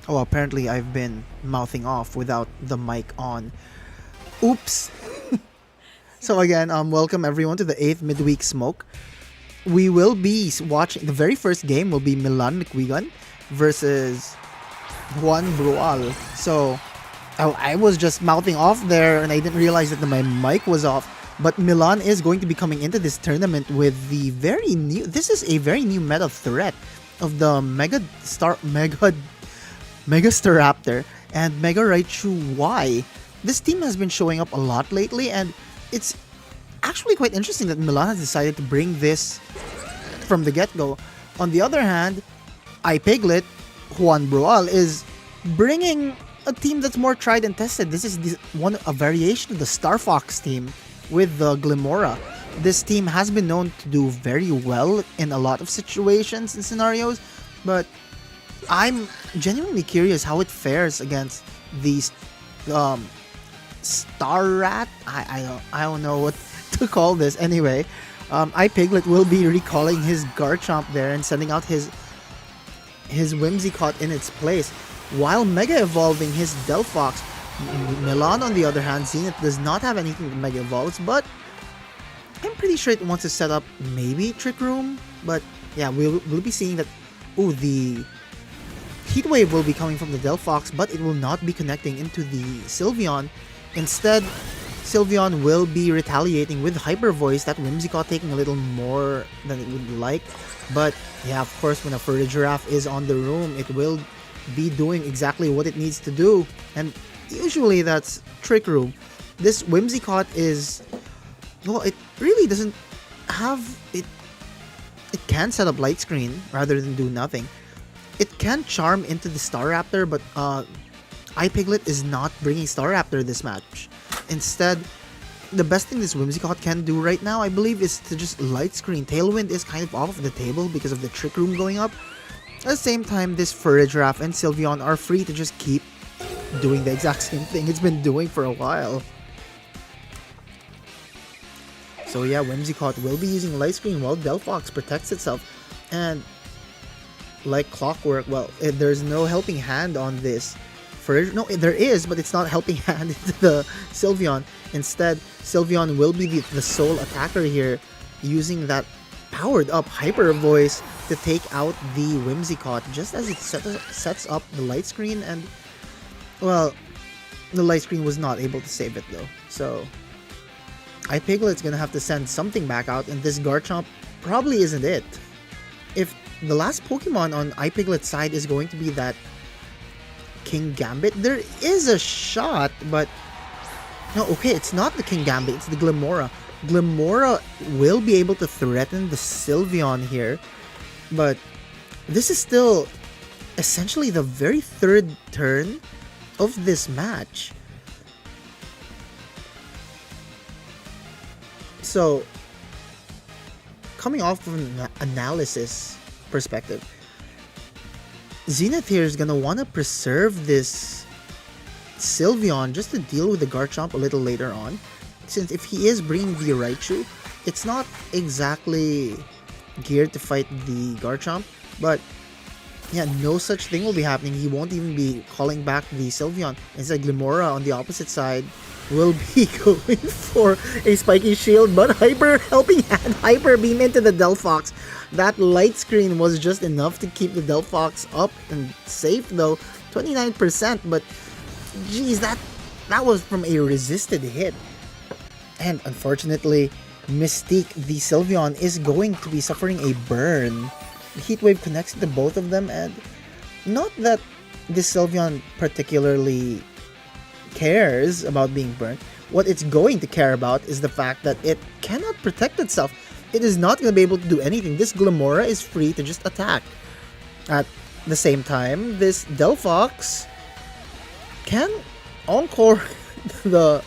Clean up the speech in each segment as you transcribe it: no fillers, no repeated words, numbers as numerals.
Oh, apparently I've been mouthing off without the mic on. Oops. So again, welcome everyone to the 8th midweek smoke. We will be watching the very first game will be Milan Nikwigan versus Juan Brual. So I was just mouthing off there and I didn't realize that my mic was off. But Milan is going to be coming into this tournament with the very new. This is a very new meta threat of the Mega Staraptor and Mega Raichu Y. This team has been showing up a lot lately, and it's actually quite interesting that Milan has decided to bring this from the get-go. On the other hand, iPiglet, Juan Brual, is bringing a team that's more tried and tested. This is a variation of the Star Fox team with the Glimora. This team has been known to do very well in a lot of situations and scenarios, but I'm genuinely curious how it fares against these Star Rat. I don't know what to call this. Anyway, iPiglet will be recalling his Garchomp there and sending out his Whimsicott in its place, while Mega Evolving his Delphox. Milan, on the other hand, Zenith does not have anything that Mega Evolves, but I'm pretty sure it wants to set up maybe Trick Room. But yeah, we'll be seeing that. Ooh, the Heat Wave will be coming from the Delphox, but it will not be connecting into the Sylveon. Instead, Sylveon will be retaliating with Hyper Voice, that Whimsicott taking a little more than it would like. But yeah, of course, when a Furigiraffe is on the room, it will be doing exactly what it needs to do. And usually that's Trick Room. This Whimsicott is... well, it really doesn't have... It can set up Light Screen rather than do nothing. It can Charm into the Staraptor, but iPiglet is not bringing Staraptor this match. Instead, the best thing this Whimsicott can do right now, I believe, is to just Light Screen. Tailwind is kind of off the table because of the Trick Room going up. At the same time, this Furigiraffe and Sylveon are free to just keep doing the exact same thing it's been doing for a while. So yeah, Whimsicott will be using Light Screen while Delphox protects itself. And like clockwork, well, there's no helping hand on this. No, there is, but it's not helping hand into the Sylveon. Instead, Sylveon will be the sole attacker here, using that powered up Hyper Voice to take out the Whimsicott just as it sets up the Light Screen. And well, the Light Screen was not able to save it though. So iPiglet's gonna have to send something back out, and this Garchomp probably isn't it. If the last Pokemon on iPiglet's side is going to be that King Gambit, there is a shot, but no, okay, it's not the King Gambit, it's the Glimora. Glimora will be able to threaten the Sylveon here, but this is still essentially the very third turn of this match. So, coming off of an analysis perspective, Zenith here is gonna want to preserve this Sylveon just to deal with the Garchomp a little later on. Since if he is bringing the Raichu, it's not exactly geared to fight the Garchomp, but yeah, no such thing will be happening. He won't even be calling back the Sylveon. Instead, Glimora on the opposite side will be going for a spiky shield, but Hyper helping hand, Hyper Beam into the Delphox. That Light Screen was just enough to keep the Delphox up and safe though, 29%, but geez, that was from a resisted hit. And unfortunately, Mystique, the Sylveon, is going to be suffering a burn. The Heat Wave connects to both of them, and not that this Sylveon particularly cares about being burnt. What it's going to care about is the fact that it cannot protect itself. It is not going to be able to do anything. This Glimora is free to just attack. At the same time, this Delphox can encore the...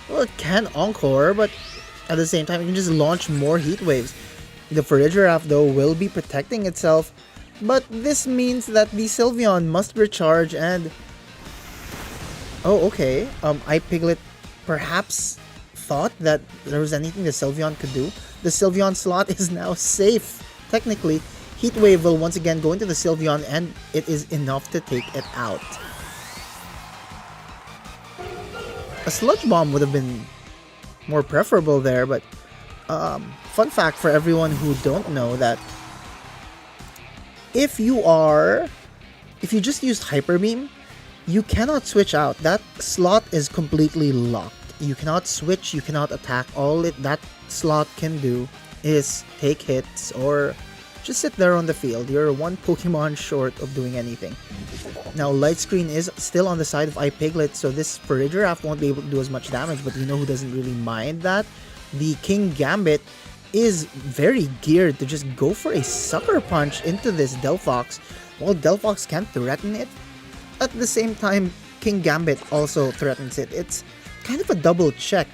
well, it can encore, but at the same time, it can just launch more Heat Waves. The Furigiraffe, though, will be protecting itself, but this means that the Sylveon must recharge and... oh, okay. iPiglet perhaps thought that there was anything the Sylveon could do. The Sylveon slot is now safe. Technically, Heat Wave will once again go into the Sylveon, and it is enough to take it out. A Sludge Bomb would have been more preferable there, but fun fact for everyone who don't know that if you just used Hyper Beam, you cannot switch out. That slot is completely locked. You cannot switch, you cannot attack. All that slot can do is take hits or just sit there on the field. You're one Pokemon short of doing anything. Now, Light Screen is still on the side of iPiglet, so this Farigiraf won't be able to do as much damage, but you know who doesn't really mind that? The King Gambit is very geared to just go for a Sucker Punch into this Delphox, while Delphox can threaten it. At the same time, King Gambit also threatens it. It's kind of a double check.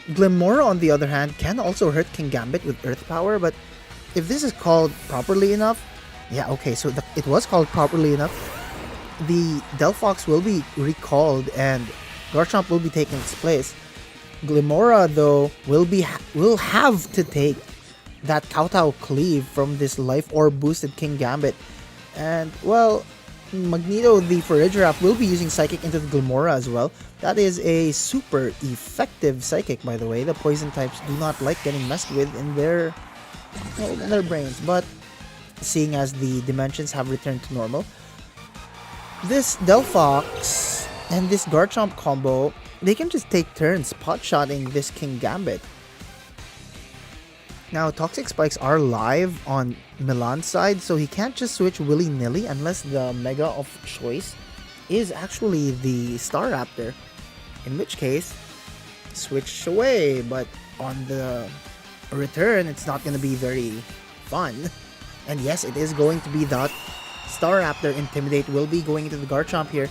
Glimmora, on the other hand, can also hurt King Gambit with Earth Power, but if this is called properly enough, yeah, okay, so it was called properly enough, the Delphox will be recalled and Garchomp will be taking its place. Glimmora, though, will have to take that Kowtow Cleave from this Life Orb boosted King Gambit. And, well, Magneto, the Farigiraf, will be using Psychic into the Glimmora as well. That is a super effective Psychic, by the way. The Poison types do not like getting messed with in their brains. But seeing as the dimensions have returned to normal, this Delphox and this Garchomp combo, they can just take turns pot-shotting this King Gambit. Now, Toxic Spikes are live on Milan's side, so he can't just switch willy-nilly unless the Mega of choice is actually the Staraptor. In which case, switch away, but on the return, it's not going to be very fun. And yes, it is going to be that Staraptor. Intimidate will be going into the Garchomp here.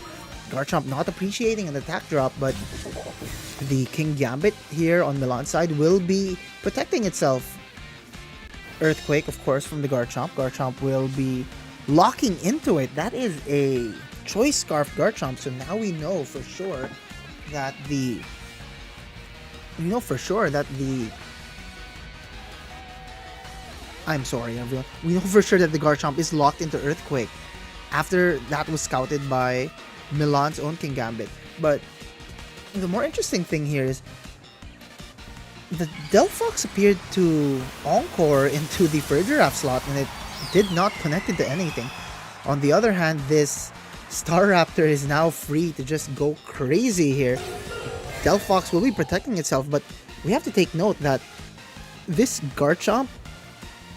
Garchomp not appreciating an attack drop, but the King Gambit here on Milan's side will be protecting itself. Earthquake, of course, from the Garchomp. Garchomp will be locking into it. That is a Choice Scarf Garchomp, so now we know for sure that the... I'm sorry, everyone. We know for sure that the Garchomp is locked into Earthquake after that was scouted by Milan's own King Gambit. But the more interesting thing here is the Delphox appeared to Encore into the Farigiraf slot and it did not connect into anything. On the other hand, this Staraptor is now free to just go crazy here. Delphox will be protecting itself, but we have to take note that this Garchomp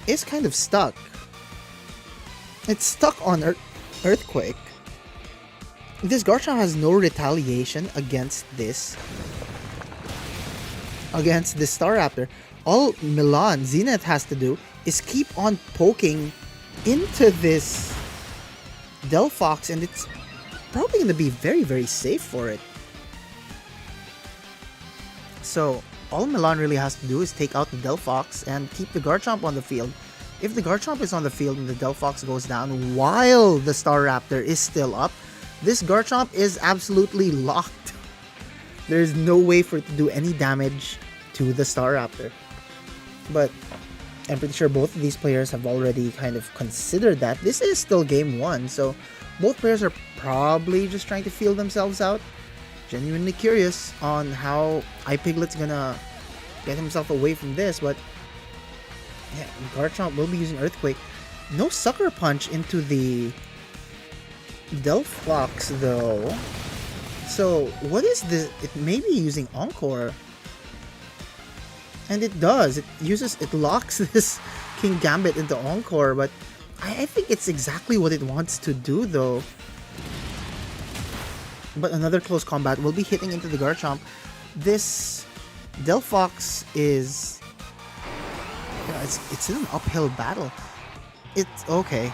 is kind of stuck. It's stuck on Earthquake. This Garchomp has no retaliation against this Staraptor. All Milan Zenith has to do is keep on poking into this Delphox, and it's probably going to be very, very safe for it. So all Milan really has to do is take out the Delphox and keep the Garchomp on the field. If the Garchomp is on the field and the Delphox goes down while the Staraptor is still up, this Garchomp is absolutely locked. There's no way for it to do any damage to the Staraptor. But I'm pretty sure both of these players have already kind of considered that. This is still game 1, so both players are probably just trying to feel themselves out. Genuinely curious on how iPiglet's gonna get himself away from this, but yeah, Garchomp will be using Earthquake. No Sucker Punch into the Delphox though. So what is this? It may be using Encore. And it does. It locks this King Gambit into Encore, but I think it's exactly what it wants to do though. But another close combat will be hitting into the Garchomp. This Delphox is... yeah, it's in an uphill battle. It's okay.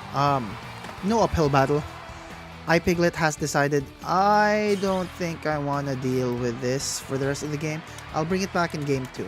No uphill battle. iPiglet has decided, I don't think I want to deal with this for the rest of the game. I'll bring it back in game 2.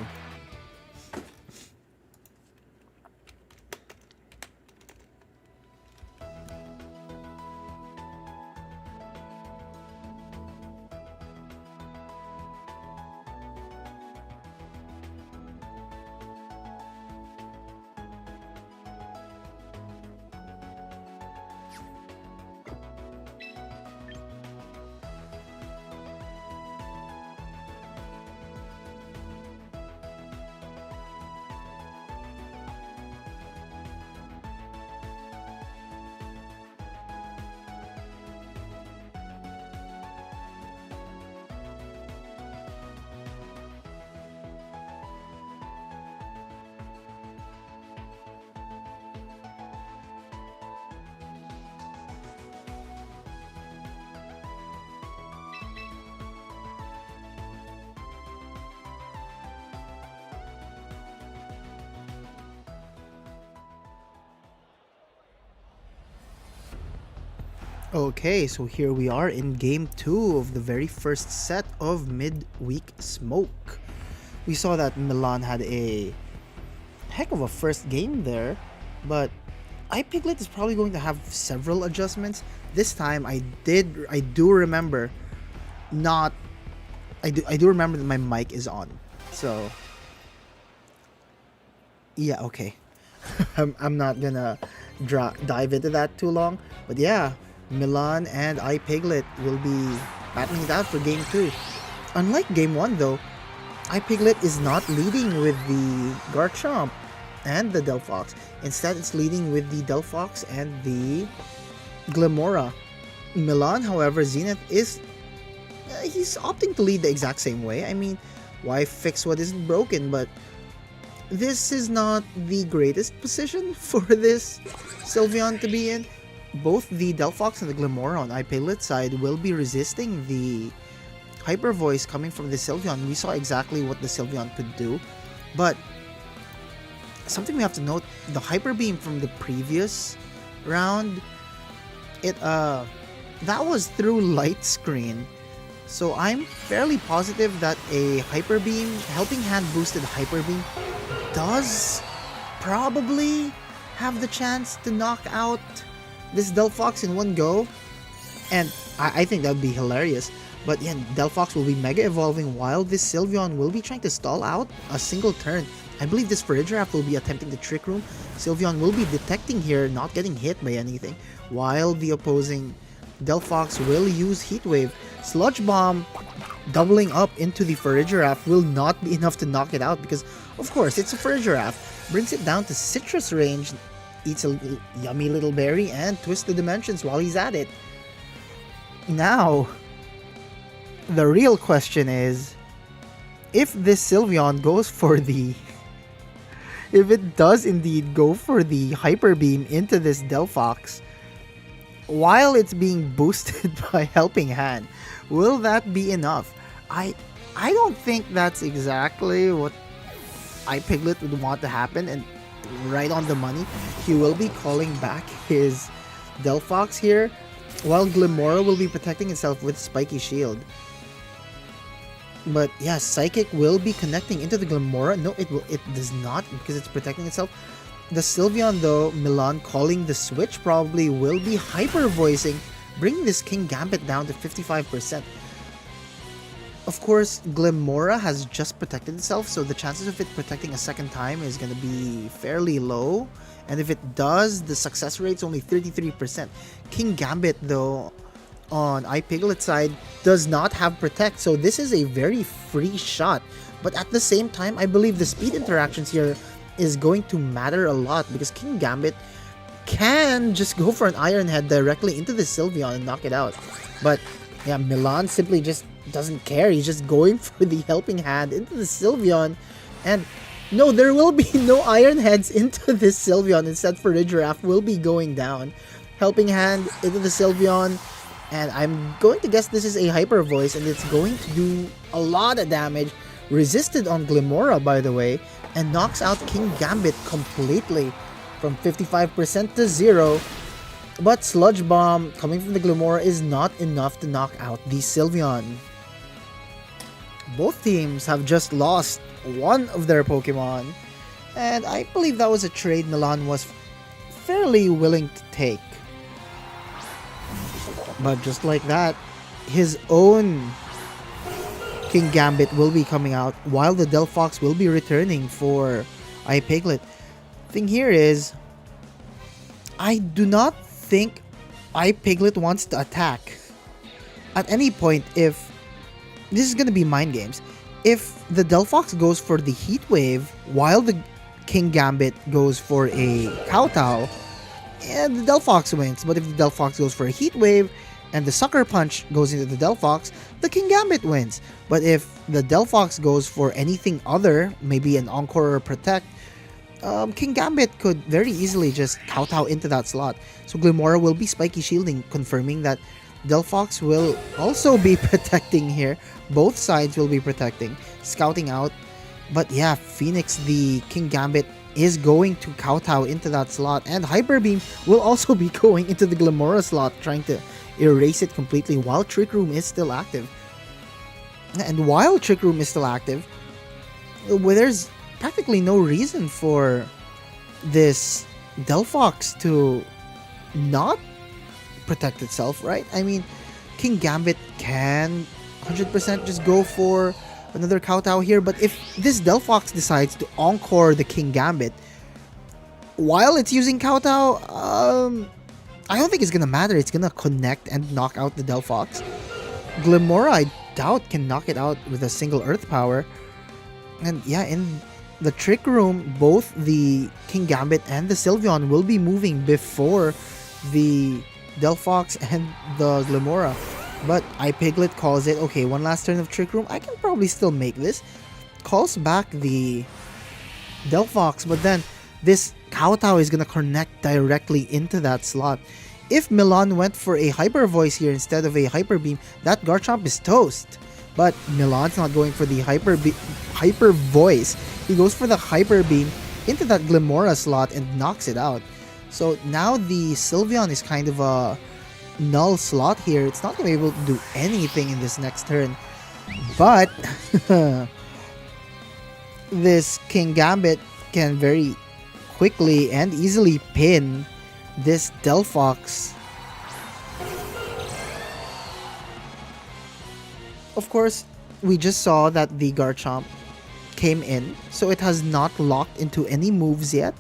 Okay, so here we are in game 2 of the very first set of midweek smoke. We saw that Milan had a heck of a first game there, but iPiglet is probably going to have several adjustments. This time I do remember not I do remember that my mic is on. So yeah, okay. I'm not gonna dive into that too long, but yeah, Milan and iPiglet will be battling it out for game 2. Unlike game 1 though, iPiglet is not leading with the Garchomp and the Delphox. Instead, it's leading with the Delphox and the Glimora. Milan, however, Zenith is he's opting to lead the exact same way. I mean, why fix what isn't broken? But this is not the greatest position for this Sylveon to be in. Both the Delphox and the Glimora on iPiglet's side will be resisting the Hyper Voice coming from the Sylveon. We saw exactly what the Sylveon could do. But something we have to note, the Hyper Beam from the previous round, that was through Light Screen. So I'm fairly positive that a Hyper Beam, Helping Hand boosted Hyper Beam, does probably have the chance to knock out this Delphox in one go. And I think that would be hilarious. But yeah, Delphox will be Mega Evolving while this Sylveon will be trying to stall out a single turn. I believe this Farigiraf will be attempting the Trick Room. Sylveon will be detecting here, not getting hit by anything, while the opposing Delphox will use Heat Wave. Sludge Bomb doubling up into the Farigiraf will not be enough to knock it out because, of course, it's a Farigiraf. Brings it down to Citrus range, eats a yummy little berry, and twists the dimensions while he's at it. Now, the real question is, if this Sylveon goes for the... if it does indeed go for the Hyper Beam into this Delphox, while it's being boosted by Helping Hand, will that be enough? I don't think that's exactly what iPiglet would want to happen, and right on the money, he will be calling back his Delphox here, while Glimora will be protecting itself with Spiky Shield. But yeah, Psychic will be connecting into the Glimora. No, it does not, because it's protecting itself. The Sylveon though, Milan calling the switch, probably will be Hyper Voicing, bringing this King Gambit down to 55%. Of course, Glimora has just protected itself, so the chances of it protecting a second time is going to be fairly low. And if it does, the success rate's only 33%. King Gambit though, on iPiglet's side, does not have Protect, so this is a very free shot. But at the same time, I believe the speed interactions here is going to matter a lot, because King Gambit can just go for an Iron Head directly into the Sylveon and knock it out. But yeah, Milan simply just doesn't care. He's just going for the Helping Hand into the Sylveon. And no, there will be no Iron Heads into this Sylveon. Instead, Farigiraf will be going down. Helping Hand into the Sylveon. And I'm going to guess this is a Hyper Voice, and it's going to do a lot of damage. Resisted on Glimora, by the way, and knocks out King Gambit completely from 55% to 0. But Sludge Bomb coming from the Glimora is not enough to knock out the Sylveon. Both teams have just lost one of their Pokemon, and I believe that was a trade Milan was fairly willing to take. But just like that, his own King Gambit will be coming out, while the Delphox will be returning for iPiglet. Thing here is, I do not think iPiglet wants to attack at any point. If this is going to be mind games, if the Delphox goes for the Heat Wave while the King Gambit goes for a Kowtow, and the Delphox wins. But if the Delphox goes for a Heat Wave and the Sucker Punch goes into the Delphox, the King Gambit wins. But if the Delphox goes for anything other, maybe an Encore or Protect, King Gambit could very easily just kowtow into that slot. So Glimora will be Spiky Shielding, confirming that Delphox will also be protecting here. Both sides will be protecting, scouting out. But yeah, Phoenix, the King Gambit, is going to kowtow into that slot. And Hyper Beam will also be going into the Glimora slot, trying to erase it completely while Trick Room is still active. And while Trick Room is still active, well, there's practically no reason for this Delphox to not protect itself, right? I mean, King Gambit can 100% just go for another kowtow here, but if this Delphox decides to encore the King Gambit while it's using kowtow, I don't think it's gonna matter. It's gonna connect and knock out the Delphox. Glimora, I doubt, can knock it out with a single Earth Power. And yeah, in the Trick Room, both the King Gambit and the Sylveon will be moving before the Delphox and the Glimora. But iPiglet calls it, okay, one last turn of Trick Room, I can probably still make this. Calls back the Delphox, but then this kowtow is gonna connect directly into that slot. If Milan went for a Hyper Voice here instead of a Hyper Beam, that Garchomp is toast. But Milan's not going for the Hyper Voice. He goes for the Hyper Beam into that Glimora slot and knocks it out. So now the Sylveon is kind of a null slot here. It's not going to be able to do anything in this next turn. But this King Gambit can very quickly and easily pin this Delphox. Of course, we just saw that the Garchomp came in, so it has not locked into any moves yet.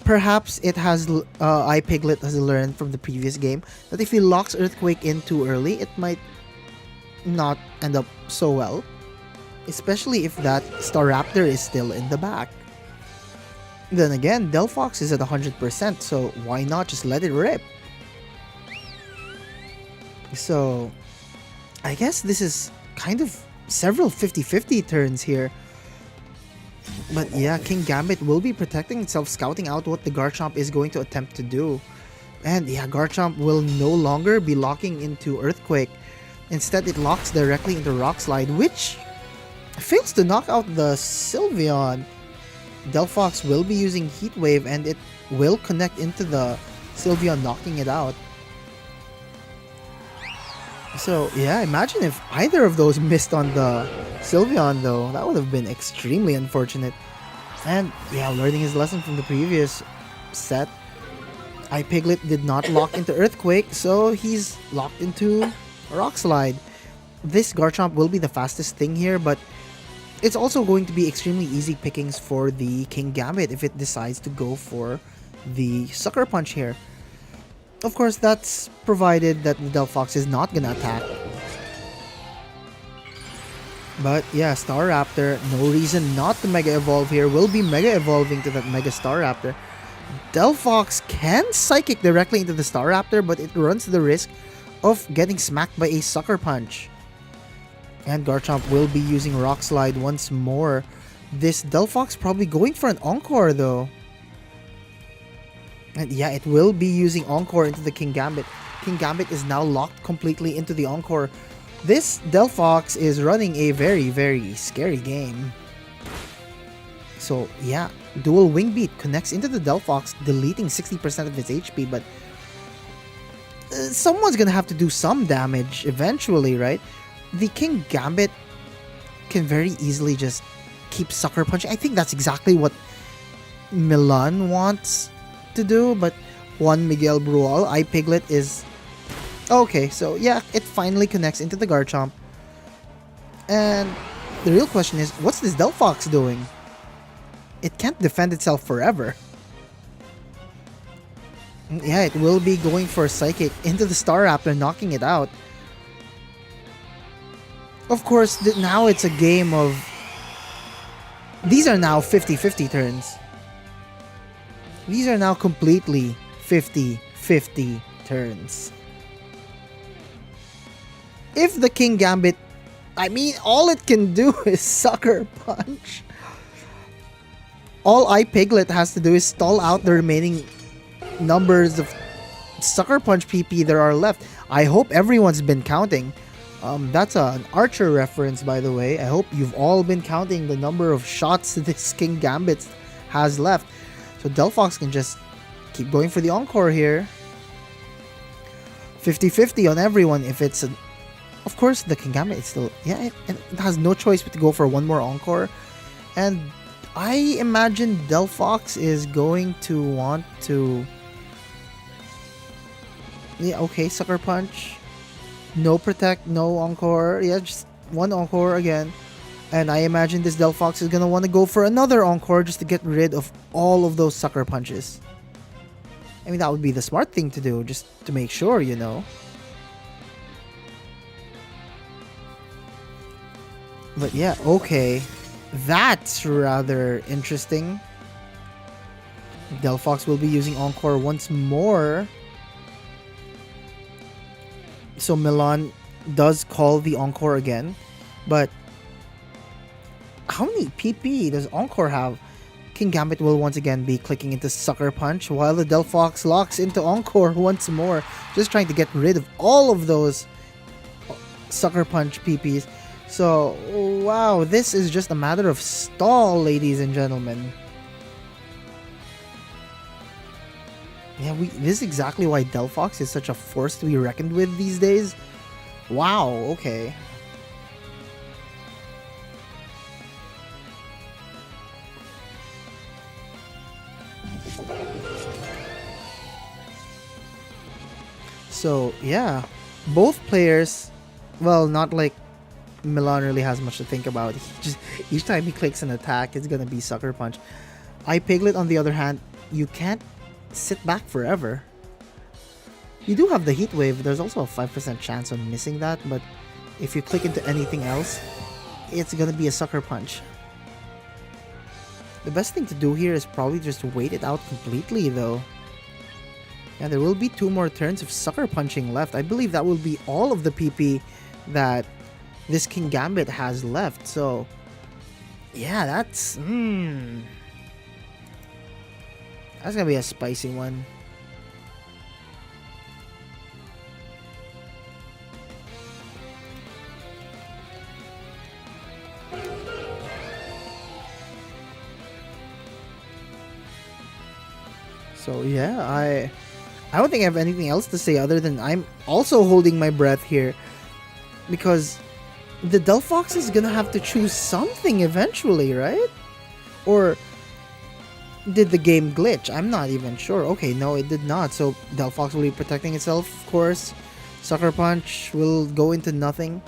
Perhaps it has, iPiglet has learned from the previous game that if he locks Earthquake in too early, it might not end up so well. Especially if that Staraptor is still in the back. Then again, Delphox is at 100%, so why not just let it rip? So I guess this is kind of several 50-50 turns here. But yeah, King Gambit will be protecting itself, scouting out what the Garchomp is going to attempt to do. And yeah, Garchomp will no longer be locking into Earthquake. Instead, it locks directly into Rock Slide, which fails to knock out the Sylveon. Delphox will be using Heat Wave, and it will connect into the Sylveon, knocking it out. So yeah, imagine if either of those missed on the Sylveon though. That would have been extremely unfortunate. And yeah, learning his lesson from the previous set, iPiglet did not lock into Earthquake, so he's locked into Rock Slide. This Garchomp will be the fastest thing here, but it's also going to be extremely easy pickings for the King Gambit if it decides to go for the Sucker Punch here. Of course, that's provided that the Delphox is not gonna attack. But yeah, Staraptor, no reason not to Mega Evolve here, will be Mega Evolving to that Mega Staraptor. Delphox can Psychic directly into the Staraptor, but it runs the risk of getting smacked by a Sucker Punch. And Garchomp will be using Rock Slide once more. This Delphox probably going for an Encore though. And yeah, it will be using Encore into the King Gambit. King Gambit is now locked completely into the Encore. This Delphox is running a very, very scary game. So yeah, Dual Wing Beat connects into the Delphox, deleting 60% of its HP, but someone's gonna have to do some damage eventually, right? The King Gambit can very easily just keep Sucker Punching. I think that's exactly what Milan wants to do, but Juan Miguel Brual, iPiglet is okay. So yeah, it finally connects into the Garchomp, and the real question is, what's this Delphox doing? It can't defend itself forever. Yeah, it will be going for a Psychic into the Staraptor, knocking it out. Of course, now it's a game of, these are now 50-50 turns. These are now completely 50-50 turns. If the King Gambit, I mean, all it can do is Sucker Punch. All iPiglet has to do is stall out the remaining numbers of Sucker Punch PP there are left. I hope everyone's been counting. That's an Archer reference, by the way. I hope you've all been counting the number of shots this King Gambit has left. So Delphox can just keep going for the Encore here. 50-50 on everyone. If it's of course the Kingambit is still, yeah, it has no choice but to go for one more encore. And I imagine Delphox is going to want to, yeah, okay, Sucker Punch. No Protect, no Encore. Yeah, just one Encore again. And I imagine this Delphox is gonna want to go for another Encore just to get rid of all of those Sucker Punches. I mean, that would be the smart thing to do, just to make sure, you know. But yeah, okay. That's rather interesting. Delphox will be using Encore once more. So Milan does call the Encore again. But how many PP does Encore have? Kingambit will once again be clicking into Sucker Punch while the Delphox locks into Encore once more. Just trying to get rid of all of those Sucker Punch PPs. So, wow, this is just a matter of stall, ladies and gentlemen. Yeah, this is exactly why Delphox is such a force to be reckoned with these days. Wow, okay. So, yeah, both players, well, not like Milan really has much to think about. He just, each time he clicks an attack, it's gonna be Sucker Punch. Piglet, on the other hand, you can't sit back forever. You do have the Heat Wave. There's also a 5% chance on missing that, but if you click into anything else, it's gonna be a Sucker Punch. The best thing to do here is probably just wait it out completely, though. Yeah, there will be 2 more turns of Sucker Punching left. I believe that will be all of the PP that this Kingambit has left. So, yeah, that's gonna be a spicy one. So yeah, I don't think I have anything else to say other than I'm also holding my breath here, because the Delphox is gonna have to choose something eventually, right? Or did the game glitch? I'm not even sure. Okay, no, it did not. So Delphox will be protecting itself, of course. Sucker Punch will go into nothing.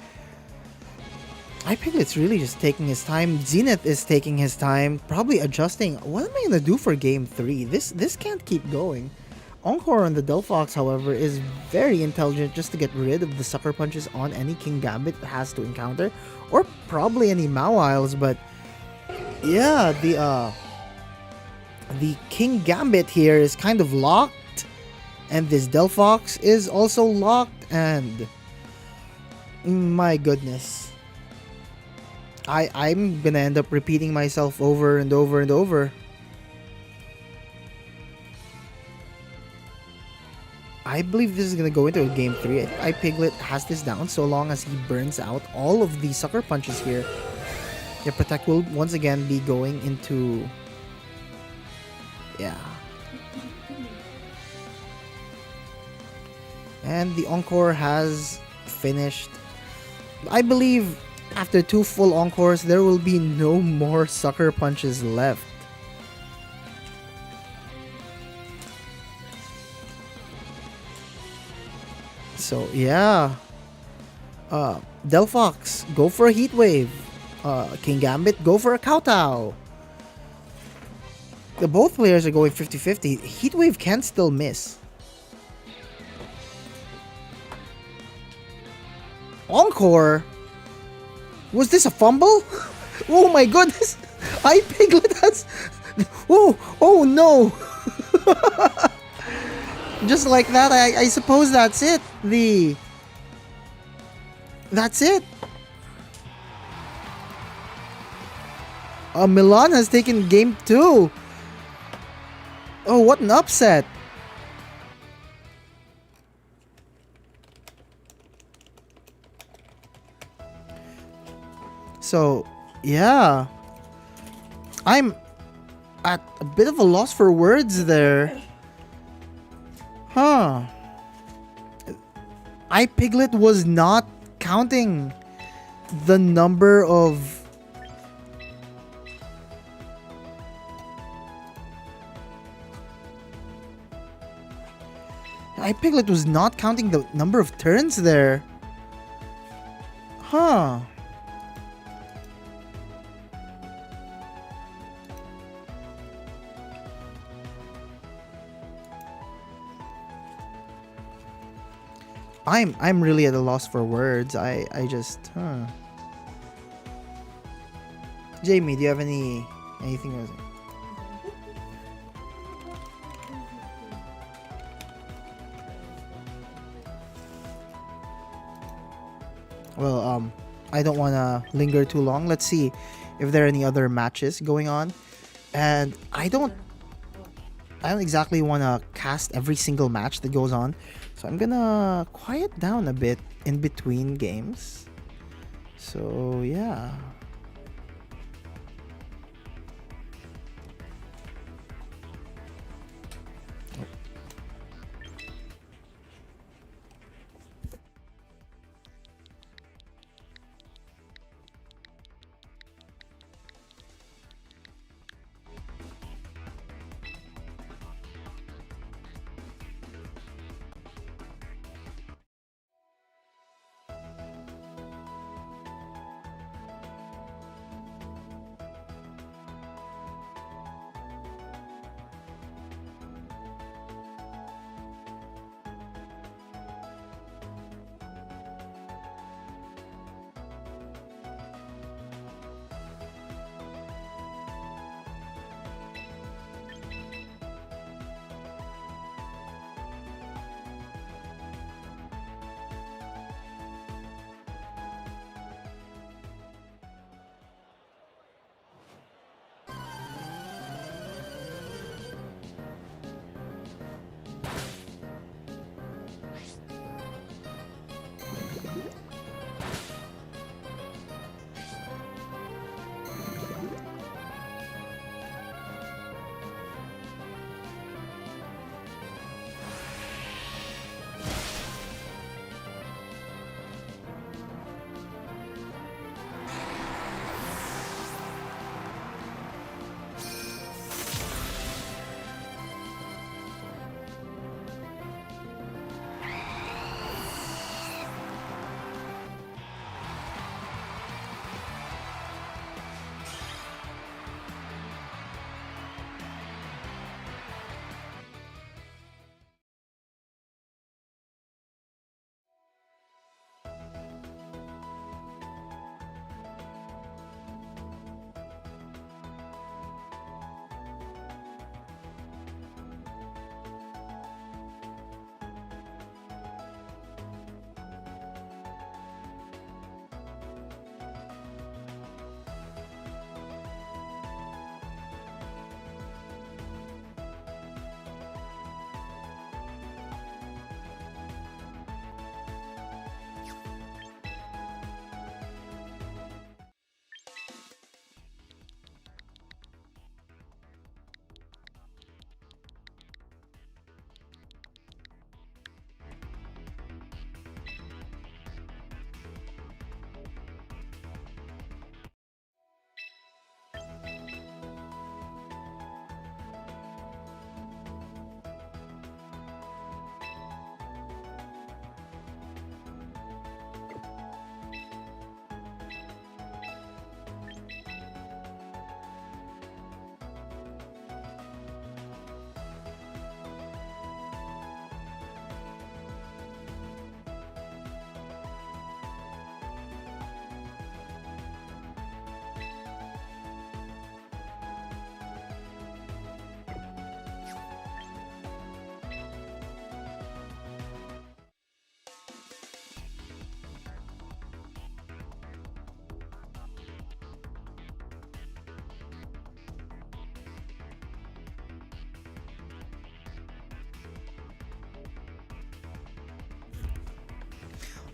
Piglet's really just taking his time. Zenith is taking his time, probably adjusting. What am I gonna do for game 3? This can't keep going. Encore on the Delphox, however, is very intelligent just to get rid of the Sucker Punches on any Kingambit has to encounter, or probably any Mawiles. But yeah, the Kingambit here is kind of locked, and this Delphox is also locked, and my goodness, I'm gonna end up repeating myself over and over and over. I believe this is going to go into a game 3. Piglet has this down so long as he burns out all of the Sucker Punches here. The Protect will once again be going into... yeah. And the Encore has finished. I believe after 2 full Encores, there will be no more Sucker Punches left. So yeah, Delphox, go for a Heat Wave. Kingambit, go for a Kowtow. Both players are going 50-50. Heat Wave can still miss. Encore? Was this a fumble? Oh my goodness! Piglet has... oh no! Just like that, I suppose that's it. That's it. Milan has taken game 2. Oh, what an upset. So, yeah. I'm at a bit of a loss for words there. Huh. iPiglet was not counting the number of... iPiglet was not counting the number of turns there. Huh. I'm really at a loss for words. I just Jamie, do you have anything to say? Well, I don't want to linger too long. Let's see if there are any other matches going on. And I don't exactly want to cast every single match that goes on. So I'm gonna quiet down a bit in between games. So yeah.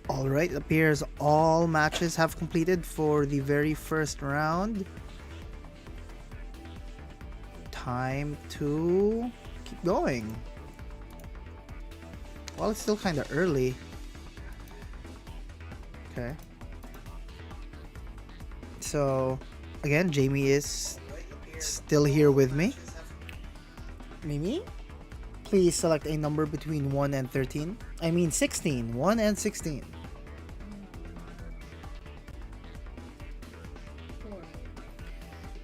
Alright, it appears all matches have completed for the very first round. Time to keep going. Well, it's still kind of early. Okay. So, again, Jamie is still here with me. Mimi, please select a number between 1 and 13. I mean 16. 1 and 16.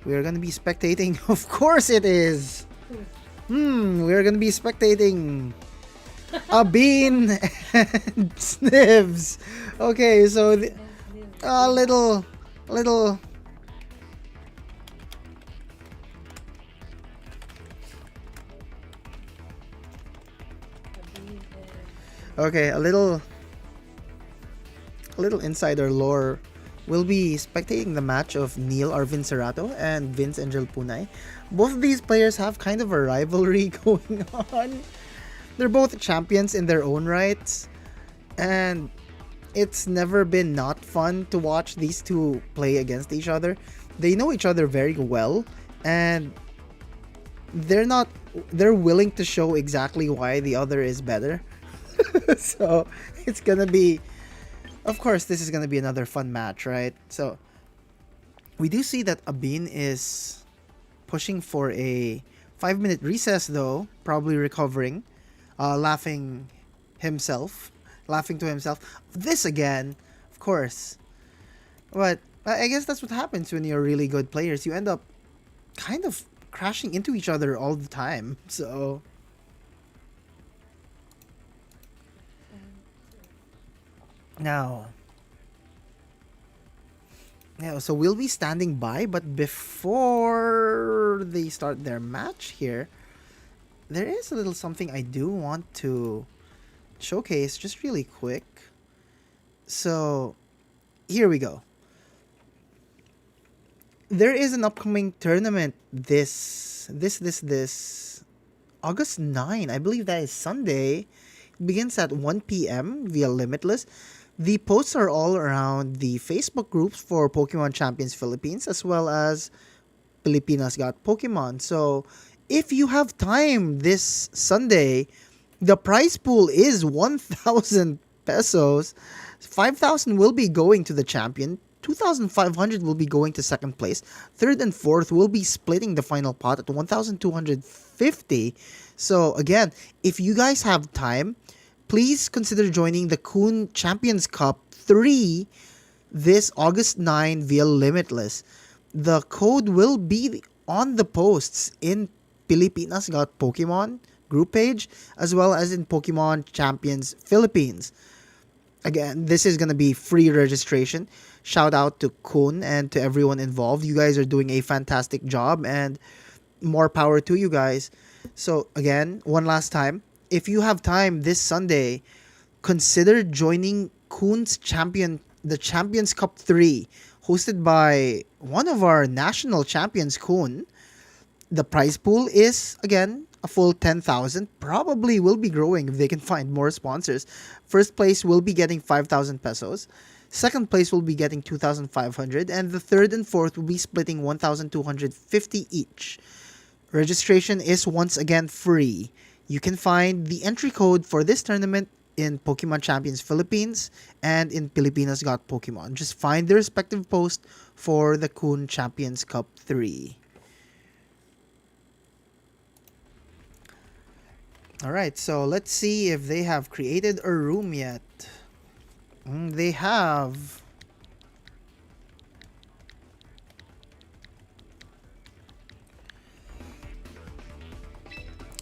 We are gonna be spectating. Of course it is. We are gonna be spectating a bean and Snivs. Okay, so a little. Okay, a little insider lore. We'll be spectating the match of Neil Arvin Cerato and Vince Angel Punay. Both of these players have kind of a rivalry going on. They're both champions in their own rights, and it's never been not fun to watch these two play against each other. They know each other very well, and they're willing to show exactly why the other is better. So it's gonna be, of course, this is gonna be another fun match, right? So we do see that Abin is pushing for a 5-minute recess, though, probably recovering, laughing to himself. This again, of course. But I guess that's what happens when you're really good players. You end up kind of crashing into each other all the time. So now, yeah, so we'll be standing by, but before they start their match here, there is a little something I do want to showcase just really quick. So here we go. There is an upcoming tournament this August 9. I believe that is Sunday. It begins at 1 p.m. via Limitless. The posts are all around the Facebook groups for Pokemon Champions Philippines, as well as Pilipinas Got Pokemon. So if you have time this Sunday, the prize pool is 1,000 pesos. 5,000 will be going to the champion. 2,500 will be going to second place. Third and fourth will be splitting the final pot at 1,250. So again, if you guys have time, please consider joining the Kun Champions Cup 3 this August 9 via Limitless. The code will be on the posts in Pilipinas Got Pokemon group page, as well as in Pokemon Champions Philippines. Again, this is going to be free registration. Shout out to Kun and to everyone involved. You guys are doing a fantastic job, and more power to you guys. So again, one last time, if you have time this Sunday, consider joining Kun's the Champions Cup 3, hosted by one of our national champions, Kun. The prize pool is, again, a full 10,000. Probably will be growing if they can find more sponsors. First place will be getting 5,000 pesos. Second place will be getting 2,500. And the third and fourth will be splitting 1,250 each. Registration is once again free. You can find the entry code for this tournament in Pokemon Champions Philippines and in Pilipinas Got Pokemon. Just find the respective post for the Kun Champions Cup 3. Alright, so let's see if they have created a room yet. They have.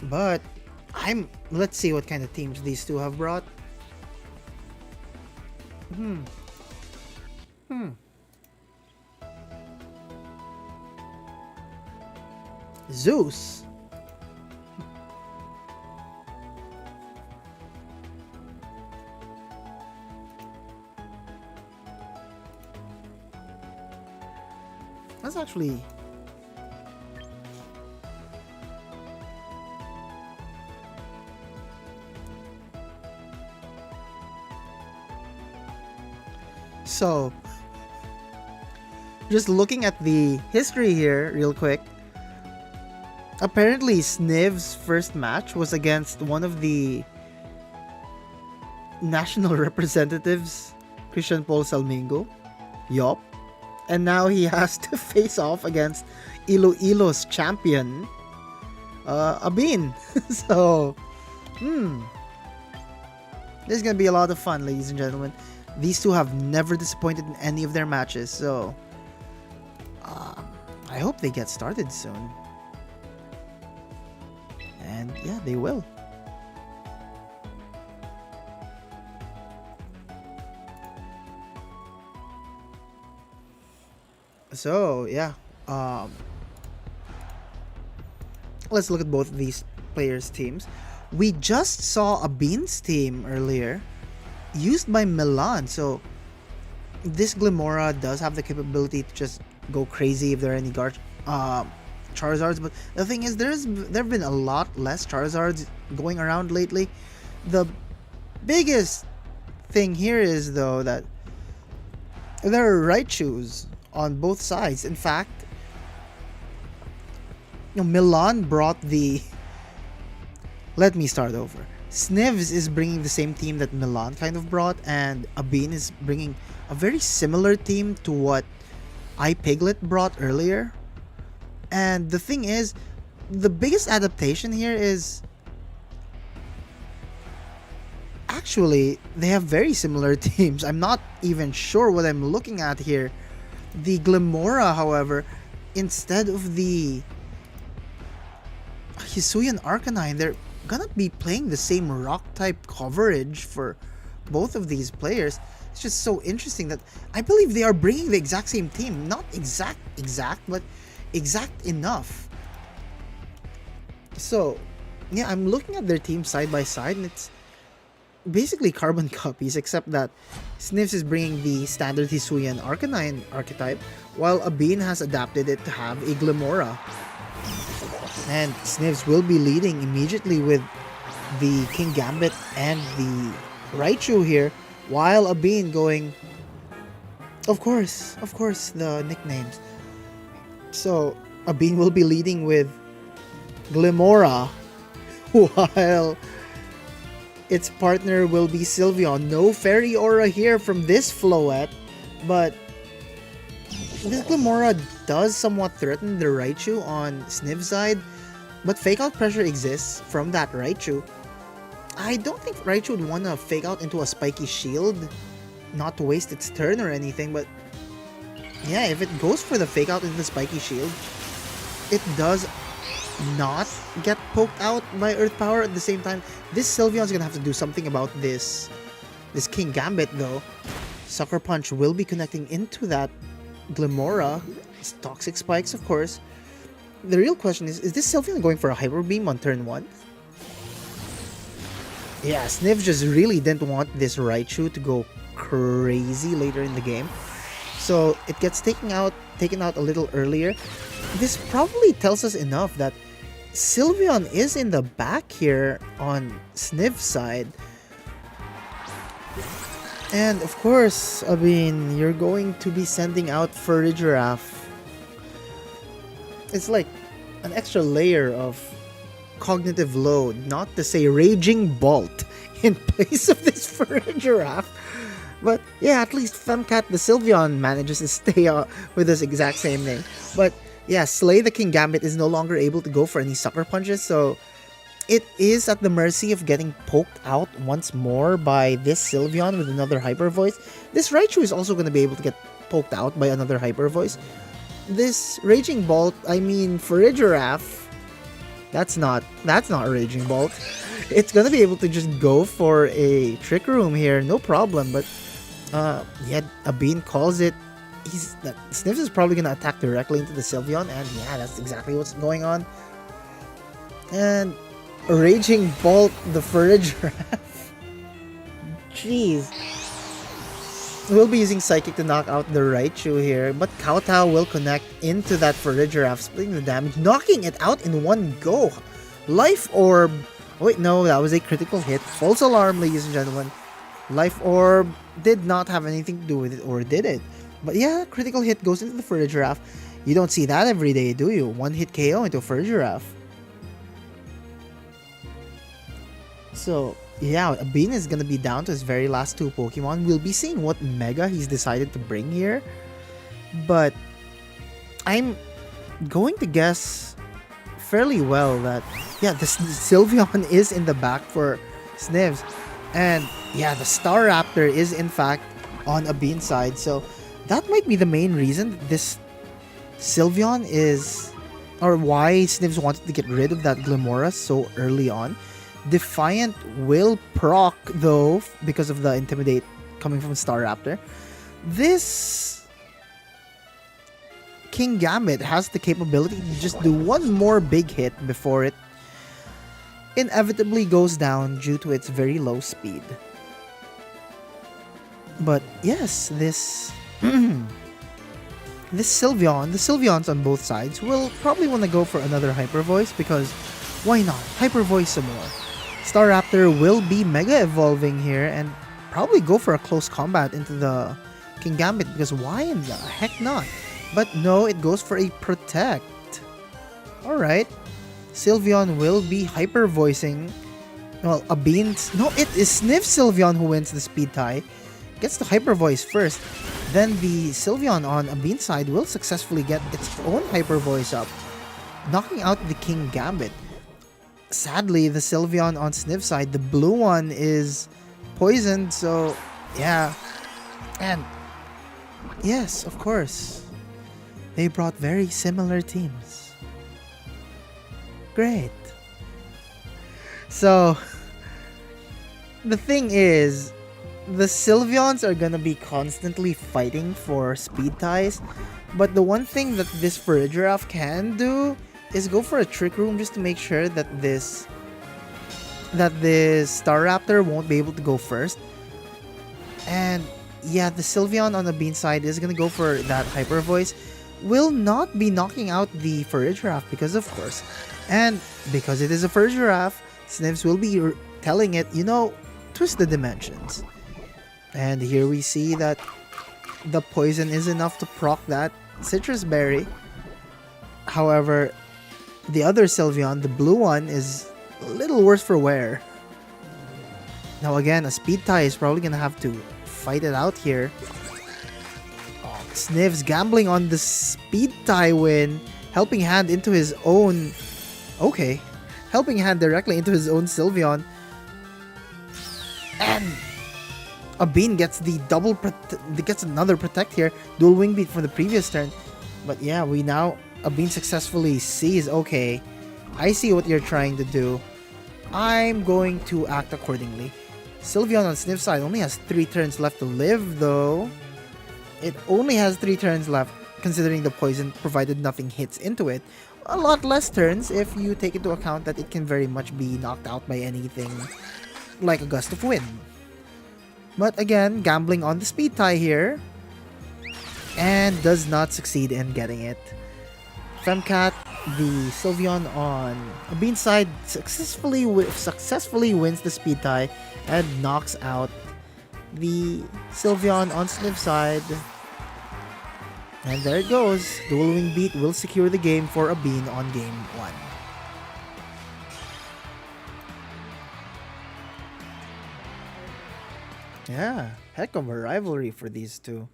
But let's see what kind of teams these two have brought. Zeus. That's actually so. Just looking at the history here real quick. Apparently Sniv's first match was against one of the national representatives Christian Paul Salmingo. Yup. And now he has to face off against Iloilo's champion, Abin. So, this is gonna be a lot of fun, ladies and gentlemen. These two have never disappointed in any of their matches, so I hope they get started soon. And yeah, they will. So yeah, let's look at both of these players' teams. We just saw a Beans team earlier, used by Milan. So this Glimora does have the capability to just go crazy if there are any Charizards. But the thing is, there have been a lot less Charizards going around lately. The biggest thing here is though that there are Raichus on both sides. In fact, Milan brought the... Let me start over. Snivs is bringing the same team that Milan kind of brought, and Abin is bringing a very similar team to what iPiglet brought earlier. And the thing is, the biggest adaptation here is... Actually, they have very similar teams. I'm not even sure what I'm looking at here. The Glimora, however, instead of the Hisuian Arcanine, they're gonna be playing the same rock type coverage for both of these players. It's just so interesting that I believe they are bringing the exact same team. Not exact, but exact enough. So, yeah, I'm looking at their team side by side, and it's basically carbon copies, except that Sniffs is bringing the standard Hisuian Arcanine archetype, while Abin has adapted it to have a Glimora. And Sniffs will be leading immediately with the King Gambit and the Raichu here, while Abin going, of course, the nicknames. So Abin will be leading with Glimora, while its partner will be Sylveon. No Fairy Aura here from this Floette, but this Glimora does somewhat threaten the Raichu on Sniv's side, but Fake Out pressure exists from that Raichu. I don't think Raichu would want to Fake Out into a Spiky Shield, not to waste its turn or anything, but yeah, if it goes for the Fake Out into the Spiky Shield, it does not get poked out by Earth Power. At the same time, this Sylveon's gonna have to do something about this King Gambit though. Sucker Punch will be connecting into that Glimora. It's Toxic Spikes, of course. The real question is this Sylveon going for a Hyper Beam on turn 1? Yeah, Sniv just really didn't want this Raichu to go crazy later in the game, so it gets taken out a little earlier. This probably tells us enough that Sylveon is in the back here on Sniv's side. And of course, I mean, you're going to be sending out Farigiraf. It's like an extra layer of cognitive load, not to say Raging Bolt, in place of this Farigiraf. But yeah, at least Femcat the Sylveon manages to stay with this exact same name. But yeah, Slay the King Gambit is no longer able to go for any Sucker Punches, so it is at the mercy of getting poked out once more by this Sylveon with another Hyper Voice. This Raichu is also going to be able to get poked out by another Hyper Voice. This Raging Bolt, I mean Farigiraf, that's not Raging Bolt. It's going to be able to just go for a Trick Room here, no problem, but yeah, Abin calls it. Sniffs is probably going to attack directly into the Sylveon, and yeah, that's exactly what's going on. And Raging Bolt the Farigiraf. Jeez. We'll be using Psychic to knock out the Raichu here, but Kowtow will connect into that Farigiraf, splitting the damage, knocking it out in one go. Life Orb. Oh, wait, no, that was a critical hit. False alarm, ladies and gentlemen. Life Orb did not have anything to do with it, or did it? But yeah, critical hit goes into the Farigiraf. You don't see that every day, do you? One hit KO into a Farigiraf. So, Yeah, Bean is gonna be down to his very last two Pokemon. We'll be seeing what Mega he's decided to bring here. But I'm going to guess fairly well that, yeah, the Sylveon is in the back for Snivs. And yeah, the Staraptor is in fact on a Bean side. So that might be the main reason this Sylveon is, or why Snivs wanted to get rid of that Glimora so early on. Defiant will proc though because of the Intimidate coming from Staraptor. This King Gambit has the capability to just do one more big hit before it inevitably goes down due to its very low speed. But yes, this this Sylveon, the Sylveons on both sides will probably want to go for another Hyper Voice because why not? Hyper Voice some more. Staraptor will be Mega Evolving here and probably go for a close combat into the King Gambit because why in the heck not? But no, it goes for a Protect. Alright. Sylveon will be Hyper Voicing. Well, a Bean. No, it is Sniff Sylveon who wins the speed tie. Gets the Hyper Voice first. Then the Sylveon on a Bean side will successfully get its own Hyper Voice up, knocking out the King Gambit. Sadly, the Sylveon on Sniff side, the blue one is poisoned, so yeah. And yes, of course, they brought very similar teams. Great. So, the thing is, the Sylveons are gonna be constantly fighting for speed ties, but the one thing that this Farigiraf can do is go for a Trick Room just to make sure that this Staraptor won't be able to go first. And yeah, the Sylveon on the Bean side is gonna go for that Hyper Voice. Will not be knocking out the Farigiraf because of course. And because it is a Farigiraf, Snivs will be telling it, you know, twist the dimensions. And here we see that the poison is enough to proc that Citrus Berry. However, the other Sylveon, the blue one, is a little worse for wear. Now again, a speed tie is probably gonna have to fight it out here. Oh, Snivs gambling on the speed tie win, helping hand into his own. Okay, helping hand directly into his own Sylveon. And a Bean gets the gets another Protect here. Dual Wing Beat from the previous turn. But yeah, a Bean successfully sees, okay, I see what you're trying to do. I'm going to act accordingly. Sylveon on Sniff side only has 3 turns left to live though. It only has 3 turns left considering the poison provided nothing hits into it. A lot less turns if you take into account that it can very much be knocked out by anything like a Gust of Wind. But again, gambling on the speed tie here. And does not succeed in getting it. Femcat, the Sylveon on a Bean side, successfully wins the speed tie and knocks out the Sylveon on Sniff side. And there it goes. Dual Wing Beat will secure the game for a Bean on game 1. Yeah, heck of a rivalry for these two.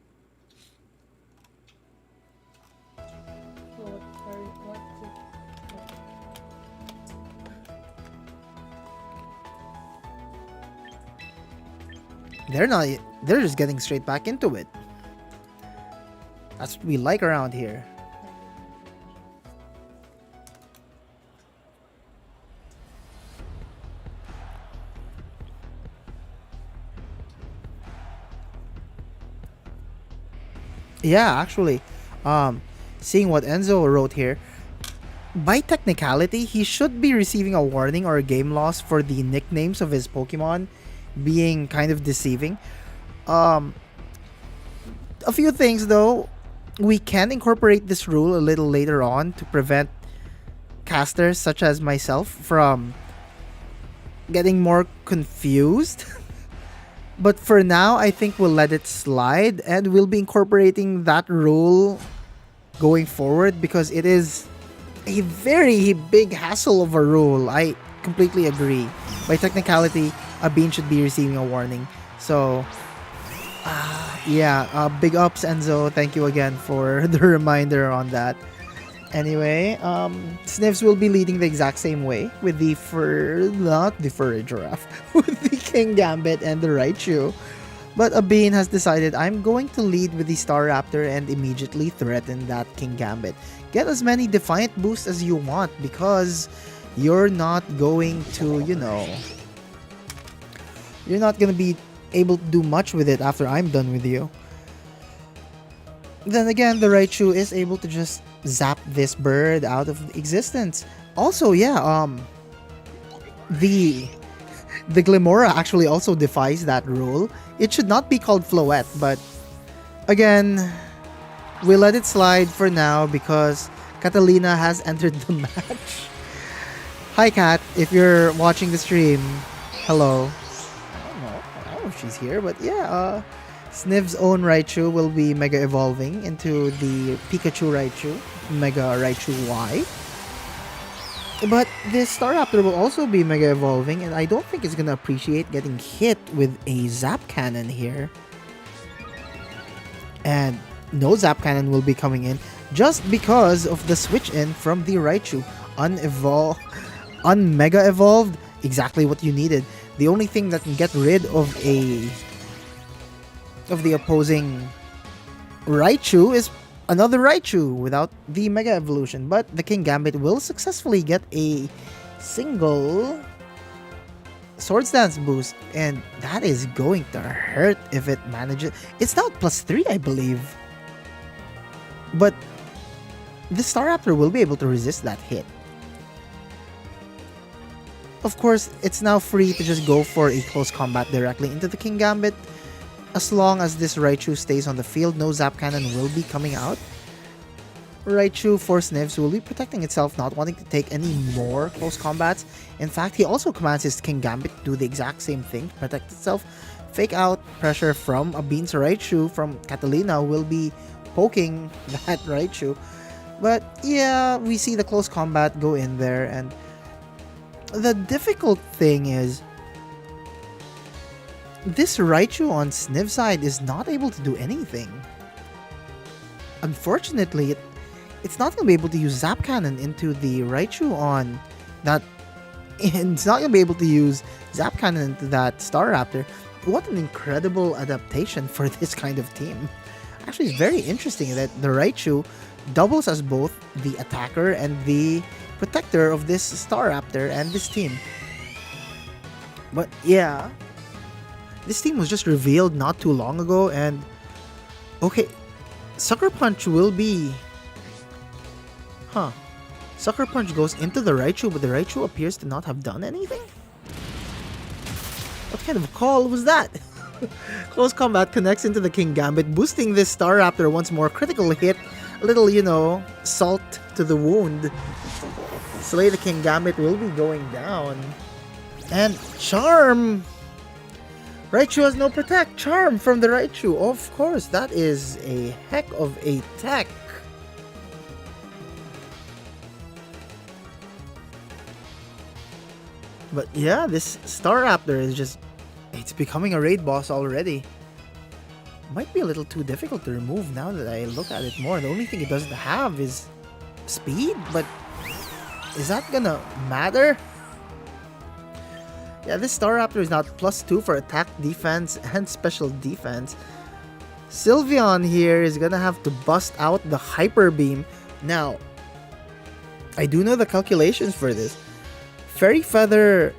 They're just getting straight back into it. That's what we like around here. Yeah, actually, seeing what Enzo wrote here, by technicality, he should be receiving a warning or a game loss for the nicknames of his Pokemon being kind of deceiving. A few things though, we can incorporate this rule a little later on to prevent casters such as myself from getting more confused. But for now, I think we'll let it slide and we'll be incorporating that rule going forward because it is a very big hassle of a rule. I completely agree. By technicality, a bean should be receiving a warning. So, yeah, big ups, Enzo. Thank you again for the reminder on that. Anyway, Sniffs will be leading the exact same way with the not the furry giraffe, with the King Gambit and the Raichu. But Abin has decided I'm going to lead with the Staraptor and immediately threaten that King Gambit. Get as many Defiant boosts as you want because you're not going to, you're not going to be able to do much with it after I'm done with you. Then again, the Raichu is able to just zap this bird out of existence. Also, yeah, the Glimora actually also defies that rule. It should not be called Floette, but again, we let it slide for now because Catalina has entered the match. Hi Kat, if you're watching the stream, hello. I don't know if she's here, but yeah, Sniv's own Raichu will be Mega Evolving into the Pikachu Raichu, Mega Raichu Y. But this Staraptor will also be Mega Evolving, and I don't think it's gonna appreciate getting hit with a Zap Cannon here. And no Zap Cannon will be coming in just because of the switch in from the Raichu. Mega Evolved, exactly what you needed. The only thing that can get rid of the opposing Raichu is another Raichu without the Mega Evolution, but the King Gambit will successfully get a single Swords Dance boost, and that is going to hurt if it manages. It's now +3, I believe. But the Staraptor will be able to resist that hit. Of course, it's now free to just go for a close combat directly into the King Gambit. As long as this Raichu stays on the field, no Zap Cannon will be coming out. Raichu for Snivs will be protecting itself, not wanting to take any more close combats. In fact, he also commands his King Gambit to do the exact same thing, to protect itself. Fake out pressure from a Beans Raichu from Catalina will be poking that Raichu. But yeah, we see the close combat go in there, and the difficult thing is this Raichu on Sniv's side is not able to do anything. Unfortunately, it's not going to be able to use Zap Cannon into the Raichu on that. And it's not going to be able to use Zap Cannon into that Staraptor. What an incredible adaptation for this kind of team. Actually, it's very interesting that the Raichu doubles as both the attacker and the protector of this Staraptor and this team. But yeah, this team was just revealed not too long ago, and okay, Sucker Punch will be... Sucker Punch goes into the Raichu, but the Raichu appears to not have done anything? What kind of a call was that? Close combat connects into the King Gambit, boosting this Staraptor once more. Critical hit, a little, salt to the wound. Slay the King Gambit will be going down. And Charm! Raichu has no Protect. Charm from the Raichu. Of course, that is a heck of a tech. But yeah, this Staraptor is just... it's becoming a raid boss already. Might be a little too difficult to remove now that I look at it more. The only thing it doesn't have is speed, but is that gonna matter? Yeah, this Staraptor is now +2 for attack, defense, and special defense. Sylveon here is gonna have to bust out the Hyper Beam. Now, I do know the calculations for this. Fairy Feather,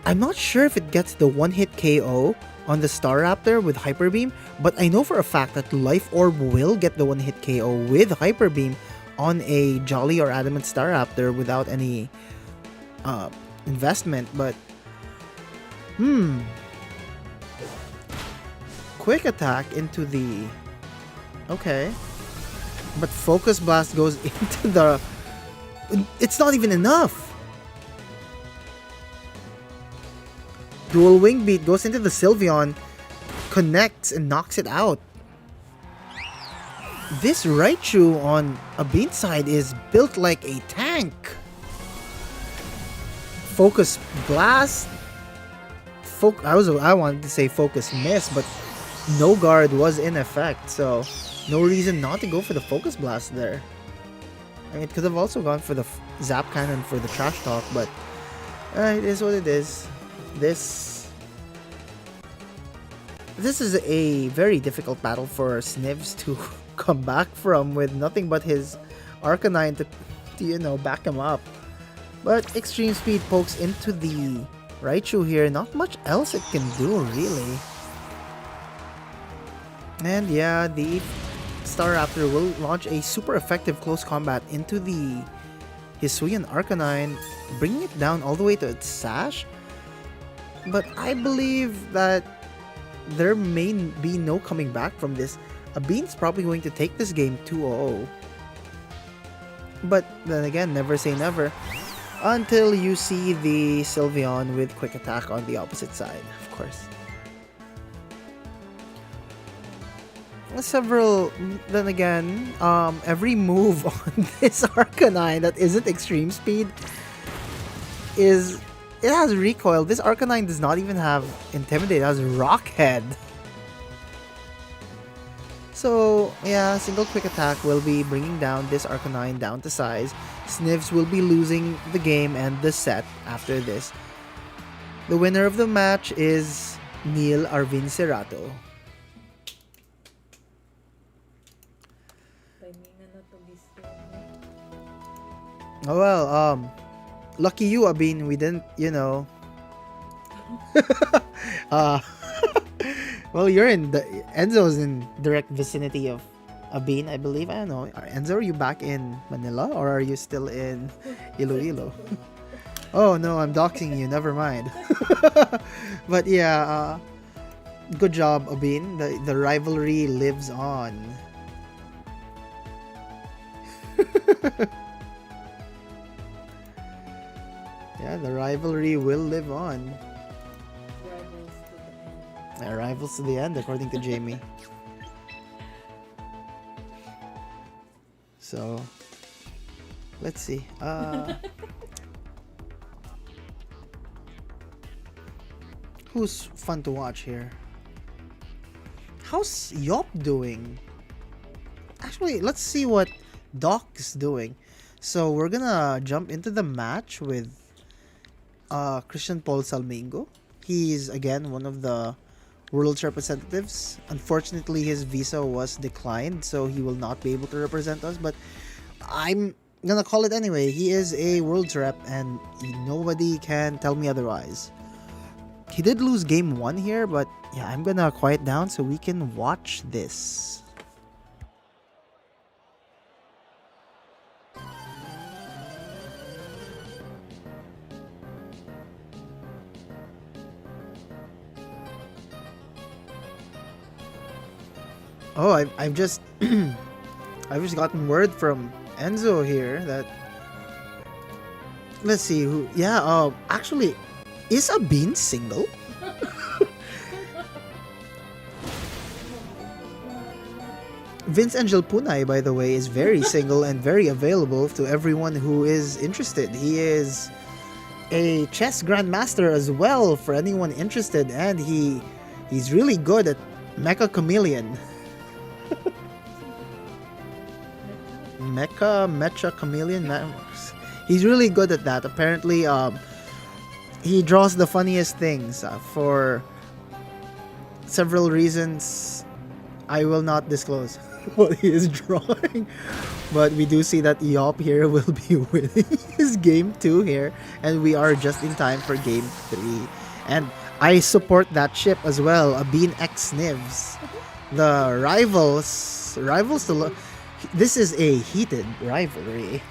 I'm not sure if it gets the one-hit KO on the Staraptor with Hyper Beam, but I know for a fact that Life Orb will get the one-hit KO with Hyper Beam on a Jolly or Adamant Staraptor without any investment, but quick attack into the... okay. But Focus Blast goes into the... it's not even enough! Dual Wing Beat goes into the Sylveon, connects and knocks it out. This Raichu on a Bean side is built like a tank. Focus Blast, I wanted to say focus miss, but no guard was in effect, so no reason not to go for the focus blast there. I mean, it could have also gone for the zap cannon for the trash talk, but it is what it is. This is a very difficult battle for Snivs to come back from with nothing but his Arcanine to back him up. But Extreme Speed pokes into the Raichu here. Not much else it can do, really. And yeah, the Staraptor will launch a super effective close combat into the Hisuian Arcanine, bringing it down all the way to its sash. But I believe that there may be no coming back from this. Bean's probably going to take this game 2-0. But then again, never say never. Until you see the Sylveon with Quick Attack on the opposite side, of course. Then again, every move on this Arcanine that isn't Extreme Speed it has recoil. This Arcanine does not even have Intimidate, it has Rock Head. So yeah, single Quick Attack will be bringing down this Arcanine down to size. Snivs will be losing the game and the set after this. The winner of the match is Neil Arvin Cerato. Oh well, lucky you, Abin. We didn't, well, Enzo's in direct vicinity of Abin, I believe. I don't know. Enzo, are you back in Manila or are you still in Iloilo? Oh no, I'm doxing you. Never mind. But yeah, good job, Abin. The rivalry lives on. Yeah, the rivalry will live on. Rivals to the end, according to Jamie. So, let's see. Who's fun to watch here? How's Yop doing? Actually, let's see what Doc's doing. So, we're gonna jump into the match with Christian Paul Salmingo. He's again one of the World's representatives. Unfortunately, his visa was declined, so he will not be able to represent us, but I'm gonna call it anyway. He is a World's rep, and nobody can tell me otherwise. He did lose game 1 here, but yeah, I'm gonna quiet down so we can watch this. Oh, I've just I've just gotten word from Enzo here that, let's see who. Yeah, actually, is Abin single? Vince Angel Punay, by the way, is very single and very available to everyone who is interested. He is a chess grandmaster as well for anyone interested, and he's really good at Mecha Chameleon. Mecha Chameleon. He's really good at that. Apparently, he draws the funniest things for several reasons I will not disclose what he is drawing. But we do see that Yop here will be winning his game 2 here, and we are just in time for game 3. And I support that ship as well. Abin X Nivs, the rivals to this is a heated rivalry.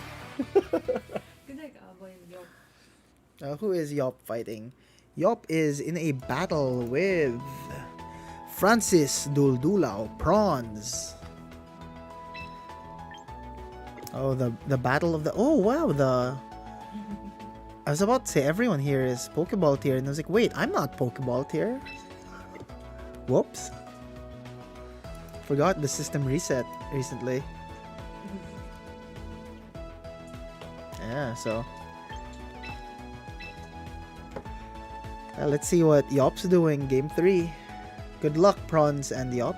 Who is Yop fighting? Yop is in a battle with Francis Duldulao Prawns. Oh, the battle of the... Oh, wow, I was about to say everyone here is Pokeball tier, and I was like, wait, I'm not Pokeball tier. Whoops. Forgot the system reset recently. Yeah, so Let's see what Yop's doing. Game 3. Good luck, Prawns and Yop.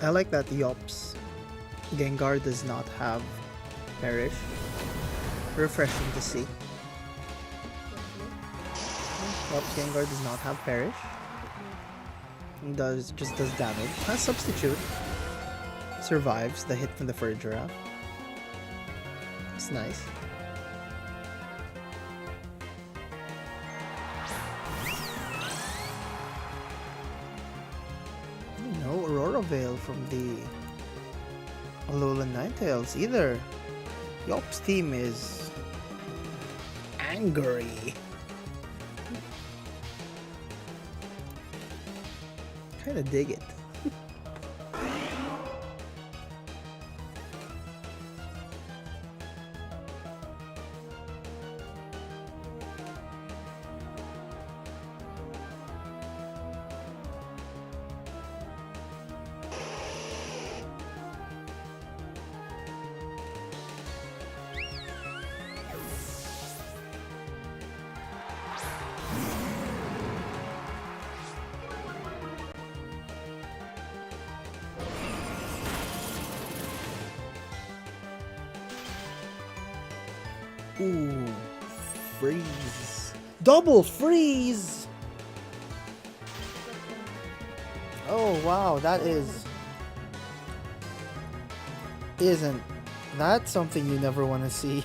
I like that Yop's Gengar does not have Perish. Refreshing to see. Yop's Gengar does not have Perish. It just does damage. Has Substitute. Survives the hit from the fur giraffe. It's nice. No Aurora Veil from the Alolan Ninetales either. Yop's team is angry. Kinda dig it. Ooh, freeze. Double freeze! Oh wow, that isn't that something you never want to see?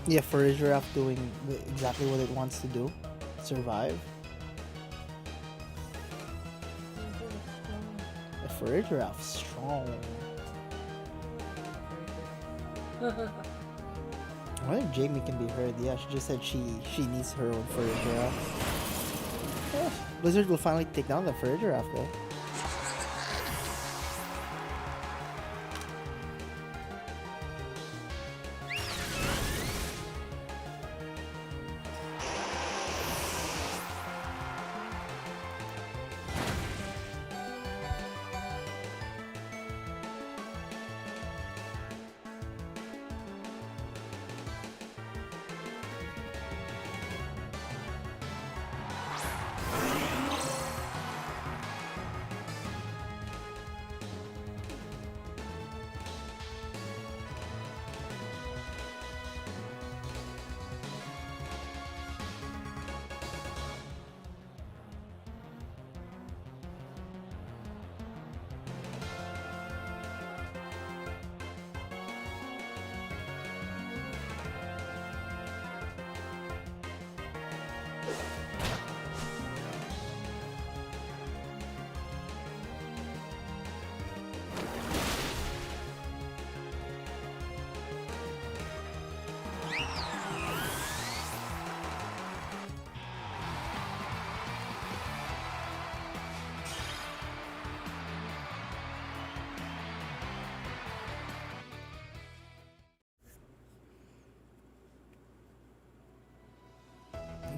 Yeah, for a giraffe doing exactly what it wants to do, survive. A furry giraffe, strong. I wonder if Jamie can be heard. Yeah, she just said she needs her own furry giraffe. Yeah, Blizzard will finally take down the furry giraffe though.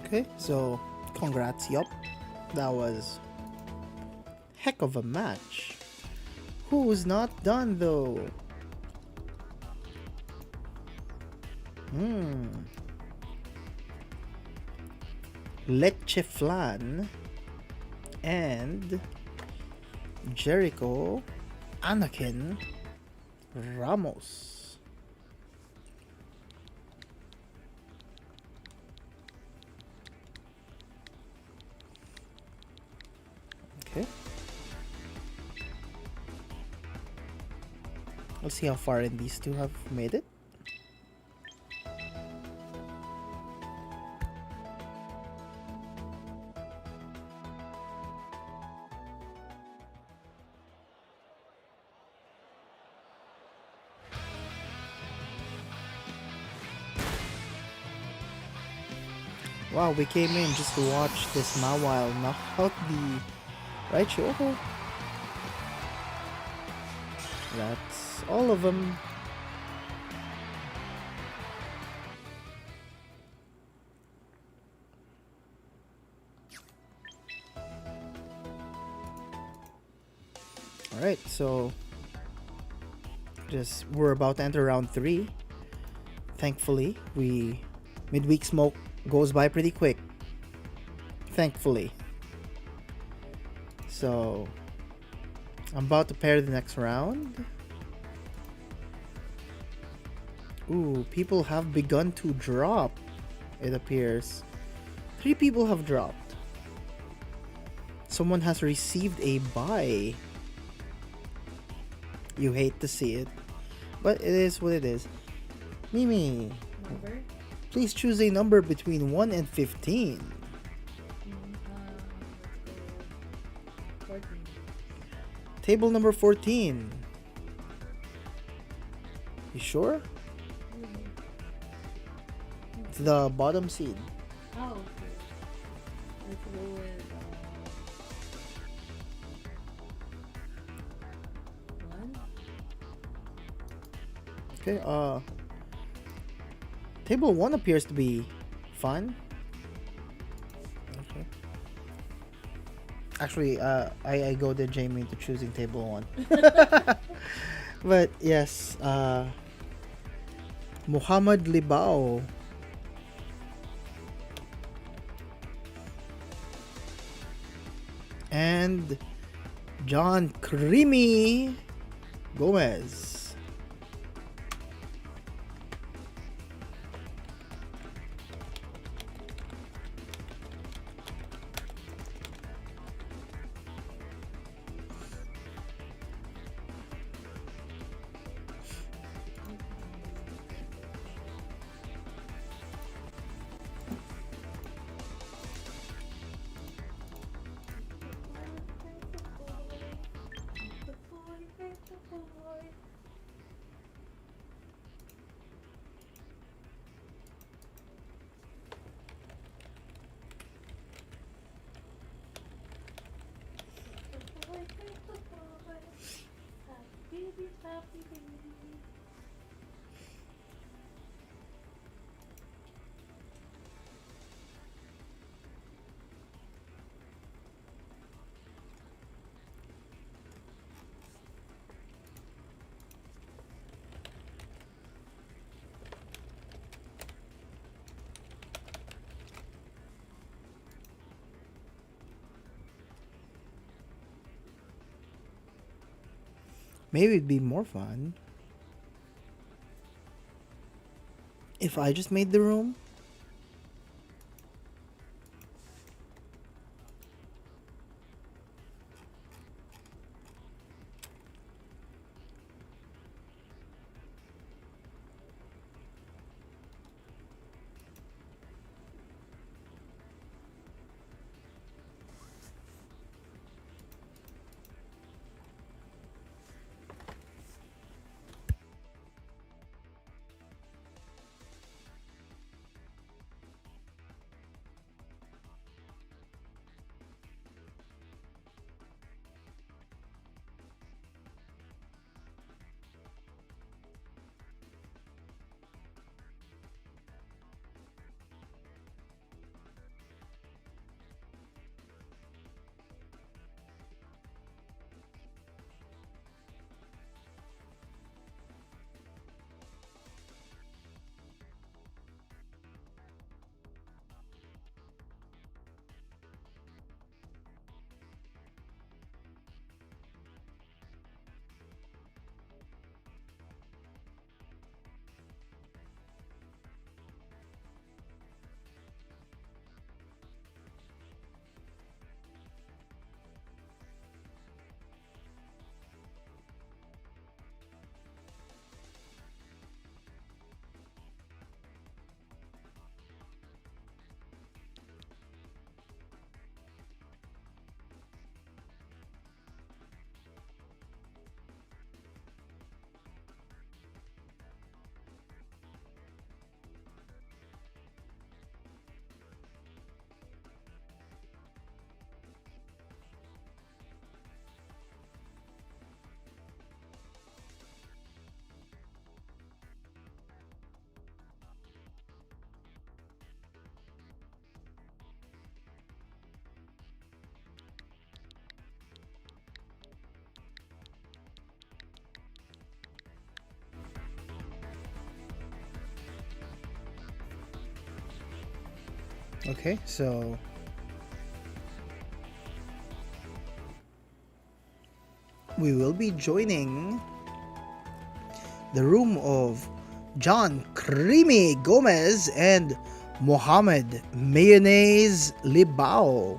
Okay, so congrats, yup. That was heck of a match. Who's not done though? Leche Flan and Jericho Anakin Ramos. Okay. Let's see how far in these two have made it. Wow, we came in just to watch this Mawile knock out the Raichu. Okay. That's all of them. Alright, so we're about to enter round 3. Thankfully, midweek smoke goes by pretty quick. Thankfully. So I'm about to pair the next round. Ooh, people have begun to drop, it appears. 3 people have dropped. Someone has received a buy. You hate to see it, but it is what it is. Mimi, Number? please choose a number between 1 and 15. 14. Table number 14. You sure? It's the bottom seed. Oh, okay. Let's go with one. Okay, table 1 appears to be fun. Okay. Actually, I go to Jamie to choosing table 1. But yes, Muhammad Libao. And John Creamy Gomez. Maybe it'd be more fun if I just made the room. Okay, so we will be joining the room of John Creamy Gomez and Mohammed Mayonnaise Libao.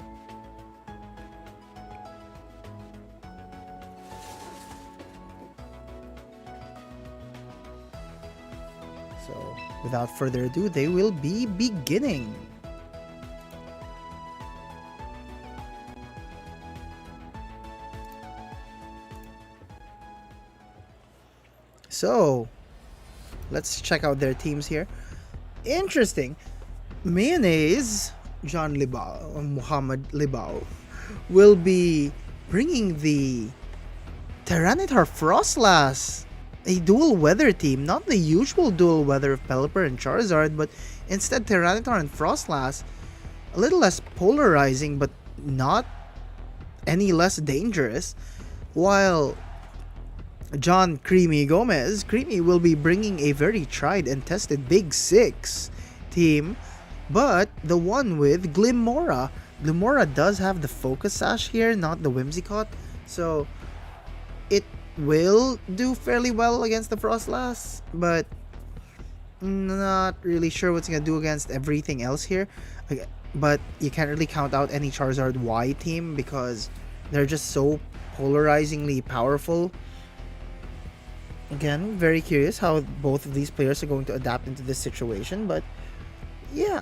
So, without further ado, they will be beginning. So, let's check out their teams here. Interesting. Mayonnaise John Libao, Muhammad Libao, will be bringing the Tyranitar Frostlass, a dual weather team, not the usual dual weather of Pelipper and Charizard, but instead Tyranitar and Frostlass, a little less polarizing, but not any less dangerous. While John Creamy Gomez, Creamy will be bringing a very tried and tested Big Six team, but the one with Glimmora. Glimmora does have the Focus Sash here, not the Whimsicott, so it will do fairly well against the Frostlass, but not really sure what's gonna do against everything else here. But you can't really count out any Charizard Y team because they're just so polarizingly powerful. Again, very curious how both of these players are going to adapt into this situation, but yeah,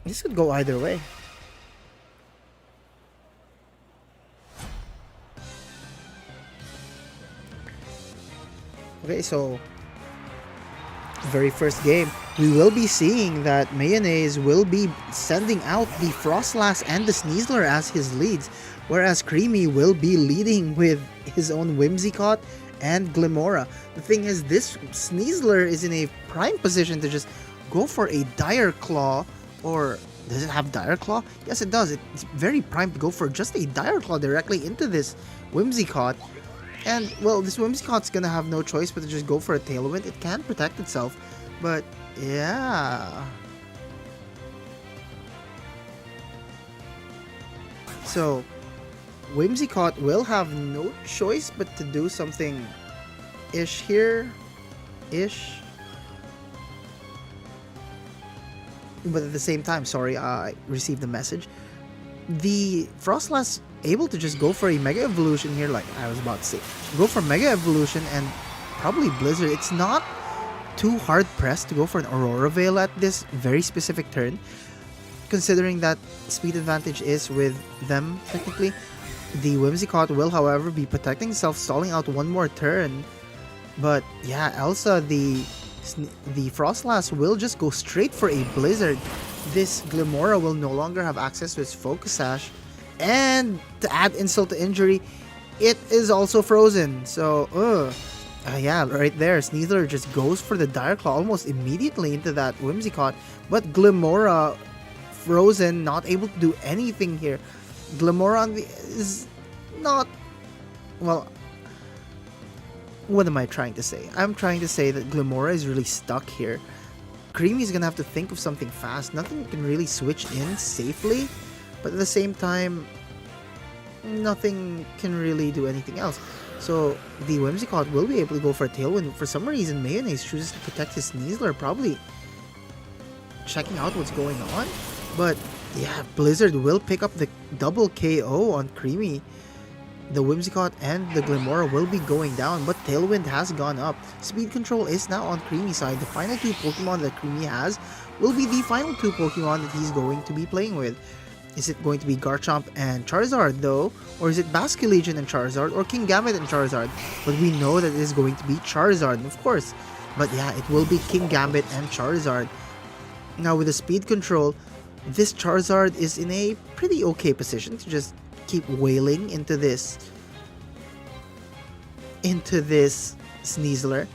this could go either way. Okay, so very first game, we will be seeing that Mayonnaise will be sending out the Frostlass and the Sneasler as his leads, whereas Creamy will be leading with his own Whimsicott and Glimmora. The thing is, this Sneasler is in a prime position to just go for a Dire Claw, or does it have Dire Claw? Yes, it does. It's very primed to go for just a Dire Claw directly into this Whimsicott. And, well, this Whimsicott's gonna have no choice but to just go for a Tailwind. It can protect itself, but yeah. So, Whimsicott will have no choice but to do something ish here. Ish. But at the same time, sorry, I received the message. The Frostlass able to just go for a Mega Evolution here, like I was about to say. Go for Mega Evolution and probably Blizzard. It's not too hard pressed to go for an Aurora Veil at this very specific turn, considering that speed advantage is with them technically. The Whimsicott will, however, be protecting itself, stalling out one more turn. But yeah, Elsa, the Frostlass will just go straight for a Blizzard. This Glimmora will no longer have access to its Focus Sash. And to add insult to injury, it is also frozen. So, yeah, right there, Sneasler just goes for the Dire Claw almost immediately into that Whimsicott. But Glimmora, frozen, not able to do anything here. Glimmora is not, well, what am I trying to say? I'm trying to say that Glimmora is really stuck here. Creamy's gonna have to think of something fast. Nothing can really switch in safely, but at the same time, nothing can really do anything else. So the Whimsicott will be able to go for a Tailwind. For some reason, Mayonnaise chooses to protect his Sneasler, probably checking out what's going on. But yeah, Blizzard will pick up the double KO on Creamy. The Whimsicott and the Glimmora will be going down, but Tailwind has gone up. Speed Control is now on Creamy's side. The final two Pokemon that Creamy has will be the final two Pokemon that he's going to be playing with. Is it going to be Garchomp and Charizard though? Or is it Basculegion and Charizard? Or Kingambit and Charizard? But we know that it is going to be Charizard, of course. But yeah, it will be Kingambit and Charizard. Now with the Speed Control, this Charizard is in a pretty okay position to just keep wailing into this Sneasler.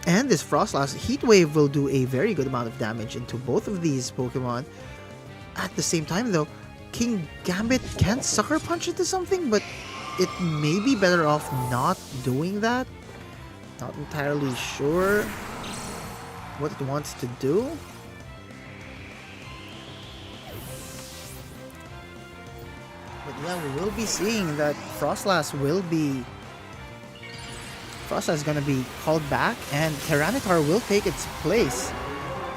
And this Frostlass Heat Wave will do a very good amount of damage into both of these Pokemon. At the same time though, Kingambit can Sucker Punch into something, but it may be better off not doing that. Not entirely sure what it wants to do. But yeah, we will be seeing that Frostlass is gonna be called back, and Tyranitar will take its place.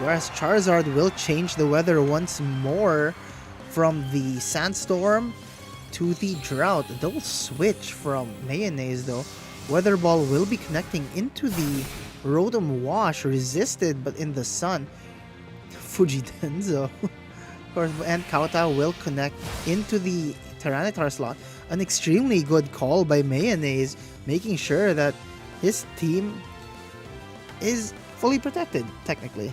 Whereas Charizard will change the weather once more from the Sandstorm to the Drought. A double switch from Mayonnaise though. Weather Ball will be connecting into the Rotom Wash, resisted but in the sun. Fuji Denzo. Of course, and Kowtow will connect into the Tyranitar slot. An extremely good call by Mayonnaise, making sure that his team is fully protected, technically.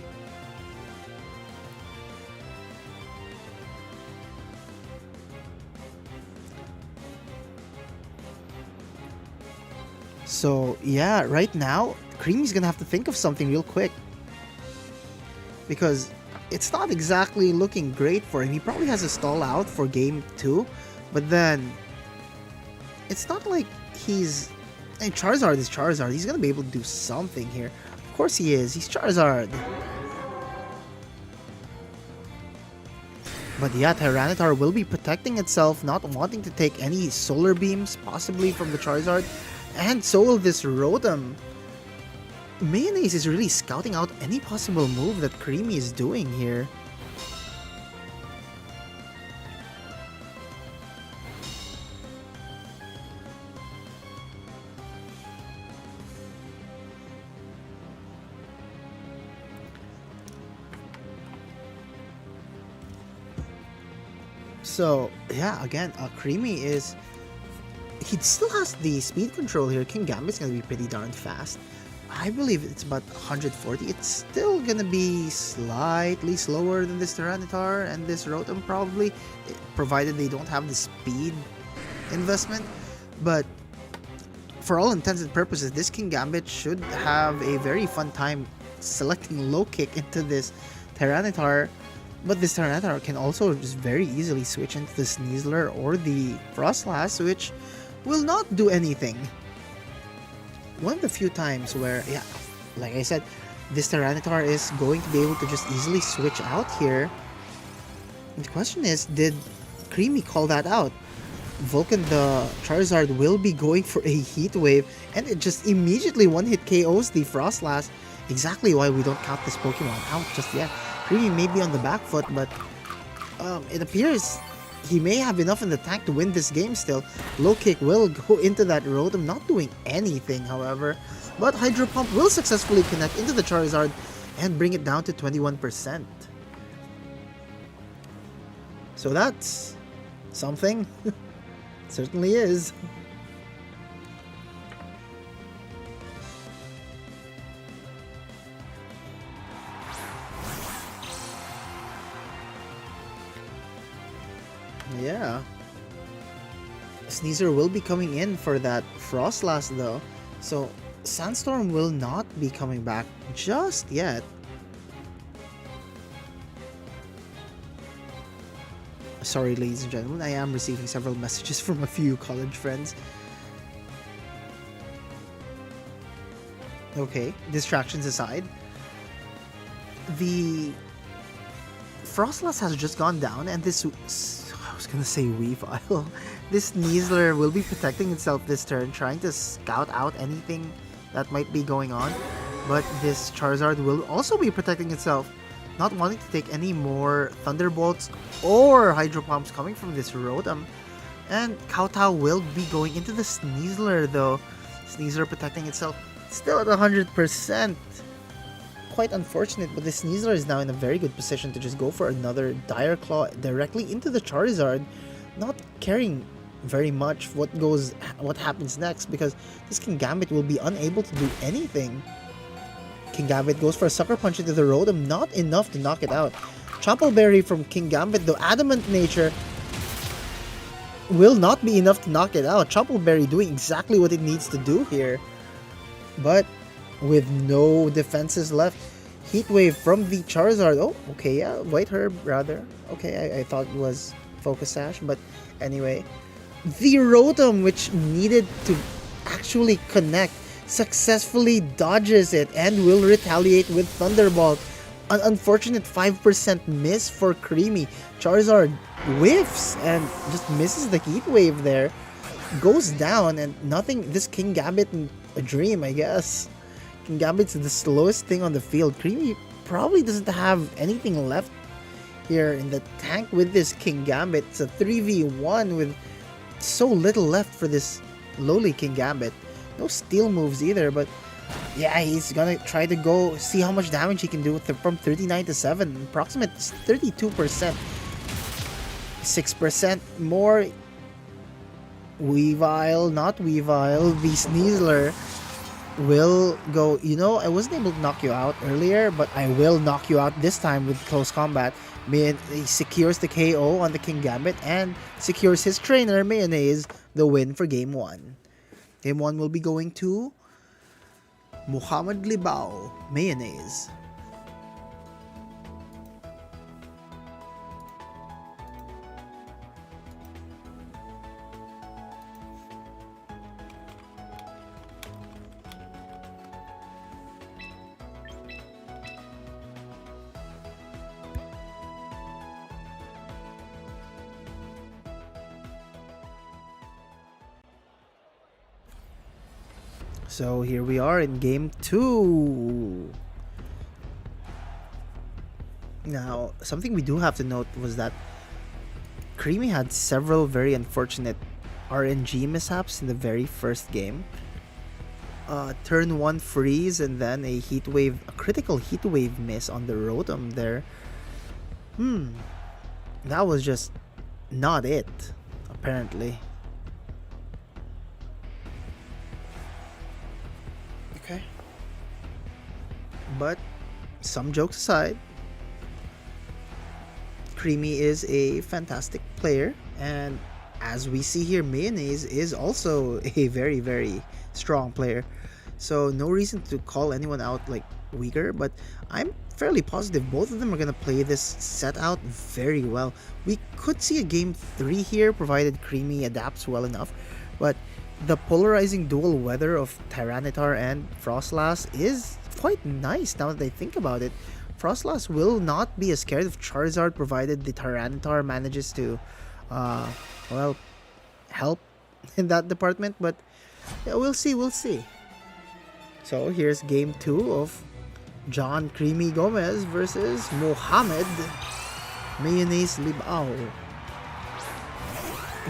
So yeah, right now, Creamy's gonna have to think of something real quick. Because it's not exactly looking great for him. He probably has a stall out for game 2. But then, it's not like he's... And Charizard is Charizard. He's gonna be able to do something here. Of course he is. He's Charizard. But yeah, Tyranitar will be protecting itself, not wanting to take any solar beams, possibly from the Charizard. And so will this Rotom. Mayonnaise is really scouting out any possible move that Creamy is doing here. So, yeah, again, Creamy is... He still has the speed control here. King Gambit's gonna be pretty darn fast. I believe it's about 140. It's still gonna be slightly slower than this Tyranitar and this Rotom probably, provided they don't have the speed investment. But for all intents and purposes, this King Gambit should have a very fun time selecting low kick into this Tyranitar. But this Tyranitar can also just very easily switch into the Sneasler or the Frostlass, which will not do anything. One of the few times where, yeah, like I said, this Tyranitar is going to be able to just easily switch out here. And the question is, did Creamy call that out? Vulcan the Charizard will be going for a Heat Wave, and it just immediately one-hit KOs the Frostlass. Exactly why we don't count this Pokemon out just yet. Creamy may be on the back foot, but it appears he may have enough in the tank to win this game still. Low kick will go into that Rotom, not doing anything, however. But Hydro Pump will successfully connect into the Charizard and bring it down to 21%. So that's something. Certainly is. Yeah. Sneasler will be coming in for that Frostlass though. So Sandstorm will not be coming back just yet. Sorry, ladies and gentlemen, I am receiving several messages from a few college friends. Okay, distractions aside. The Frostlass has just gone down, and this... I was gonna say Weavile. This Sneasler will be protecting itself this turn, trying to scout out anything that might be going on. But this Charizard will also be protecting itself, not wanting to take any more Thunderbolts or Hydro Pumps coming from this Rotom. And Kowtow will be going into the Sneasler though. Sneasler protecting itself, still at 100%. Quite unfortunate, but the Sneasler is now in a very good position to just go for another Dire Claw directly into the Charizard, not caring very much what happens next, because this King Gambit will be unable to do anything. King Gambit goes for a Sucker Punch into the Rotom, not enough to knock it out. Chople Berry from King Gambit, though Adamant Nature will not be enough to knock it out. Chople Berry doing exactly what it needs to do here, but with no defenses left. Heat Wave from the Charizard. Oh, okay, yeah, White Herb rather. Okay, I thought it was Focus Sash, but anyway. The Rotom, which needed to actually connect, successfully dodges it and will retaliate with Thunderbolt. An unfortunate 5% miss for Creamy. Charizard whiffs and just misses the Heat Wave there. Goes down and nothing. This King Gambit, a dream, I guess. King Gambit's the slowest thing on the field. Creamy probably doesn't have anything left here in the tank with this King Gambit. It's a 3v1 with so little left for this lowly King Gambit. No steel moves either, but yeah, he's gonna try to go see how much damage he can do from 39 to 7. Approximate 32%. 6% more. Weavile, not Weavile, the Sneasler will go, you know, I wasn't able to knock you out earlier, but I will knock you out this time with close combat. He secures the KO on the King Gambit and secures his trainer, Mayonnaise, the win for game 1. Game 1 will be going to Muhammad Libao, Mayonnaise. So here we are in game 2. Now, something we do have to note was that Creamy had several very unfortunate RNG mishaps in the very first game. Turn 1 freeze and then a critical heat wave miss on the Rotom there. That was just not it, apparently. Okay. But some jokes aside, Creamy is a fantastic player, and as we see here, Mayonnaise is also a very, very strong player. So no reason to call anyone out like weaker, but I'm fairly positive both of them are going to play this set out very well. We could see a game 3 here provided Creamy adapts well enough, but the polarizing dual weather of Tyranitar and Frostlass is quite nice now that I think about it. Frostlass will not be as scared of Charizard provided the Tyranitar manages to, help in that department, but yeah, we'll see. So here's game 2 of John Creamy Gomez versus Mohamed Mayonnaise Libao.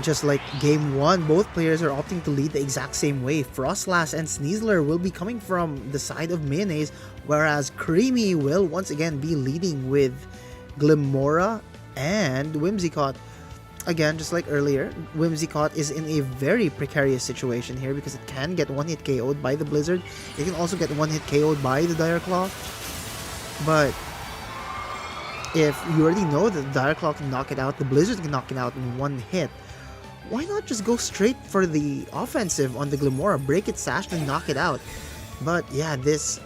Just like game 1, both players are opting to lead the exact same way. Frostlass and Sneasler will be coming from the side of Mayonnaise, whereas Creamy will once again be leading with Glimmora and Whimsicott. Again, just like earlier, Whimsicott is in a very precarious situation here because it can get one-hit KO'd by the Blizzard. It can also get one-hit KO'd by the Dire Claw. But if you already know that the Dire Claw can knock it out, the Blizzard can knock it out in one hit, why not just go straight for the offensive on the Glimmora, break its sash and knock it out? But yeah, this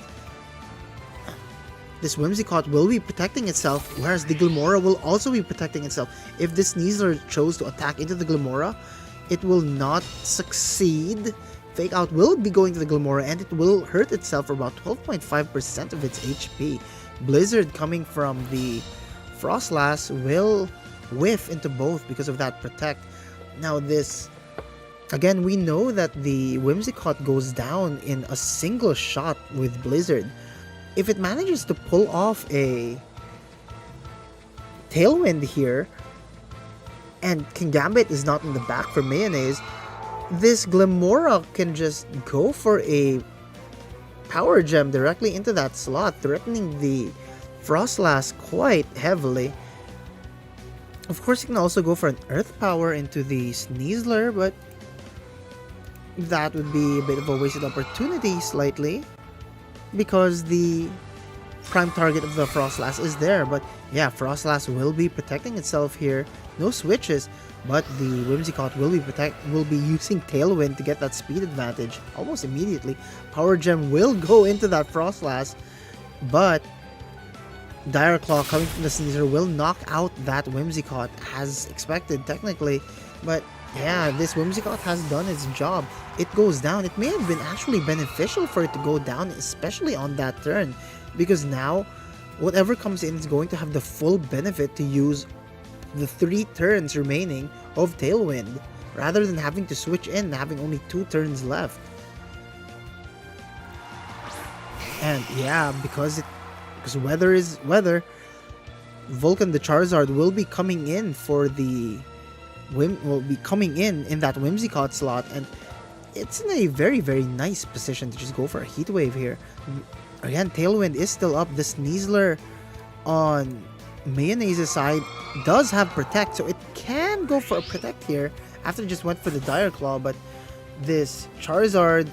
Whimsicott will be protecting itself, whereas the Glimmora will also be protecting itself. If this Sneasler chose to attack into the Glimmora, it will not succeed. Fake Out will be going to the Glimmora and it will hurt itself for about 12.5% of its HP. Blizzard coming from the Frostlass will whiff into both because of that protect. Now this, again, we know that the Whimsicott goes down in a single shot with Blizzard. If it manages to pull off a Tailwind here, and Kingambit is not in the back for Mayonnaise, this Glimmora can just go for a Power Gem directly into that slot, threatening the Frostlass quite heavily. Of course, you can also go for an Earth Power into the Sneasler, but that would be a bit of a wasted opportunity slightly, because the prime target of the Frostlass is there. But yeah, Frostlass will be protecting itself here. No switches, but the Whimsicott will be using Tailwind to get that speed advantage almost immediately. Power Gem will go into that Frostlass, but Dire Claw coming from the Sneasler will knock out that Whimsicott as expected technically. But yeah, this Whimsicott has done its job. It goes down. It may have been actually beneficial for it to go down, especially on that turn, because now whatever comes in is going to have the full benefit to use the 3 turns remaining of Tailwind, rather than having to switch in and having only 2 turns left. And yeah, because weather is weather, Vulcan the Charizard will be coming in for the in that Whimsicott slot, and it's in a very, very nice position to just go for a Heat Wave here. Again, Tailwind is still up. The Sneasler on Mayonnaise's side does have Protect, so it can go for a Protect here after it just went for the Dire Claw, but this Charizard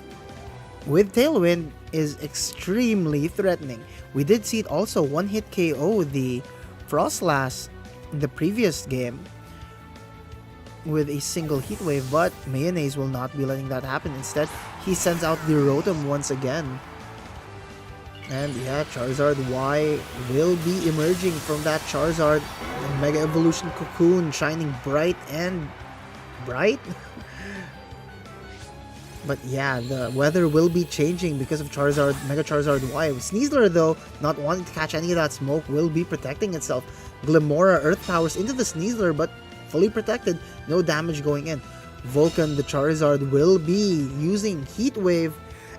with Tailwind is extremely threatening. We did see it also one-hit KO the Frostlass in the previous game. with a single heat wave, but Mayonnaise will not be letting that happen. Instead, he sends out the Rotom once again. And yeah, Charizard Y will be emerging from that Charizard Mega Evolution Cocoon, shining bright and bright. But yeah, the weather will be changing because of Charizard, Mega Charizard Y. Sneasler, though, not wanting to catch any of that smoke, will be protecting itself. Glimora Earth powers into the Sneasler, but fully protected, no damage going in. Vulcan, the Charizard, will be using Heat Wave.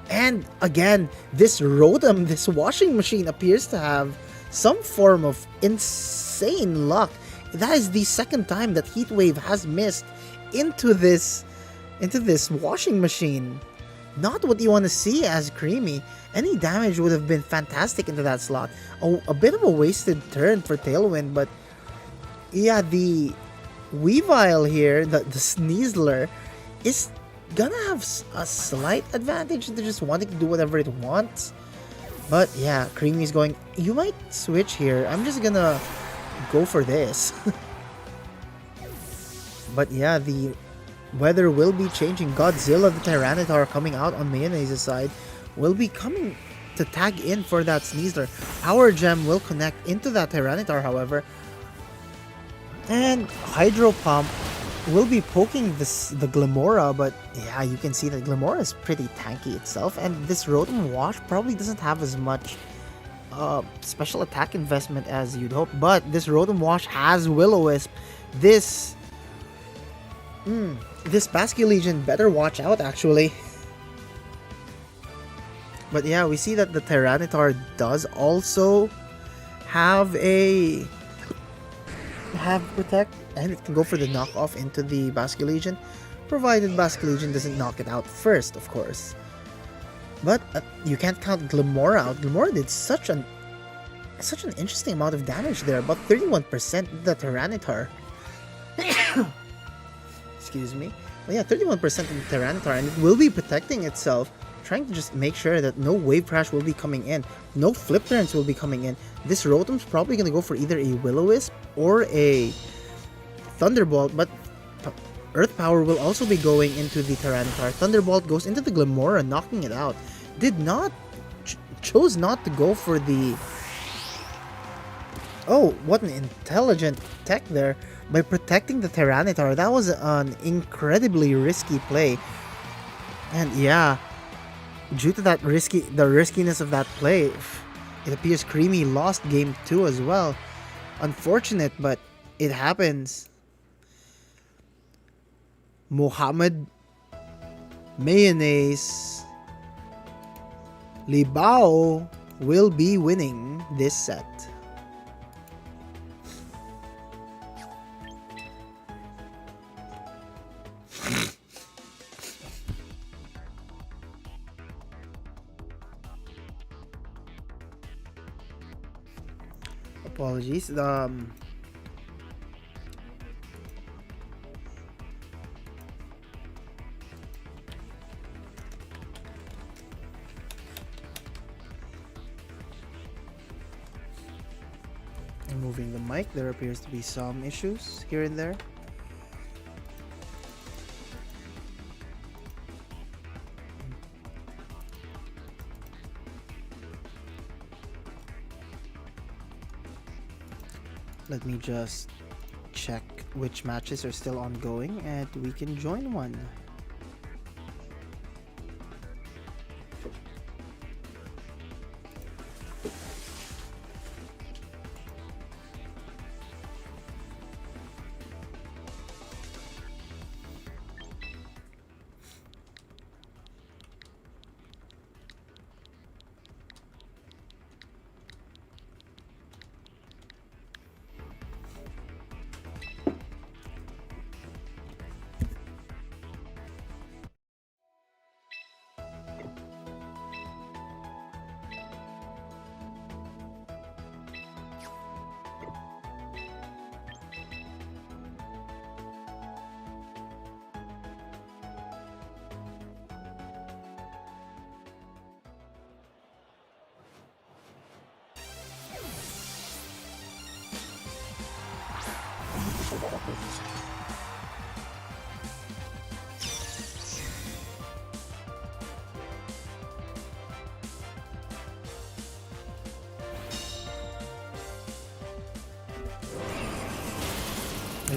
And again, this Rotom, this washing machine, appears to have some form of insane luck. That is the second time that Heat Wave has missed into this washing machine. Not what you want to see as Creamy. Any damage would have been fantastic into that slot. A bit of a wasted turn for Tailwind, but yeah, the Weavile here, the Sneasler, is gonna have a slight advantage into just wanting to do whatever it wants. But yeah, Creamy's going, you might switch here. I'm just gonna go for this. But yeah, the weather will be changing. Godzilla the Tyranitar coming out on Mayonnaise's side will be coming to tag in for that Sneasler. Power Gem will connect into that Tyranitar, however. And Hydro Pump will be poking the Glimora, but yeah, you can see that Glimora is pretty tanky itself, and this Rotom Wash probably doesn't have as much special attack investment as you'd hope, but this Rotom Wash has Will-O-Wisp. This Basculegion better watch out, actually. But yeah, we see that the Tyranitar does also have Protect, and it can go for the knockoff into the Basculegion, provided Basculegion doesn't knock it out first, of course. But you can't count Glimora out. Glimora did such an interesting amount of damage there, about 31% the Tyranitar. Excuse me. But yeah, 31% of the Tyranitar, and it will be protecting itself, trying to just make sure that no Wave Crash will be coming in, no Flip Turns will be coming in. This Rotom's probably going to go for either a Will-O-Wisp or a Thunderbolt, but Earth Power will also be going into the Tyranitar. Thunderbolt goes into the Glimora, knocking it out. Chose not to go for the... Oh, what an intelligent tech there. By protecting the Tyranitar, that was an incredibly risky play. And yeah, due to that the riskiness of that play, it appears Creamy lost game 2 as well. Unfortunate, but it happens. Mohamed Mayonnaise Libao will be winning this set. Apologies. Moving the mic, there appears to be some issues here and there. Let me just check which matches are still ongoing and we can join one.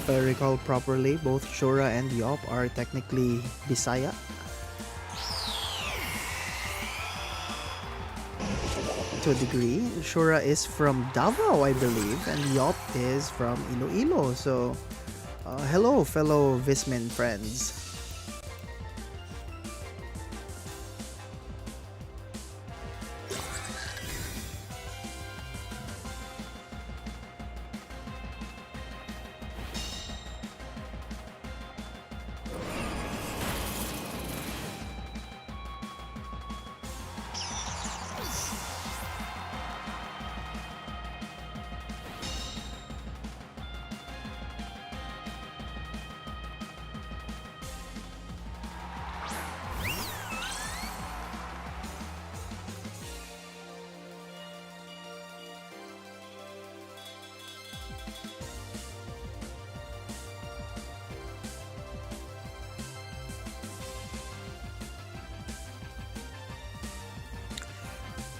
If I recall properly, both Shura and Yop are technically Bisaya. To a degree. Shura is from Davao, I believe, and Yop is from Iloilo. So, hello, fellow Vismin friends.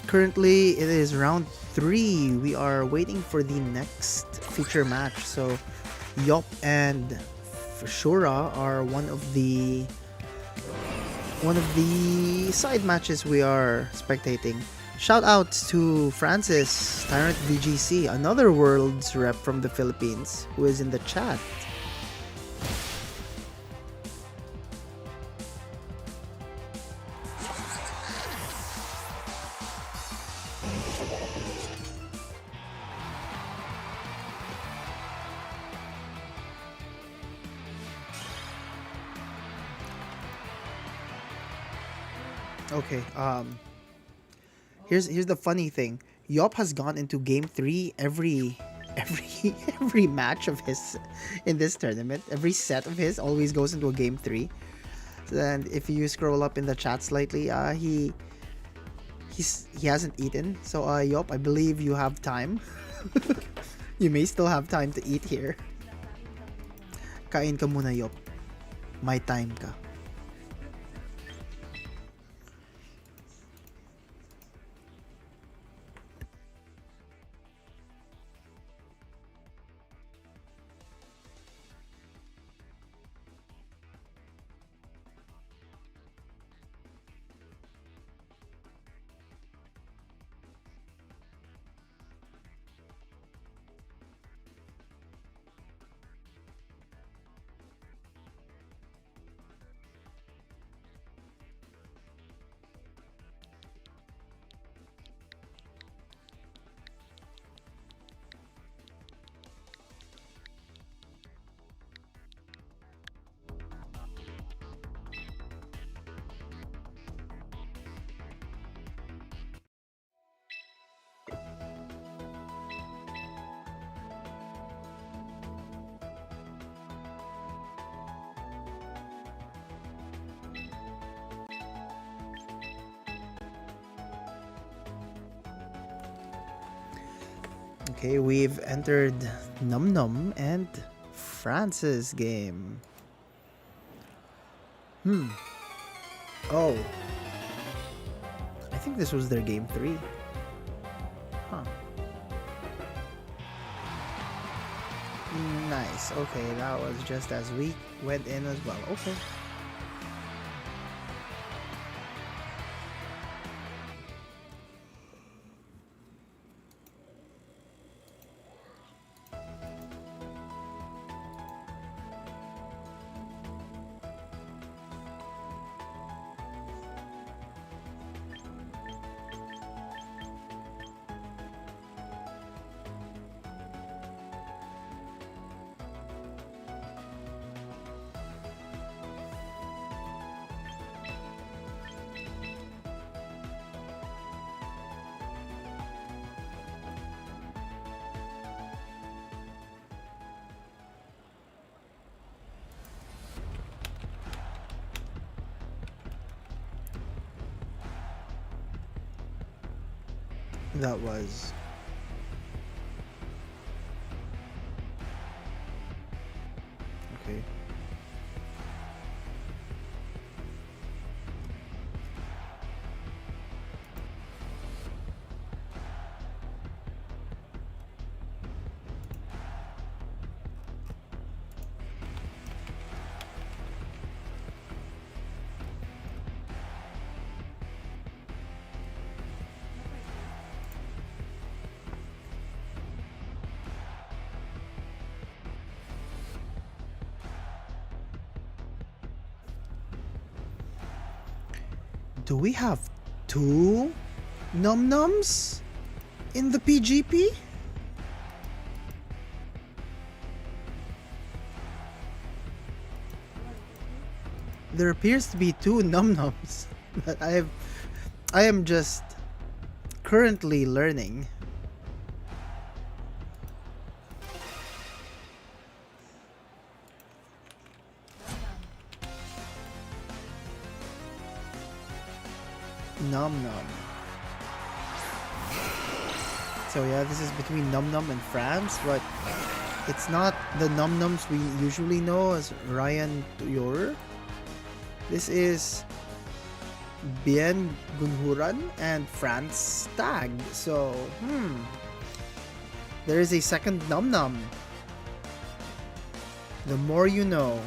Currently, it is round 3. We are waiting for the next feature match. So, Yop and Shura are one of the side matches we are spectating. Shout outs to Francis, Tyrant VGC, another Worlds rep from the Philippines, who is in the chat. Okay, here's the funny thing. Yop has gone into game 3 every match of his in this tournament. Every set of his always goes into a game 3. And if you scroll up in the chat slightly, he hasn't eaten. So Yop, I believe you have time. You may still have time to eat here. Kain ka muna, Yop. May time ka. Okay, we've entered Num Num and France's game. Oh. I think this was their game 3. Huh. Nice. Okay, that was just as we went in as well. Okay. That was okay. Do we have two Num Nums in the PGP? There appears to be two Num Nums, but I am just currently learning. Num Num. So yeah, this is between Num Num and France, but it's not the Num Nums we usually know as Ryan Tuyor. This is Bien Gunhuran and France Stag. So, there is a second Num Num. The more you know.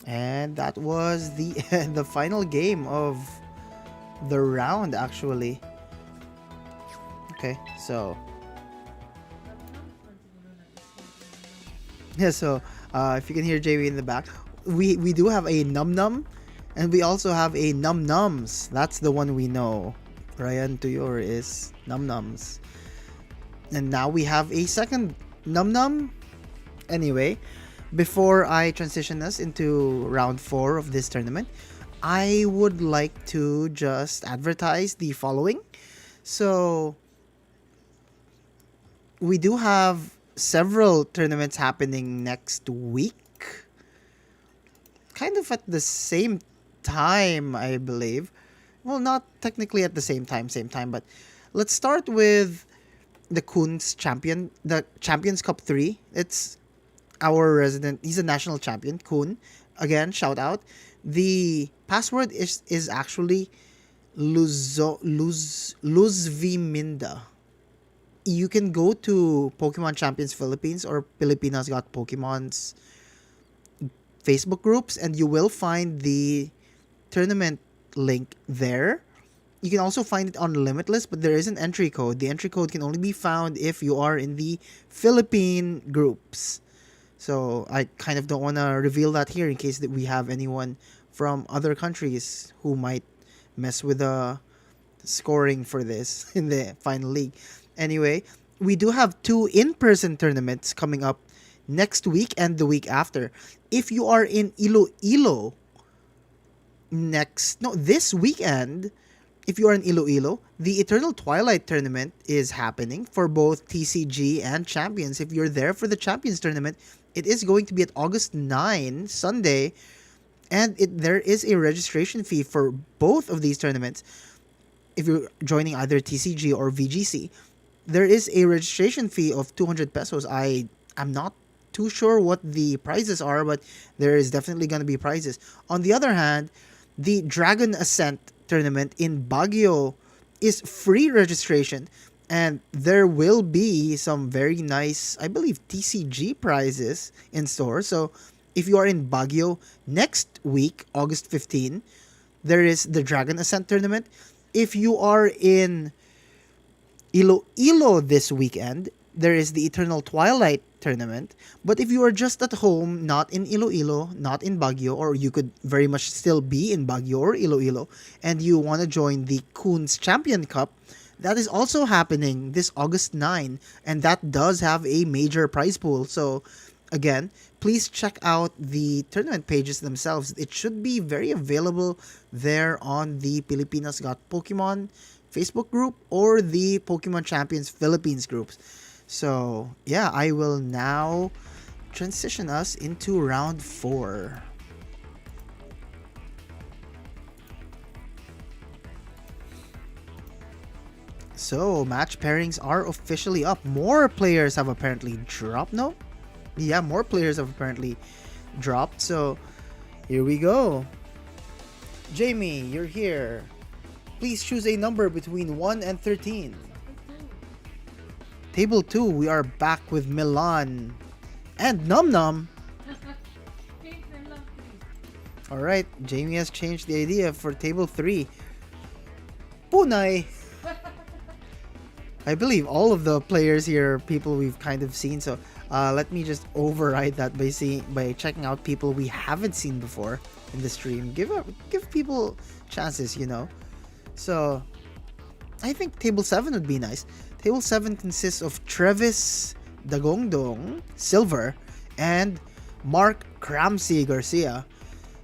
And that was the the final game of the round, actually. Okay, so yeah, so if you can hear JB in the back, we do have a num num, and we also have a num nums. That's the one we know. Ryan Tuyor is num nums, and now we have a second num num. Anyway, before I transition us into round 4 of this tournament, I would like to just advertise the following. So we do have several tournaments happening next week, kind of at the same time, I believe. Well, not technically at the same time, but let's start with the the Champions Cup 3. It's our resident, he's a national champion, Kun. Again, shout out. The password is actually Luzviminda. You can go to Pokemon Champions Philippines or Pilipinas Got Pokemon's Facebook groups, and you will find the tournament link there. You can also find it on Limitless, but there is an entry code. The entry code can only be found if you are in the Philippine groups. So I kind of don't want to reveal that here in case that we have anyone from other countries who might mess with the scoring for this in the final league. Anyway, we do have 2 in-person tournaments coming up next week and the week after. If you are in Iloilo this weekend, if you are in Iloilo, the Eternal Twilight tournament is happening for both TCG and Champions. If you're there for the Champions tournament, it is going to be at August 9, Sunday, and there is a registration fee for both of these tournaments. If you're joining either TCG or VGC, there is a registration fee of 200 pesos. I'm not too sure what the prizes are, but there is definitely going to be prizes. On the other hand, the Dragon Ascent tournament in Baguio is free registration, and there will be some very nice, I believe, TCG prizes in store. So if you are in Baguio next week, August 15, there is the Dragon Ascent tournament. If you are in Iloilo this weekend, there is the Eternal Twilight tournament. But if you are just at home, not in Iloilo, not in Baguio, or you could very much still be in Baguio or Iloilo, and you want to join the Kun's Champion Cup, that is also happening this August 9, and that does have a major prize pool. So again, please check out the tournament pages themselves. It should be very available there on the Pilipinas Got Pokemon Facebook group or the Pokemon Champions Philippines groups. So yeah, I will now transition us into round 4. So match pairings are officially up. More players have apparently dropped. No? Yeah, more players have apparently dropped. So here we go. Jamie, you're here. Please choose a number between 1 and 13. Table 2, we are back with Milan and Num Num. Alright, Jamie has changed the idea for table 3. Punay. I believe all of the players here are people we've kind of seen. So let me just override that by checking out people we haven't seen before in the stream. Give people chances, you know. So I think table 7 would be nice. Table 7 consists of Travis Dagongdong, Silver, and Mark Cramsey Garcia.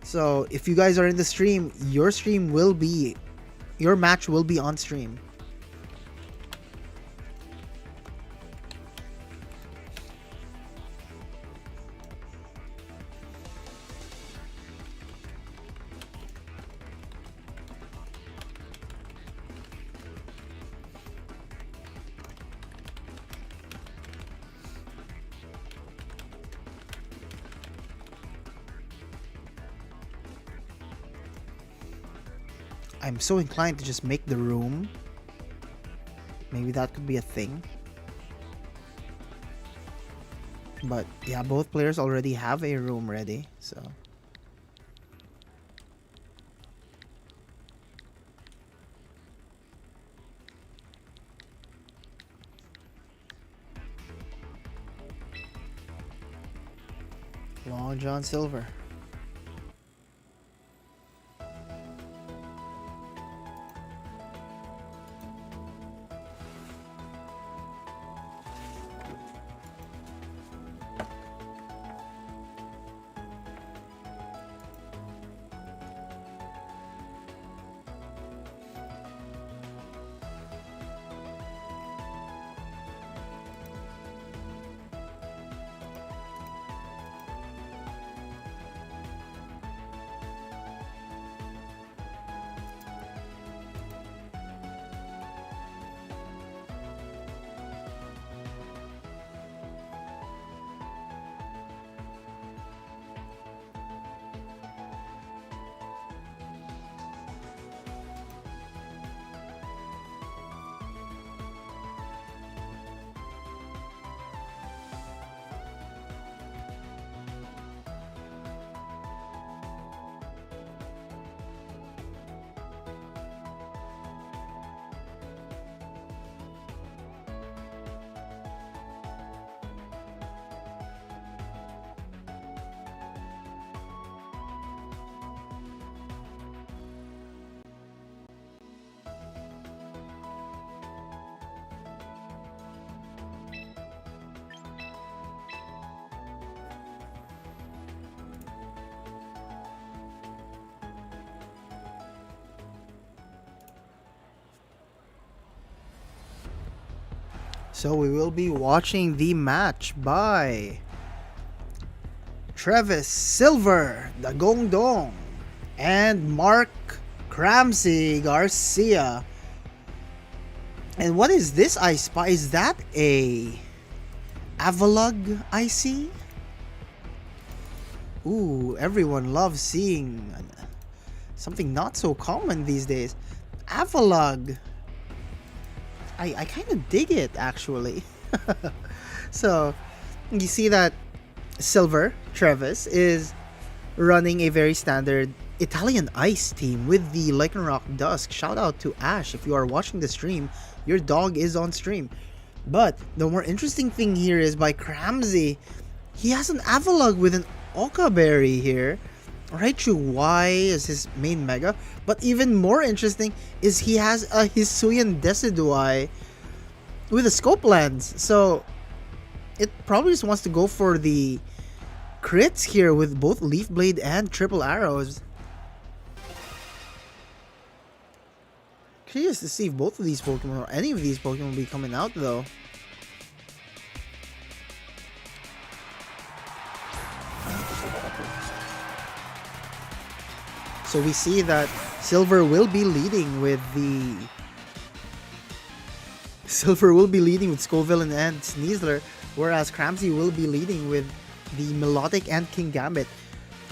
So if you guys are in the stream, your match will be on stream. I'm so inclined to just make the room. Maybe that could be a thing. But yeah, both players already have a room ready, so Long John Silver. So we will be watching the match by Travis Silver, the Gong Dong, and Mark Cramsey Garcia. And what is this I spy? Is that a Avalug I see? Ooh, everyone loves seeing something not so common these days. Avalug. I kind of dig it, actually. So, you see that Silver, Travis, is running a very standard Italian Ice team with the Lycanroc Dusk. Shout out to Ash. If you are watching the stream, your dog is on stream. But the more interesting thing here is by Cramsey, he has an Avalug with an Okaberry here. Raichu Y is his main mega, but even more interesting is he has a Hisuian Decidueye with a scope lens. So it probably just wants to go for the crits here with both Leaf Blade and Triple Arrows. Curious to see if both of these Pokemon or any of these Pokemon will be coming out though. So we see that Silver will be leading with Scoville and Sneasler, whereas Cramsey will be leading with the Melodic and Kingambit.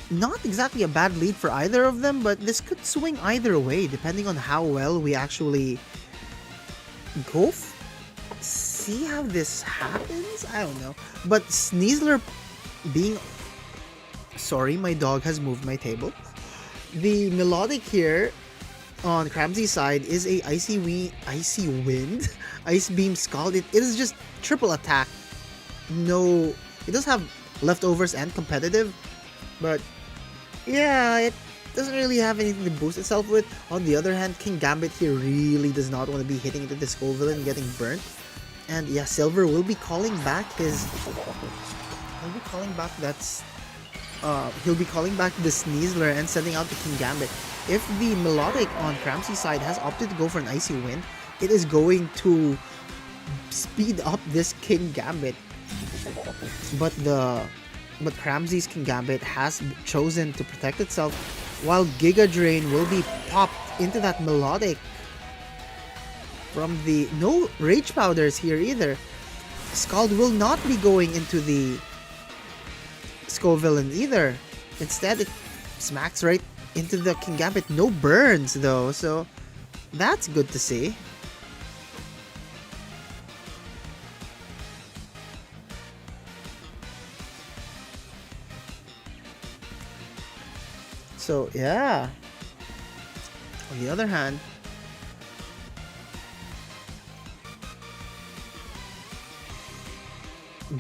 Not exactly a bad lead for either of them, but this could swing either way depending on how well we actually go. See how this happens? I don't know. But Sneasler being... Sorry, my dog has moved my table. The Melodic here on Cramsey's side is a Icy Wind, Ice Beam Scald. It is just triple attack. No, it does have leftovers and competitive, but yeah, it doesn't really have anything to boost itself with. On the other hand, Kingambit here really does not want to be hitting into the Scoville and getting burnt. And yeah, Silver will be calling back his... He'll be calling back the Sneasler and sending out the Kingambit. If the Melodic on Cramsey's side has opted to go for an Icy Wind, it is going to speed up this Kingambit. But Cramsey's Kingambit has chosen to protect itself, while Giga Drain will be popped into that Melodic from the... No Rage Powders here either. Scald will not be going into the Scoville either. Instead, it smacks right into the Kingambit. No burns though, so that's good to see. So yeah. On the other hand,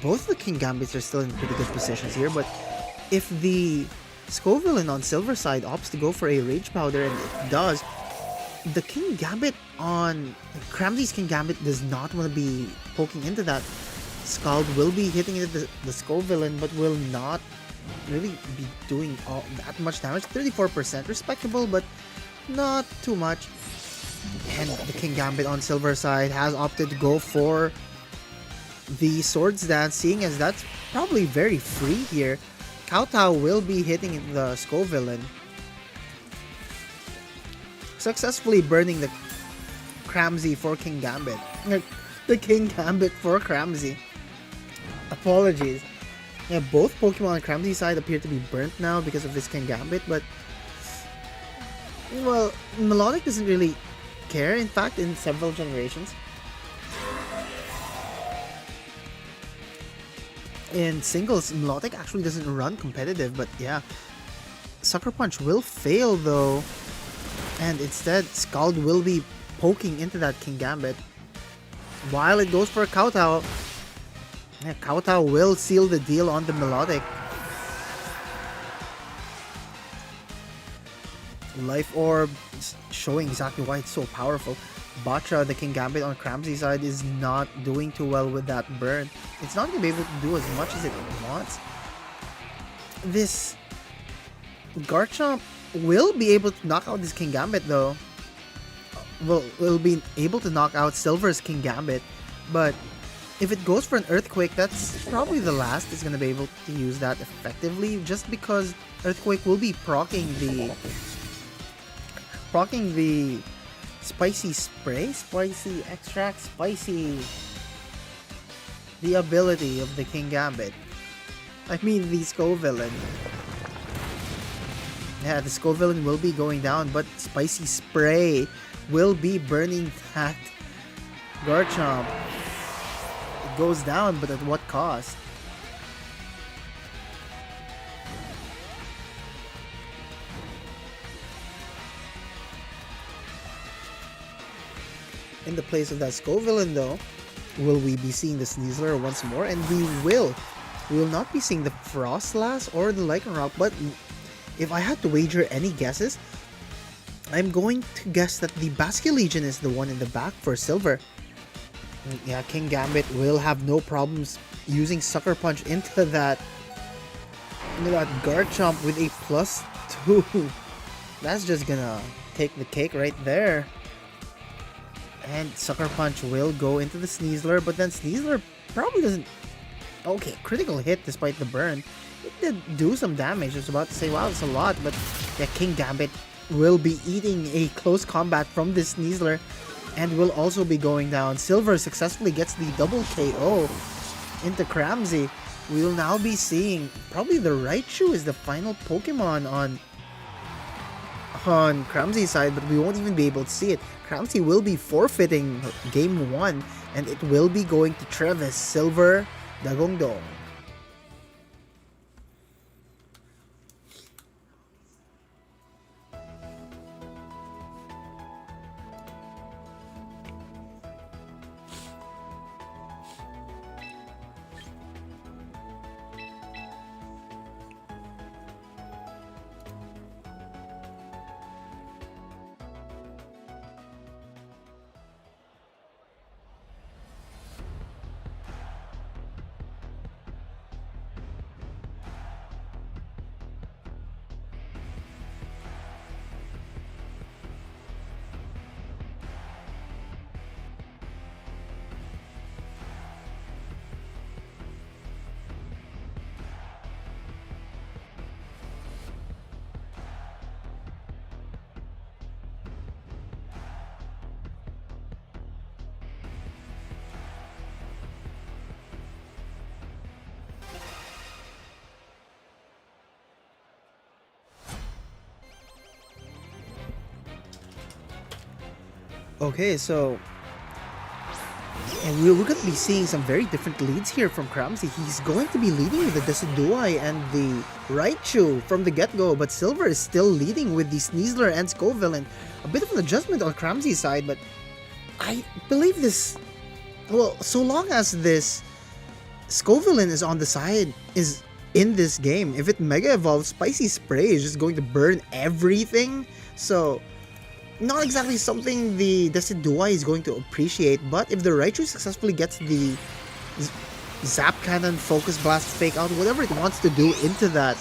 both the Kingambits are still in pretty good positions here, but if the Scovillain on Silver side opts to go for a Rage Powder, and it does, the King Gambit on Cramsy's King Gambit does not want to be poking into that. Scald will be hitting into the Scovillain, but will not really be doing all that much damage. 34%, respectable, but not too much. And the King Gambit on Silver side has opted to go for the Swords Dance, seeing as that's probably very free here. Kowtow will be hitting the Scovillain, successfully burning the Cramsy for King Gambit. The King Gambit for Cramsy. Apologies. Yeah, both Pokemon on Cramsy side appear to be burnt now because of this King Gambit, but well, Melodic doesn't really care, in fact, in several generations. In singles, Melodic actually doesn't run competitive, but yeah. Sucker Punch will fail though, and instead Scald will be poking into that King Gambit. While it goes for a Kowtow, yeah, Kowtow will seal the deal on the Melodic. Life Orb showing exactly why it's so powerful. Batra, the King Gambit on Cramsy side, is not doing too well with that burn. It's not going to be able to do as much as it wants. This Garchomp will be able to knock out this King Gambit though. Will be able to knock out Silver's King Gambit, but if it goes for an Earthquake, that's probably the last it's going to be able to use that effectively, just because Earthquake will be proccing the Spicy Spray, Spicy Extract, Spicy... the ability of the King Gambit. I mean the Scovillain. Yeah, the Scovillain will be going down, but Spicy Spray will be burning that Garchomp. It goes down, but at what cost? In the place of that Scovillain though, will we be seeing the Sneasler once more? And we will. We will not be seeing the Frostlass or the Lycanroc, but if I had to wager any guesses, I'm going to guess that the Basculegion is the one in the back for Silver. Yeah, King Gambit will have no problems using Sucker Punch into that Garchomp with a +2. That's just gonna take the cake right there. And Sucker Punch will go into the Sneasler, but then Sneasler probably doesn't... Okay, critical hit despite the burn. It did do some damage. I was about to say, wow, it's a lot, but yeah, King Gambit will be eating a close combat from this Sneasler and will also be going down. Silver successfully gets the double KO into Cramsy. We will now be seeing probably the Raichu is the final Pokemon on Cramsy's side, but we won't even be able to see it. Cramsy will be forfeiting game 1, and it will be going to Travis Silver Dagongdong. Okay, so and we're going to be seeing some very different leads here from Cramsy. He's going to be leading with the Decidueye and the Raichu from the get-go, but Silver is still leading with the Sneasler and Scovillain. A bit of an adjustment on Cramsy's side, but I believe this... Well, so long as this Scovillain is on the side, is in this game. If it Mega Evolves, Spicy Spray is just going to burn everything. So, not exactly something the Decidueye is going to appreciate, but if the Raichu successfully gets the Zap Cannon, Focus Blast, Fake Out, whatever it wants to do into that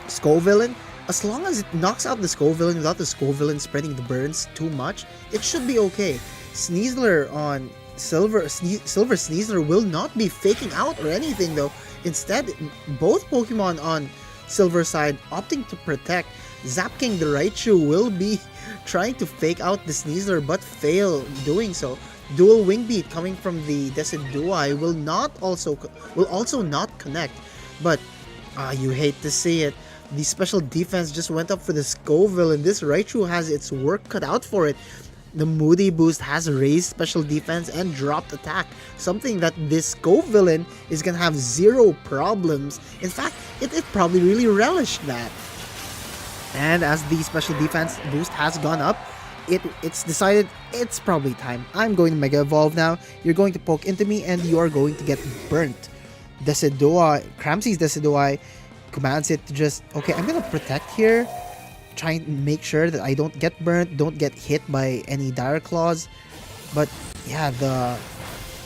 Scovillain, as long as it knocks out the Scovillain without the Scovillain spreading the burns too much, it should be okay. Sneasler on Silver Sneasler will not be faking out or anything though. Instead, both Pokemon on Silver side opting to protect. Zapking the Raichu will be trying to fake out the Sneasler but fail doing so. Dual Wing Beat coming from the Decidueye will also not connect. But you hate to see it. The special defense just went up for the Scovillain. This Raichu has its work cut out for it. The Moody Boost has raised special defense and dropped attack, something that this Scovillain is gonna have zero problems. In fact, it probably really relished that. And as the special defense boost has gone up, it's decided it's probably time. I'm going to Mega Evolve now. You're going to poke into me and you are going to get burnt. Cramsey's Decidueye commands it to just, okay, I'm gonna protect here, trying to make sure that I don't get burnt, don't get hit by any Dire Claws. But yeah, the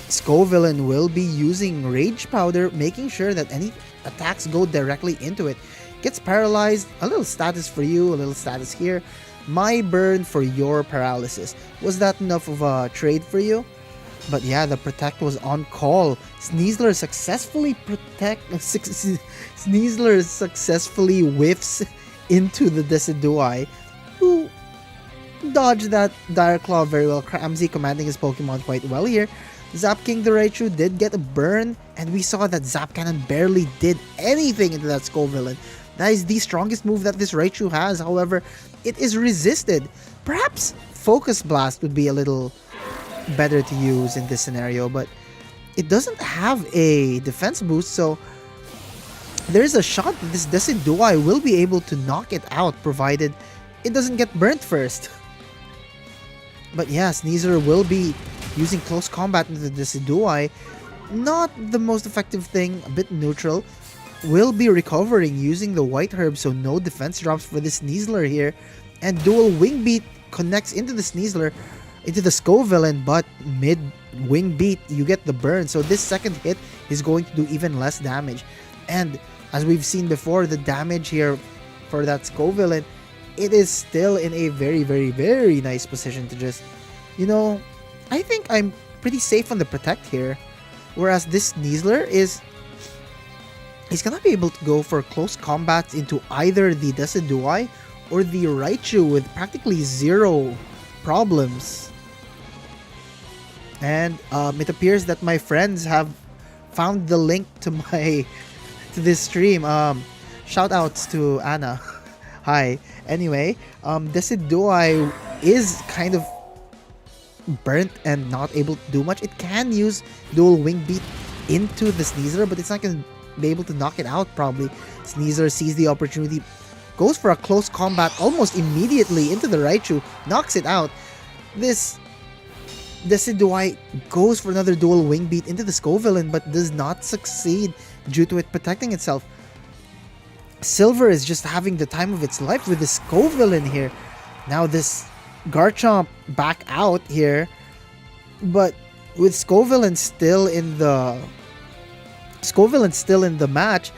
Scovillain will be using Rage Powder, making sure that any attacks go directly into it. Gets paralyzed, a little status for you, a little status here. My burn for your paralysis. Was that enough of a trade for you? But yeah, the protect was on call. Sneasler successfully whiffs into the Decidueye, who dodged that Dire Claw very well. Cramsey commanding his Pokemon quite well here. Zap King the Raichu did get a burn, and we saw that Zap Cannon barely did anything into that Scovillain. That is the strongest move that this Raichu has, however, it is resisted. Perhaps Focus Blast would be a little better to use in this scenario, but it doesn't have a defense boost, so there's a shot that this Decidueye will be able to knock it out, provided it doesn't get burnt first. But yeah, Sneasler will be using close combat into the Decidueye. Not the most effective thing, a bit neutral. Will be recovering using the White Herb, so no defense drops for this Sneasler here. And Dual Wing Beat connects into the Sneasler, into the Scovillain, but mid Wing Beat, you get the burn. So this second hit is going to do even less damage. And as we've seen before, the damage here for that Scovillain, it is still in a very, very, very nice position to just, I think I'm pretty safe on the protect here. Whereas this Sneasler he's gonna be able to go for close combats into either the Decidueye or the Raichu with practically zero problems. And it appears that my friends have found the link to this stream. Shout outs to Anna. Hi. Anyway, Decidueye is kind of burnt and not able to do much. It can use Dual Wing Beat into the Sneasler, but it's not going to be able to knock it out probably. Sneasler sees the opportunity, goes for a close combat almost immediately into the Raichu, knocks it out. This Decidueye goes for another Dual Wing Beat into the Scovillain, but does not succeed due to it protecting itself. Silver is just having the time of its life with the Scovillain here. Now this Garchomp back out here, but with Scovillain still in the match,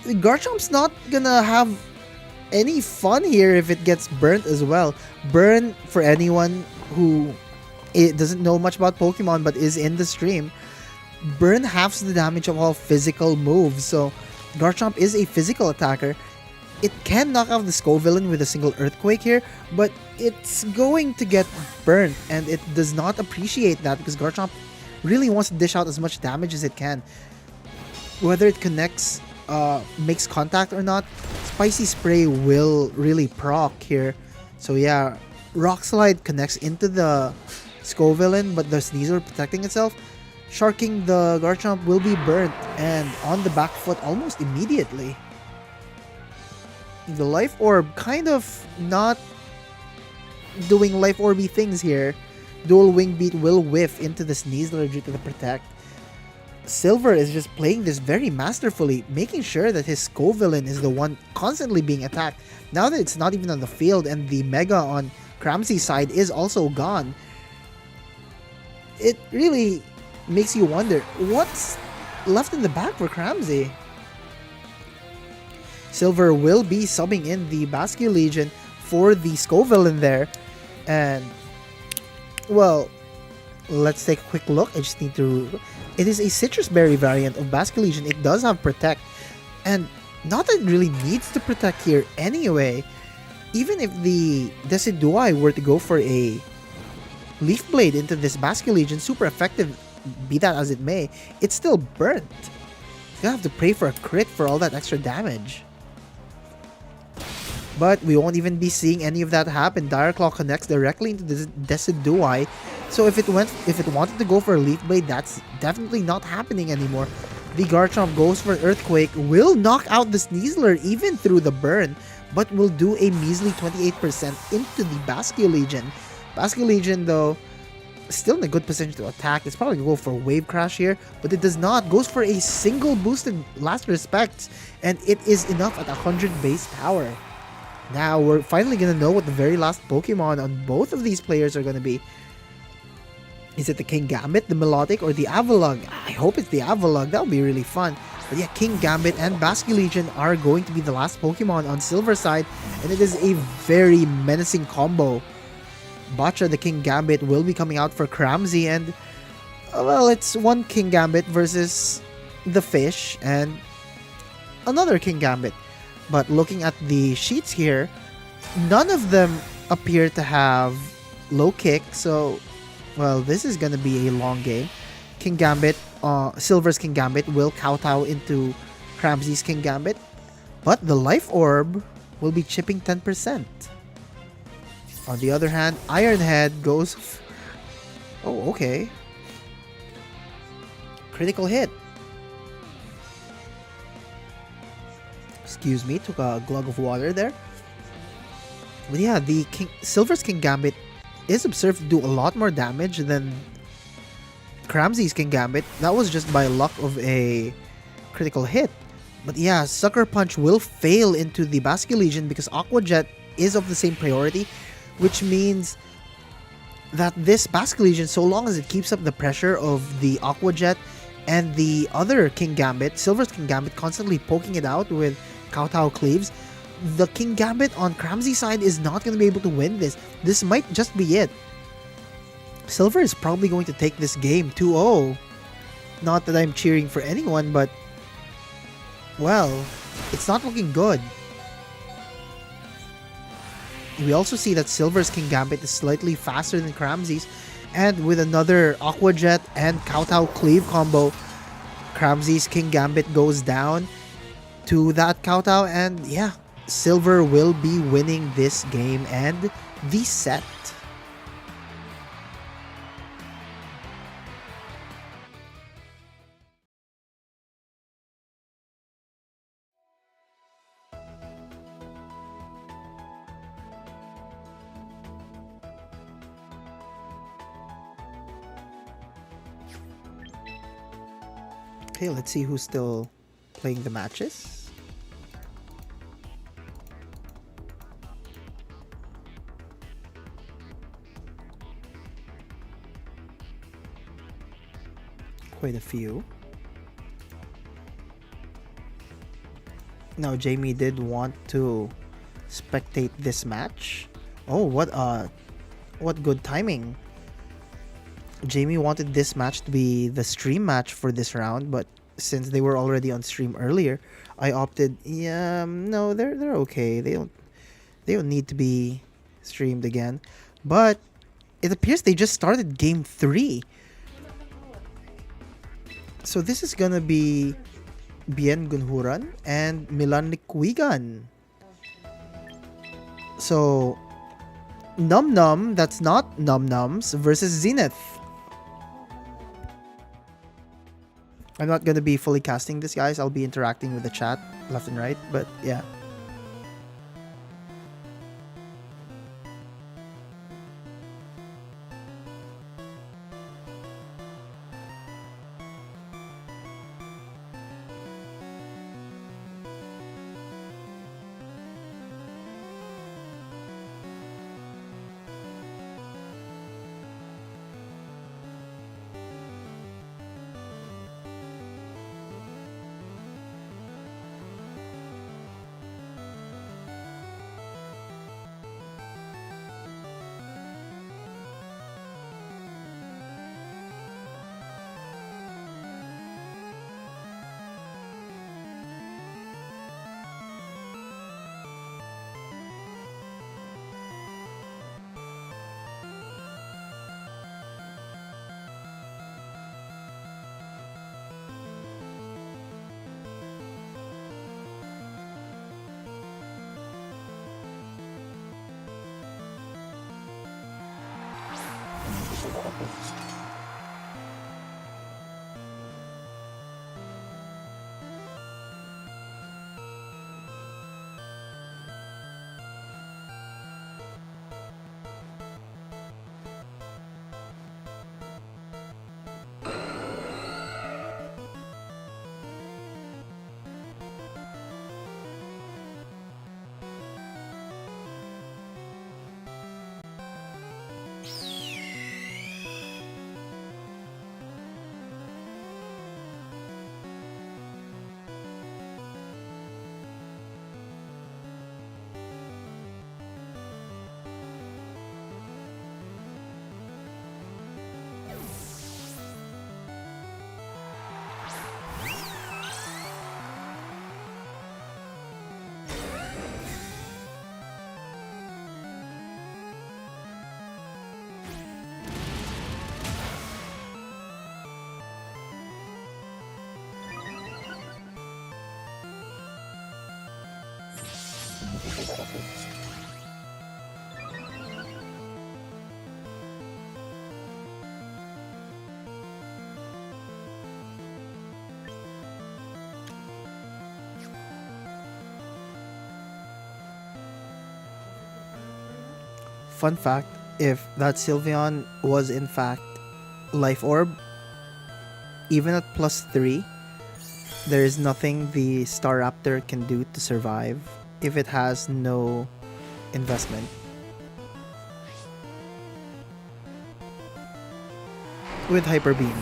Garchomp's not gonna have any fun here if it gets burnt as well. Burn, for anyone who doesn't know much about Pokemon but is in the stream, burn halves the damage of all physical moves. So Garchomp is a physical attacker. It can knock out the Scovillain with a single Earthquake here, but it's going to get burnt, and it does not appreciate that because Garchomp really wants to dish out as much damage as it can. Whether it connects, makes contact or not, Spicy Spray will really proc here. So yeah, Rock Slide connects into the Scovillain, but the Sneasler protecting itself. Sharking the Garchomp will be burnt and on the back foot almost immediately. The Life Orb kind of not doing Life Orby things here. Dual Wing Beat will whiff into the Sneasler due to the protect. Silver is just playing this very masterfully, making sure that his Scovillain is the one constantly being attacked. Now that it's not even on the field and the Mega on Cramsey's side is also gone, it really makes you wonder what's left in the back for Cramsey. Silver will be subbing in the Basque Legion for the Scovillain there. And, well, let's take a quick look. I just need to... It is a Citrus Berry variant of Basque Legion. It does have Protect. And not that it really needs to Protect here anyway. Even if the Decidueye were to go for a Leaf Blade into this Basque Legion, super effective, be that as it may, it's still burnt. You're gonna have to pray for a crit for all that extra damage. But we won't even be seeing any of that happen. Dire Claw connects directly into the Decidueye. So if it wanted to go for a Leaf Blade, that's definitely not happening anymore. The Garchomp goes for an Earthquake, will knock out the Sneasler even through the burn, but will do a measly 28% into the Basque Legion. Basque Legion, though, still in a good position to attack. It's probably going to go for a Wave Crash here, but it does not. Goes for a single boosted Last Respect, and it is enough at 100 base power. Now, we're finally going to know what the very last Pokemon on both of these players are going to be. Is it the King Gambit, the Melodic, or the Avalugg? I hope it's the Avalugg. That would be really fun. But yeah, King Gambit and Basque Legion are going to be the last Pokemon on Silver side, and it is a very menacing combo. Botcha, the King Gambit, will be coming out for Cramsey, and well, it's one King Gambit versus the Fish and another King Gambit. But looking at the sheets here, none of them appear to have low kick, so well, this is gonna be a long game. King Gambit, Silver's King Gambit will kowtow into Cramsey's King Gambit, but the Life Orb will be chipping 10%. On the other hand, Iron Head goes... Oh, okay. Critical hit. Excuse me, took a glug of water there. But yeah, the Silver's King Gambit is observed to do a lot more damage than Cramsey's King Gambit. That was just by luck of a critical hit. But yeah, Sucker Punch will fail into the Basque Legion because Aqua Jet is of the same priority, which means that this Basque Legion, so long as it keeps up the pressure of the Aqua Jet and the other King Gambit, Silver's King Gambit, constantly poking it out with Kowtow Cleaves, the King Gambit on Cramsey's side is not going to be able to win this. This might just be it. Silver is probably going to take this game 2-0. Not that I'm cheering for anyone, but well, it's not looking good. We also see that Silver's King Gambit is slightly faster than Cramsey's, and with another Aqua Jet and Kowtow Cleave combo, Cramsey's King Gambit goes down to that Kowtow, and yeah, Silver will be winning this game and the set. Okay, let's see who's still playing the matches. Quite a few. Now, Jamie did want to spectate this match. Oh, what good timing. Jamie wanted this match to be the stream match for this round, but since they were already on stream earlier, I opted, yeah, no, they're okay. They don't need to be streamed again. But it appears they just started game 3. So this is gonna be Bien Gunhuran and Milan Nikwigan. So Num Num, that's not Num Nums, versus Zenith. I'm not gonna be fully casting this, guys. I'll be interacting with the chat left and right, but yeah. Fun fact, if that Sylveon was in fact Life Orb, even at +3, there is nothing the Staraptor can do to survive if it has no investment. With Hyper Beam.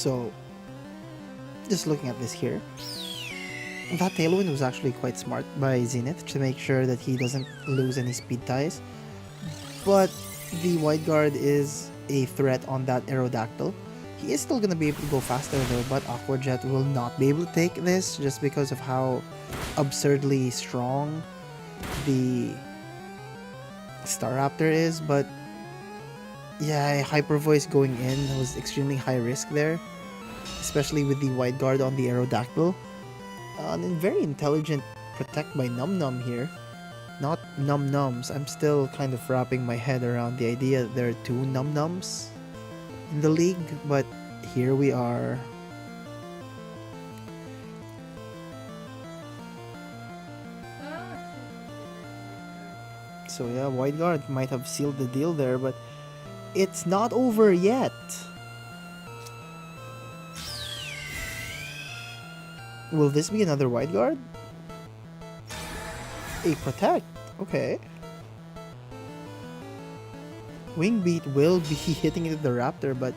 So, just looking at this here, that Tailwind was actually quite smart by Zenith to make sure that he doesn't lose any speed ties. But the Wide Guard is a threat on that Aerodactyl. He is still going to be able to go faster though, but Aqua Jet will not be able to take this just because of how absurdly strong the Staraptor is. But yeah, Hyper Voice going in was extremely high risk there, especially with the Wide Guard on the Aerodactyl. And very intelligent protect by Num Num here. Not Num Nums. I'm still kind of wrapping my head around the idea that there are two Num Nums in the league, but here we are. So yeah, Wide Guard might have sealed the deal there, but it's not over yet. Will this be another Wide Guard? A Protect. Okay. Wing Beat will be hitting into the Raptor, but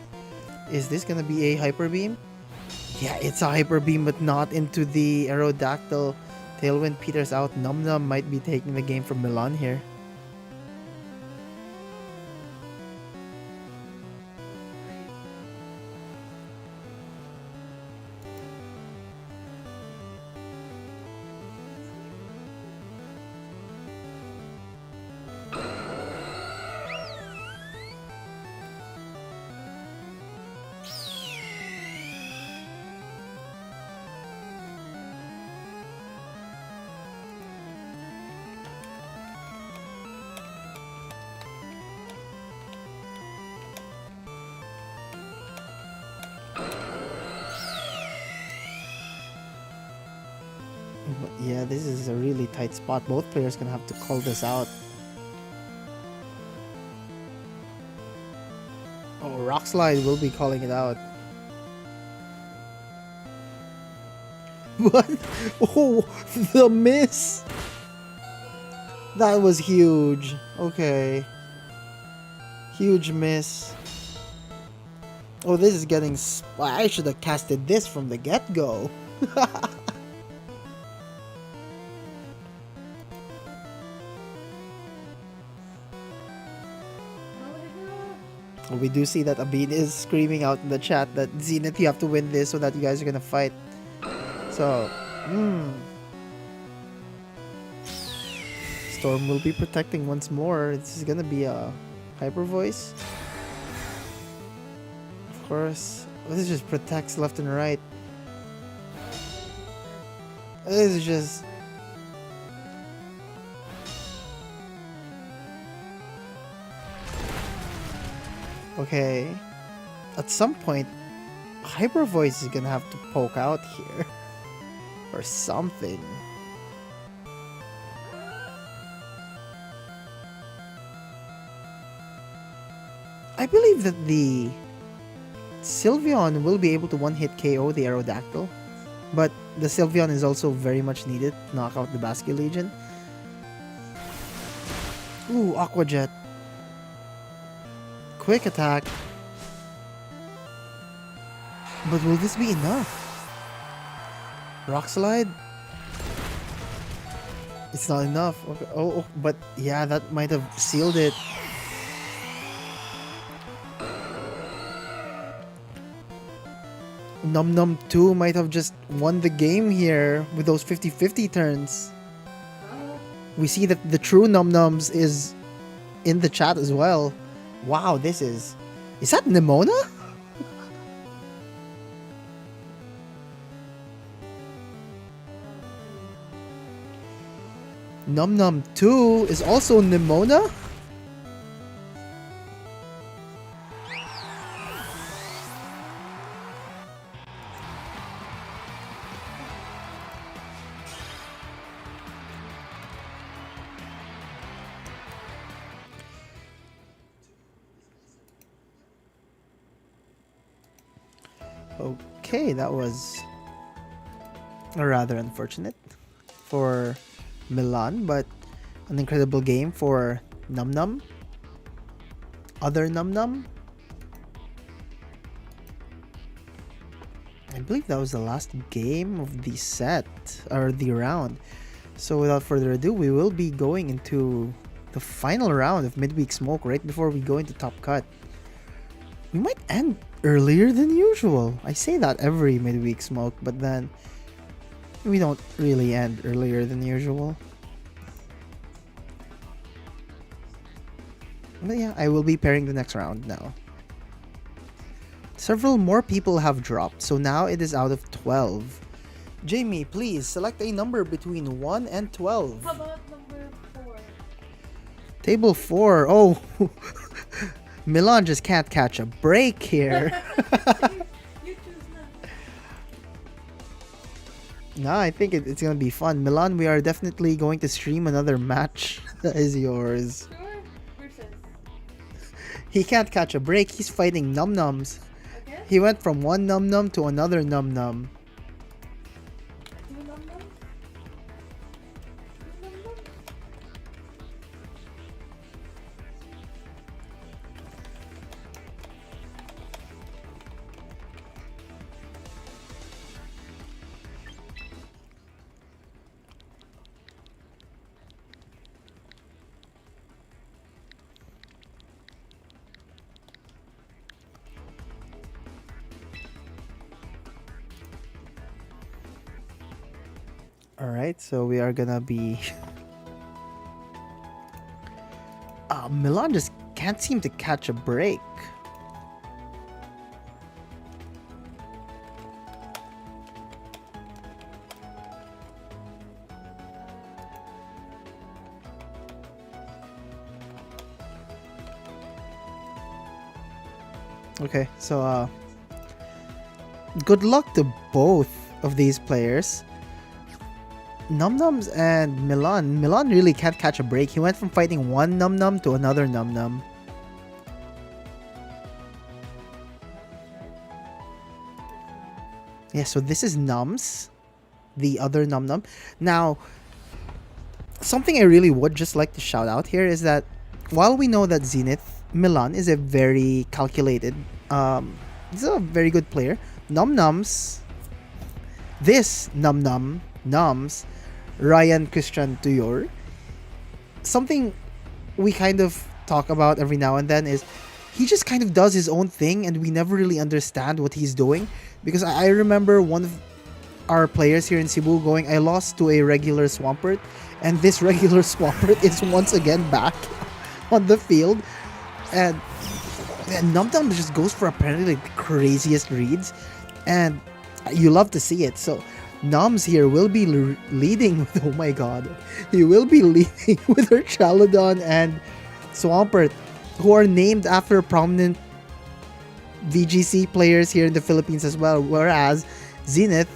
is this gonna be a Hyper Beam? Yeah, it's a Hyper Beam, but not into the Aerodactyl. Tailwind peters out. Num Num might be taking the game from Milan here. But yeah, this is a really tight spot. Both players gonna have to call this out. Oh, Rock Slide will be calling it out. What? Oh, the miss! That was huge. Okay. Huge miss. Oh, this is getting... I should have casted this from the get-go. We do see that Abin is screaming out in the chat that Zenith, you have to win this so that you guys are gonna fight. So, Storm will be protecting once more. This is gonna be a Hyper Voice. Of course. This just protects left and right. This is just... Okay. At some point, Hyper Voice is gonna have to poke out here. Or something. I believe that the Sylveon will be able to one-hit KO the Aerodactyl. But the Sylveon is also very much needed to knock out the Basque Legion. Ooh, Aqua Jet. Quick attack. But will this be enough? Rock Slide? It's not enough. Okay. Oh, but yeah, that might have sealed it. Num Num 2 might have just won the game here with those 50-50 turns. We see that the true Num Nums is in the chat as well. Wow, this is... Is that Nimona? Num Num 2 is also Nimona? Okay, that was rather unfortunate for Milan, but an incredible game for Num Num. Other Num Num. I believe that was the last game of the set, or the round. So without further ado, we will be going into the final round of midweek smoke right before we go into top cut. We might end earlier than usual. I say that every midweek smoke, but then we don't really end earlier than usual. But yeah, I will be pairing the next round now. Several more people have dropped, so now it is out of 12. Jamie, please select a number between 1 and 12. How about number 4? Table 4. Oh, Milan just can't catch a break here. You choose na. No, I think it's going to be fun. Milan, we are definitely going to stream another match that is yours. Sure. Versus. He can't catch a break. He's fighting Num Nums. Again? He went from one Num Num to another Num Num. 2 num nums? 2 num nums? Alright, so we are gonna be... Milan just can't seem to catch a break. Okay, so good luck to both of these players. Num Nums and Milan. Milan really can't catch a break. He went from fighting one Num Num to another Num Num. Yeah, so this is Nums, the other Num Num. Now, something I really would just like to shout out here is that while we know that Zenith Milan is a very calculated, he's a very good player. Num Nums, this Num Num, Nums, Ryan Christian Tuyor, something we kind of talk about every now and then is he just kind of does his own thing and we never really understand what he's doing. Because I remember one of our players here in Cebu going, I lost to a regular Swampert, and this regular Swampert is once again back on the field. And Num Num just goes for apparently like the craziest reads, and you love to see it. So Nums here will be leading with, oh my god, he will be leading with her Chaladon and Swampert, who are named after prominent VGC players here in the Philippines as well. Whereas Zenith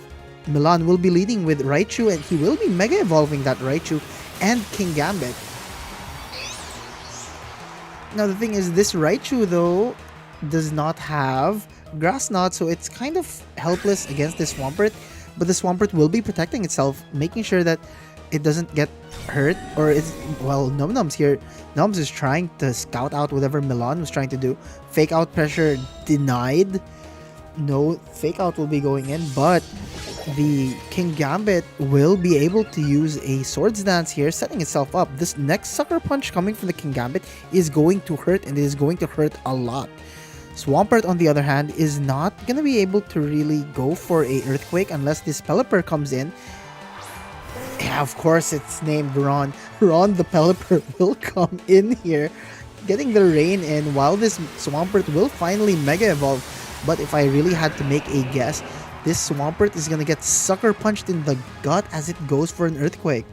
Milan will be leading with Raichu, and he will be mega evolving that Raichu and King Gambit. Now the thing is, this Raichu though does not have Grass Knot, so it's kind of helpless against this Swampert. But the Swampert will be protecting itself, making sure that it doesn't get hurt. Or it's, well, Num Nums here. Nums is trying to scout out whatever Milan was trying to do. Fake out pressure denied. No fake out will be going in, but the King Gambit will be able to use a Swords Dance here, setting itself up. This next Sucker Punch coming from the King Gambit is going to hurt, and it is going to hurt a lot. Swampert, on the other hand, is not going to be able to really go for a Earthquake unless this Pelipper comes in. Yeah, of course, it's named Ron. Ron the Pelipper will come in here, getting the rain in, while this Swampert will finally Mega Evolve. But if I really had to make a guess, this Swampert is going to get Sucker Punched in the gut as it goes for an Earthquake.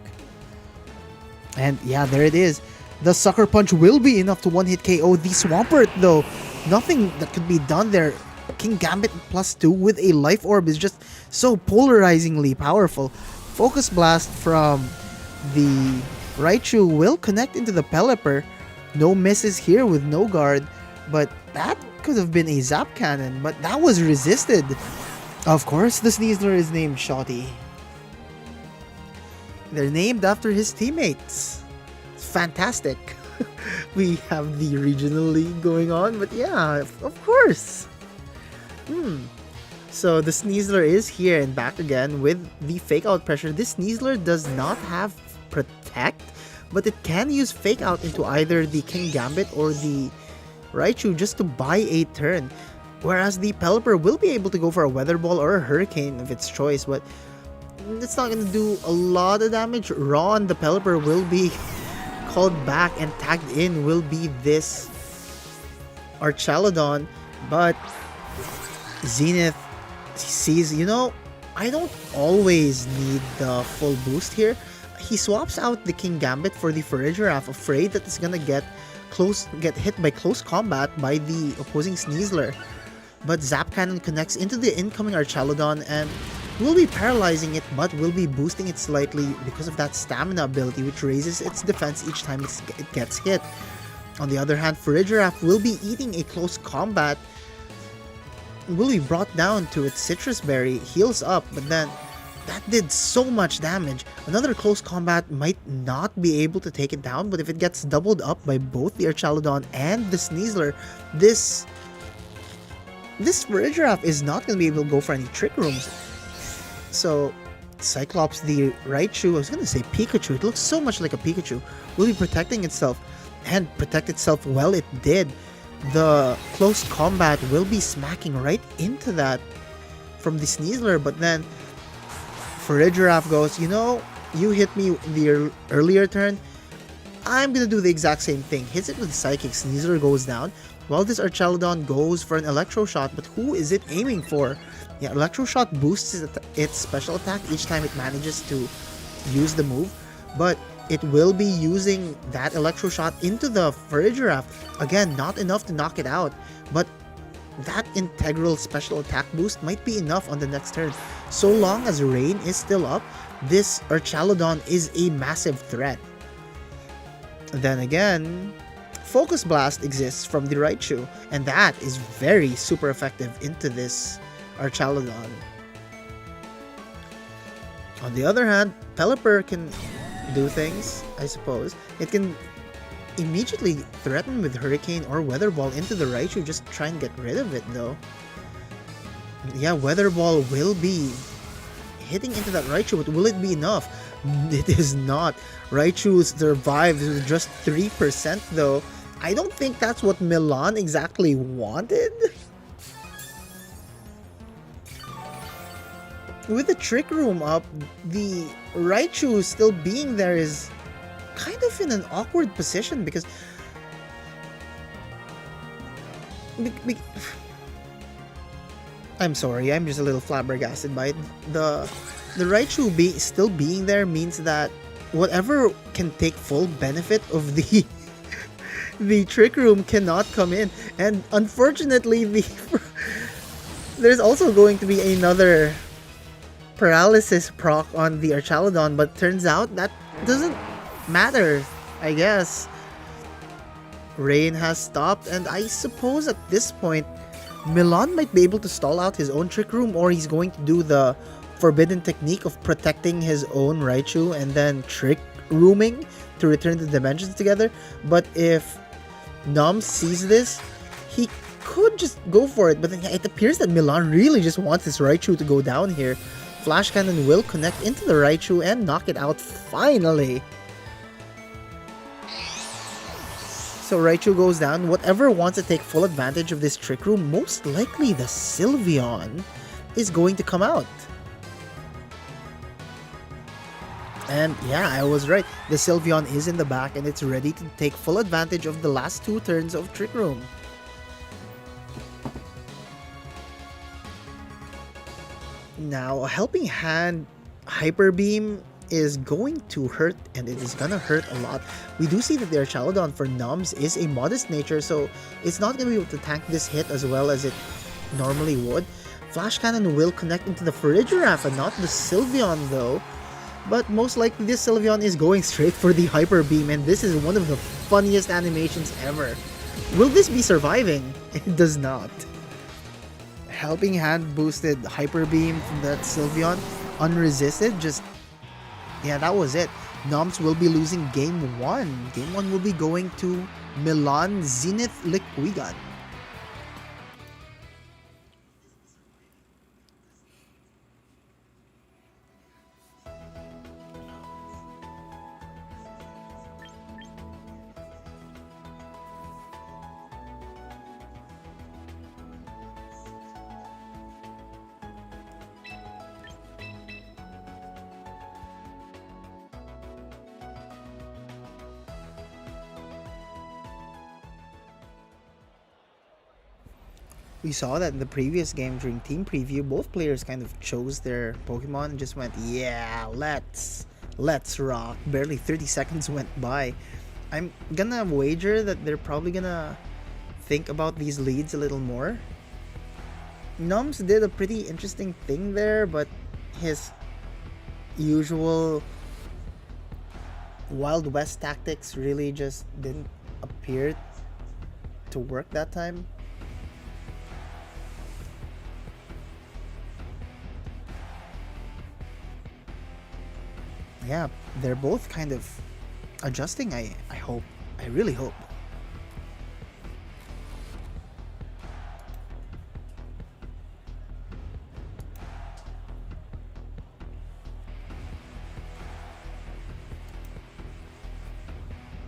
And yeah, there it is. The Sucker Punch will be enough to one-hit KO the Swampert though. Nothing that could be done there. King Gambit +2 with a Life Orb is just so polarizingly powerful. Focus Blast from the Raichu will connect into the Pelipper. No misses here with no guard, but that could have been a Zap Cannon, but that was resisted. Of course, the Sneasler is named Shotty. They're named after his teammates. It's fantastic. We have the regional league going on, but yeah, of course. So the Sneasler is here and back again with the Fake Out pressure. This Sneasler does not have Protect, but it can use Fake Out into either the King Gambit or the Raichu just to buy a turn. Whereas the Pelipper will be able to go for a Weather Ball or a Hurricane of its choice, but it's not going to do a lot of damage. Ron, the Pelipper, will be called back, and tagged in will be this Archaludon, but Zenith sees, I don't always need the full boost here. He swaps out the King Gambit for the Farigiraf, afraid that it's gonna get hit by close combat by the opposing Sneasler. But Zap Cannon connects into the incoming Archaludon and will be paralyzing it, but will be boosting it slightly because of that stamina ability, which raises its defense each time it gets hit. On the other hand, Farigiraf will be eating a close combat, will be brought down to its Citrus Berry, heals up, but then that did so much damage. Another close combat might not be able to take it down, but if it gets doubled up by both the Archaludon and the Sneasler, this Farigiraf is not going to be able to go for any Trick Rooms. So Cyclops, the Raichu, I was going to say Pikachu, it looks so much like a Pikachu, will be protecting itself, and protect itself well it did. The close combat will be smacking right into that from the Sneasler, but then Farigiraf goes, you hit me in the earlier turn, I'm gonna do the exact same thing. Hits it with Psychic, Sneasler goes down, while this Archaludon goes for an Electro Shot, but who is it aiming for? Yeah, Electro Shot boosts its special attack each time it manages to use the move, but it will be using that Electro Shot into the Farigiraf. Again, not enough to knock it out, but that integral special attack boost might be enough on the next turn. So long as Rain is still up, this Archaludon is a massive threat. Then again, Focus Blast exists from the Raichu, and that is very super effective into this Archaludon. On the other hand, Pelipper can do things, I suppose. It can immediately threaten with Hurricane or Weather Ball into the Raichu, just try and get rid of it though. Yeah, Weather Ball will be hitting into that Raichu, but will it be enough? It is not. Raichu survived with just 3% though. I don't think that's what Milan exactly wanted. With the Trick Room up, the Raichu still being there is kind of in an awkward position because I'm sorry, I'm just a little flabbergasted by it. The Raichu still being there means that whatever can take full benefit of the the Trick Room cannot come in, and unfortunately there's also going to be another paralysis proc on the Archaludon, but turns out that doesn't matter, I guess. Rain has stopped, and I suppose at this point Milan might be able to stall out his own Trick Room, or he's going to do the forbidden technique of protecting his own Raichu and then Trick Rooming to return the dimensions together. But if Nom sees this, he could just go for it, but then it appears that Milan really just wants his Raichu to go down here. Flash Cannon will connect into the Raichu and knock it out finally. So Raichu goes down. Whatever wants to take full advantage of this Trick Room, most likely the Sylveon, is going to come out. And yeah, I was right. The Sylveon is in the back and it's ready to take full advantage of the last 2 turns of Trick Room. Now, a Helping Hand Hyper Beam is going to hurt, and it is gonna hurt a lot. We do see that the Archaludon for Noms is a modest nature, so it's not gonna be able to tank this hit as well as it normally would. Flash Cannon will connect into the Farigiraf and not the Sylveon though. But most likely this Sylveon is going straight for the Hyper Beam, and this is one of the funniest animations ever. Will this be surviving? It does not. Helping Hand boosted Hyper Beam from that Sylveon, unresisted, yeah, that was it. Noms will be losing Game 1. Game 1 will be going to Milan Zenith Liquigan. We saw that in the previous game during team preview, both players kind of chose their Pokemon and just went, yeah, let's rock. Barely 30 seconds went by. I'm gonna wager that they're probably gonna think about these leads a little more. Nums did a pretty interesting thing there, but his usual Wild West tactics really just didn't appear to work that time. Yeah, they're both kind of adjusting, I hope. I really hope.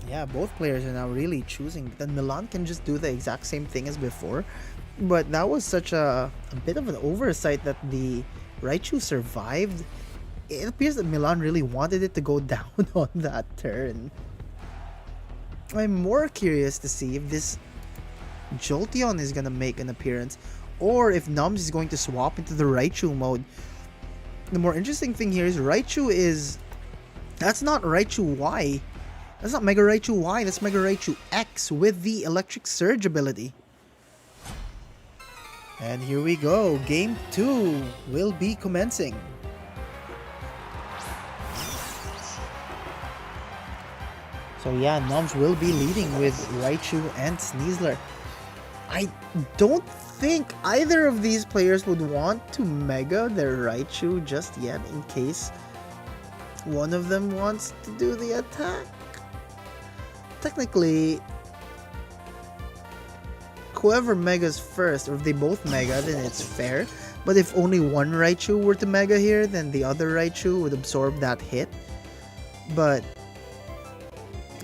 Yeah, both players are now really choosing. Then Milan can just do the exact same thing as before. But that was such a bit of an oversight that the Raichu survived. It appears that Milan really wanted it to go down on that turn. I'm more curious to see if this Jolteon is gonna make an appearance or if Nums is going to swap into the Raichu mode. The more interesting thing here is Raichu is... That's not Raichu Y. That's not Mega Raichu Y, that's Mega Raichu X with the Electric Surge ability. And here we go, Game 2 will be commencing. So yeah, Noms will be leading with Raichu and Sneasler. I don't think either of these players would want to Mega their Raichu just yet in case one of them wants to do the attack. Technically, whoever Megas first, or if they both Mega, then it's fair. But if only one Raichu were to Mega here, then the other Raichu would absorb that hit. But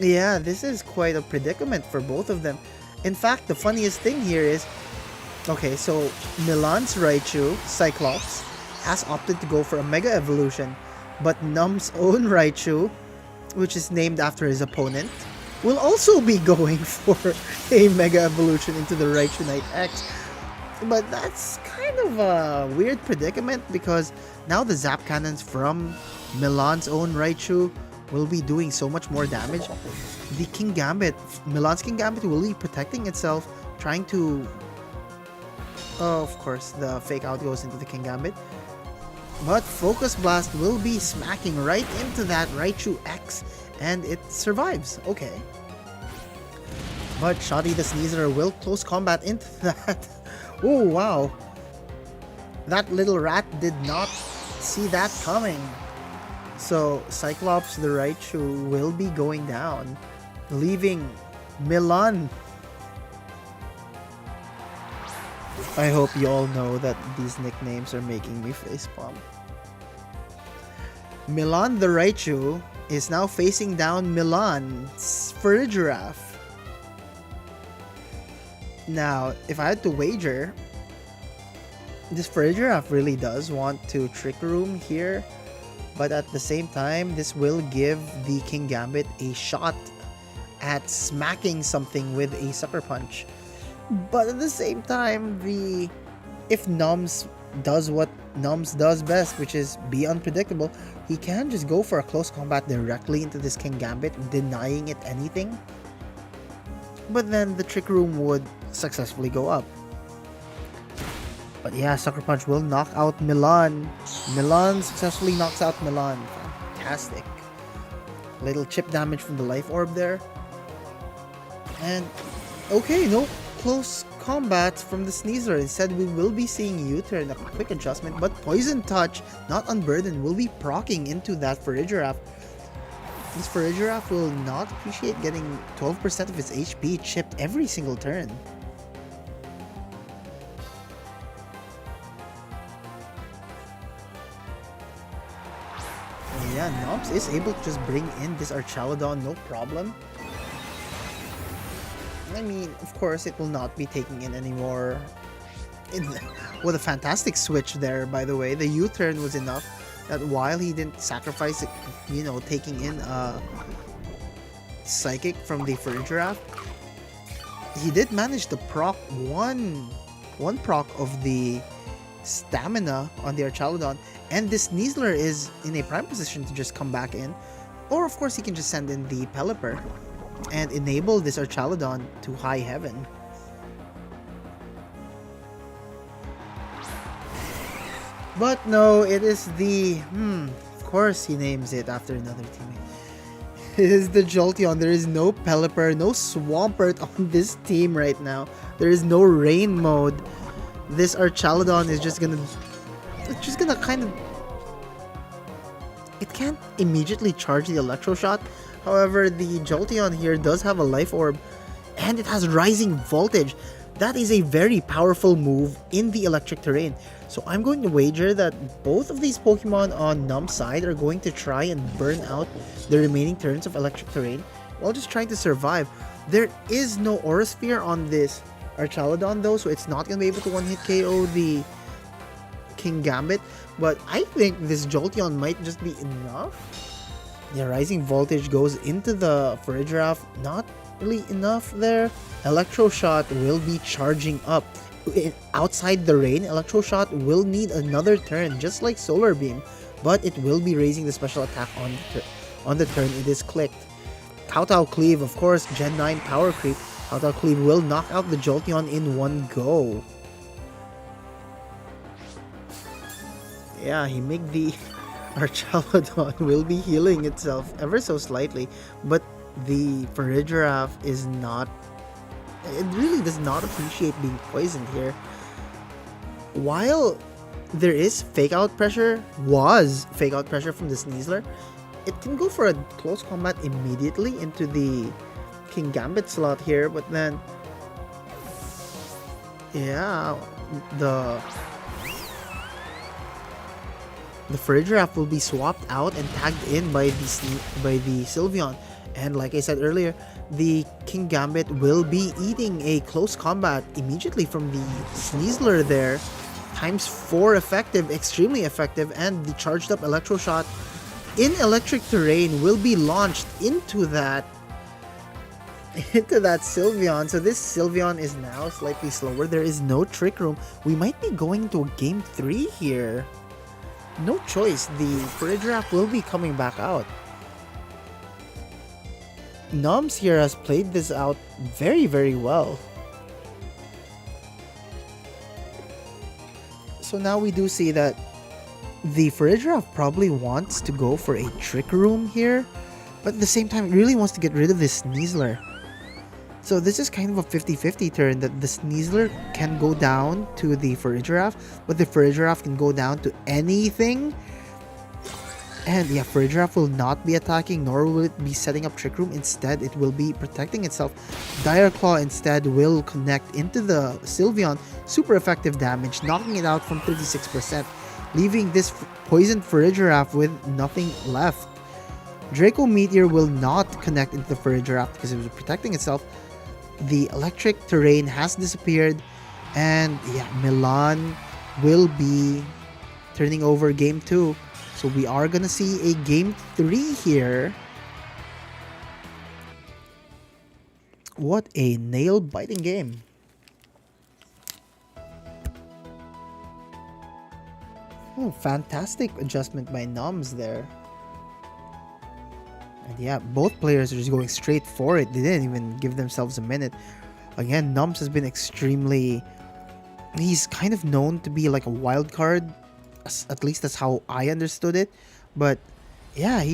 yeah, this is quite a predicament for both of them. In fact, the funniest thing here is, okay, so Milan's Raichu, Cyclops, has opted to go for a Mega Evolution, but Num's own Raichu, which is named after his opponent, will also be going for a Mega Evolution into the Raichu Knight X. But that's kind of a weird predicament because now the Zap Cannons from Milan's own Raichu will be doing so much more damage. The King Gambit, Milan's King Gambit will be protecting itself, trying to... Oh, of course, the fake out goes into the King Gambit. But Focus Blast will be smacking right into that Raichu X, and it survives. Okay. But Shoddy the Sneezer will close combat into that. Oh, wow. That little rat did not see that coming. So, Cyclops the Raichu will be going down, leaving Milan. I hope you all know that these nicknames are making me facepalm. Milan the Raichu is now facing down Milan's Farigiraf. Now, if I had to wager, this Farigiraf really does want to Trick Room here, but at the same time, this will give the King Gambit a shot at smacking something with a Sucker Punch. But at the same time, if Nums does what Nums does best, which is be unpredictable, he can just go for a close combat directly into this King Gambit, denying it anything. But then the Trick Room would successfully go up. But yeah, Sucker Punch will knock out Milan. Milan successfully knocks out Milan. Fantastic. Little chip damage from the Life Orb there. And okay, no close combat from the Sneasler. Instead, we will be seeing U-turn, a quick adjustment, but Poison Touch, not Unburden, will be proccing into that Farigiraf. This Farigiraf will not appreciate getting 12% of its HP chipped every single turn. And yeah, Nobs is able to just bring in this Archaludon, no problem. I mean, of course, it will not be taking in anymore. What a fantastic switch there, by the way. The U-turn was enough that while he didn't sacrifice it, you know, taking in a Psychic from the Farigiraf, he did manage to proc one one proc of the stamina on the Archaludon, and this Sneasler is in a prime position to just come back in. Or of course he can just send in the Pelipper and enable this Archaludon to high heaven. But no, it is the... of course he names it after another teammate. It is the Jolteon. There is no Pelipper, no Swampert on this team right now. There is no rain mode. This Archaludon is just gonna... It's just gonna kind of... It can't immediately charge the Electro Shot. However, the Jolteon here does have a Life Orb. And it has Rising Voltage. That is a very powerful move in the electric terrain. So I'm going to wager that both of these Pokemon on Num's side are going to try and burn out the remaining turns of electric terrain while just trying to survive. There is no Aura Sphere on this Archaludon though, so it's not going to be able to one-hit KO the King Gambit. But I think this Jolteon might just be enough. The Rising Voltage goes into the Farigiraf. Not really enough there. Electro Shot will be charging up. Outside the rain, Electro Shot will need another turn, just like Solar Beam, but it will be raising the special attack on the turn it is clicked. Kowtow Cleave, of course, Gen 9 Power Creep. Kowtow Cleave will knock out the Jolteon in one go. Yeah, the Archaludon will be healing itself ever so slightly, but the Farigiraf is not... It really does not appreciate being poisoned here. While there is fake out pressure, was fake out pressure from the Sneasler, it can go for a close combat immediately into the King Gambit slot here, but then yeah, the Farigiraf will be swapped out and tagged in by the Sylveon. And like I said earlier, the King Gambit will be eating a close combat immediately from the Sneasler there. ×4 effective, extremely effective, and the charged up Electro Shot in electric terrain will be launched into that Sylveon. So this Sylveon is now slightly slower. There is no Trick Room. We might be going to a game 3 here. No choice. The Farigiraf will be coming back out. Nums here has played this out very, very well. So now we do see that the Farigiraf probably wants to go for a Trick Room here, but at the same time it really wants to get rid of this Sneasler. So this is kind of a 50-50 turn that the Sneasler can go down to the Farigiraf, but the Farigiraf can go down to anything. And yeah, Farigiraf will not be attacking, nor will it be setting up Trick Room. Instead, it will be protecting itself. Dire Claw instead will connect into the Sylveon. Super effective damage, knocking it out from 36%, leaving this poisoned Farigiraf with nothing left. Draco Meteor will not connect into the Farigiraf because it was protecting itself. The electric terrain has disappeared, and yeah, Milan will be turning over game 2. So we are gonna see a game 3 here. What a nail-biting game. Oh, fantastic adjustment by Nums there. And yeah, both players are just going straight for it. They didn't even give themselves a minute. Again, Nums has been extremely... He's kind of known to be like a wild card. At least that's how I understood it. But yeah,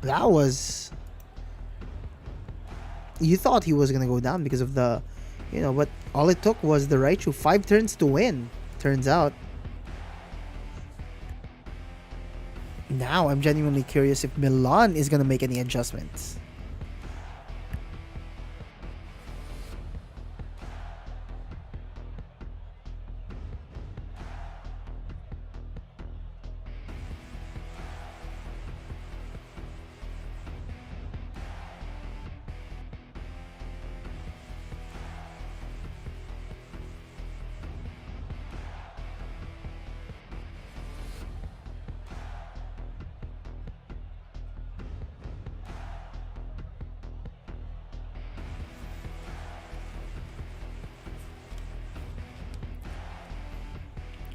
that was... You thought he was gonna go down because of the... but all it took was the Raichu 5 turns to win, turns out. Now I'm genuinely curious if Milan is gonna make any adjustments.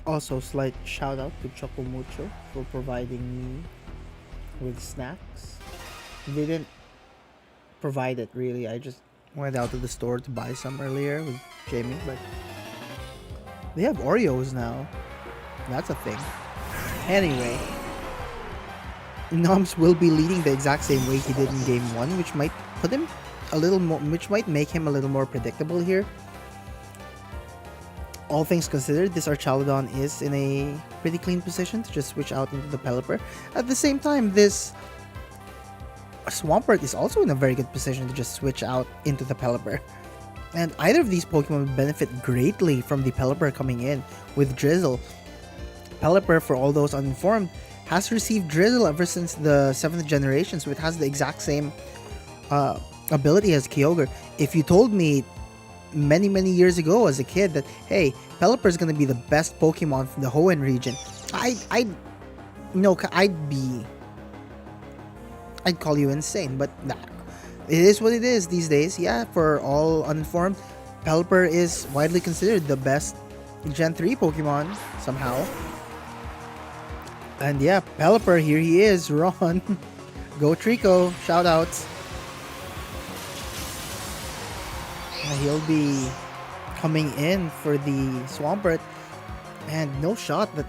Also, slight shout out to Choco Mucho for providing me with snacks. They didn't provide it really. I just went out to the store to buy some earlier with Jamie, but they have Oreos now. That's a thing. Anyway, Noms will be leading the exact same way he did in game 1, which might put him a little more, which might make him a little more predictable here. All things considered, this Archaludon is in a pretty clean position to just switch out into the Pelipper. At the same time, this Swampert is also in a very good position to just switch out into the Pelipper. And either of these Pokemon benefit greatly from the Pelipper coming in with Drizzle. Pelipper, for all those uninformed, has received Drizzle ever since the 7th generation, so it has the exact same ability as Kyogre. If you told me many years ago as a kid that, hey, Pelipper is going to be the best Pokemon from the Hoenn region, I'd call you insane, but nah. It is what it is these days. Yeah, for all uninformed, Pelipper is widely considered the best Gen 3 Pokemon somehow. And yeah, Pelipper, here he is, Ron. Go Trico, shoutouts. He'll be coming in for the Swampert, and no shot that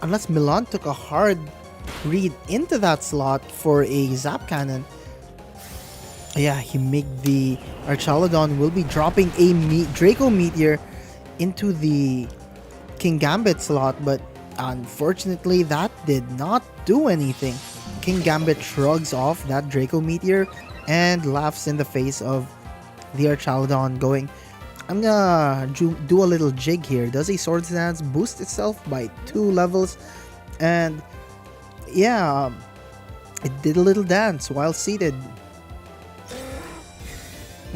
unless Milan took a hard read into that slot for a Zap Cannon. Yeah, he made the Archaludon will be dropping a Draco Meteor into the King Gambit slot, but unfortunately that did not do anything. King Gambit shrugs off that Draco Meteor and laughs in the face of the Archaludon, going, I'm gonna do a little jig here. Does a Swords Dance boost itself by 2 levels? And yeah, it did a little dance while seated.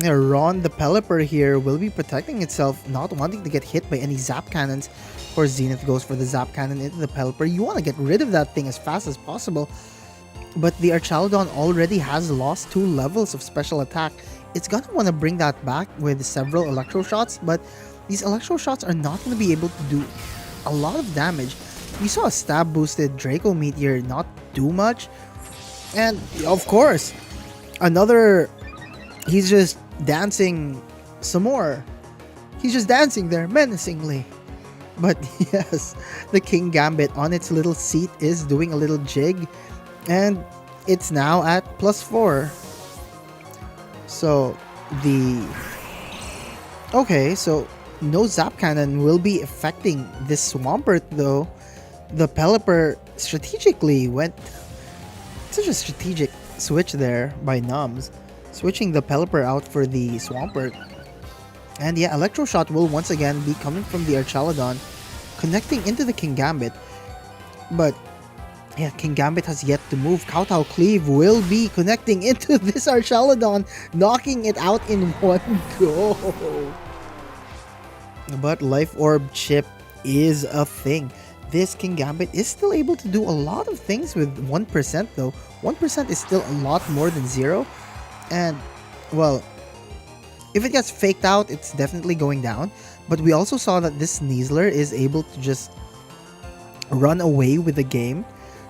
Ron the Pelipper here will be protecting itself, not wanting to get hit by any Zap Cannons. Of course, Zenith goes for the Zap Cannon into the Pelipper. You want to get rid of that thing as fast as possible. But the Archaludon already has lost 2 levels of special attack. It's gonna want to bring that back with several Electro Shots, but these Electro Shots are not going to be able to do a lot of damage. We saw a stab boosted Draco Meteor not do much. And of course, another... He's just dancing some more. He's just dancing there menacingly. But yes, the King Gambit on its little seat is doing a little jig. And it's now at +4. So okay, so no Zap Cannon will be affecting this Swampert though. The Pelipper strategically went... Such a strategic switch there by Nums. Switching the Pelipper out for the Swampert. And yeah, Electro Shot will once again be coming from the Archaludon, connecting into the King Gambit. But yeah, King Gambit has yet to move. Kowtow Cleave will be connecting into this Archaludon, knocking it out in one go. But Life Orb Chip is a thing. This King Gambit is still able to do a lot of things with 1% though. 1% is still a lot more than 0. And, well, if it gets faked out, it's definitely going down. But we also saw that this Sneasler is able to just run away with the game,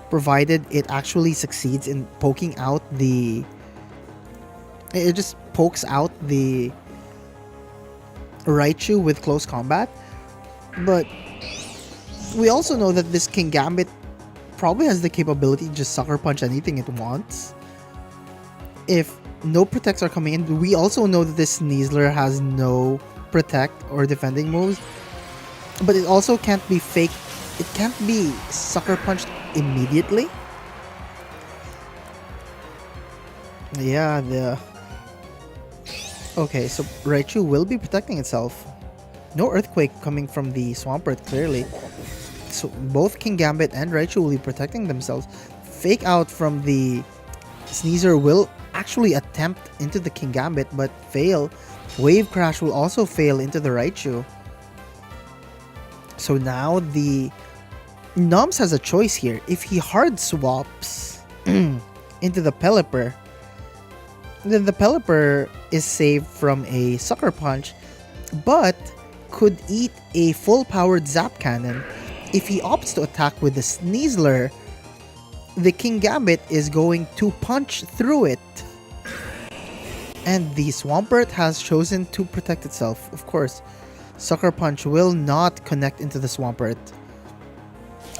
provided it actually succeeds in poking out the... It just pokes out the Raichu with close combat. But we also know that this King Gambit probably has the capability to just Sucker Punch anything it wants. If no protects are coming in, we also know that this Sneasler has no protect or defending moves. But it also can't be fake. It can't be Sucker Punched immediately. Yeah, okay, so Raichu will be protecting itself. No Earthquake coming from the Swampert, clearly. So both King Gambit and Raichu will be protecting themselves. Fake out from the Sneasler will actually attempt into the King Gambit, but fail. Wave Crash will also fail into the Raichu. So now the Noms has a choice here. If he hard swaps into the Pelipper, then the Pelipper is saved from a Sucker Punch, but could eat a full-powered Zap Cannon. if he opts to attack with the Sneasler, the King Gambit is going to punch through it. And the Swampert has chosen to protect itself. Of course, Sucker Punch will not connect into the Swampert.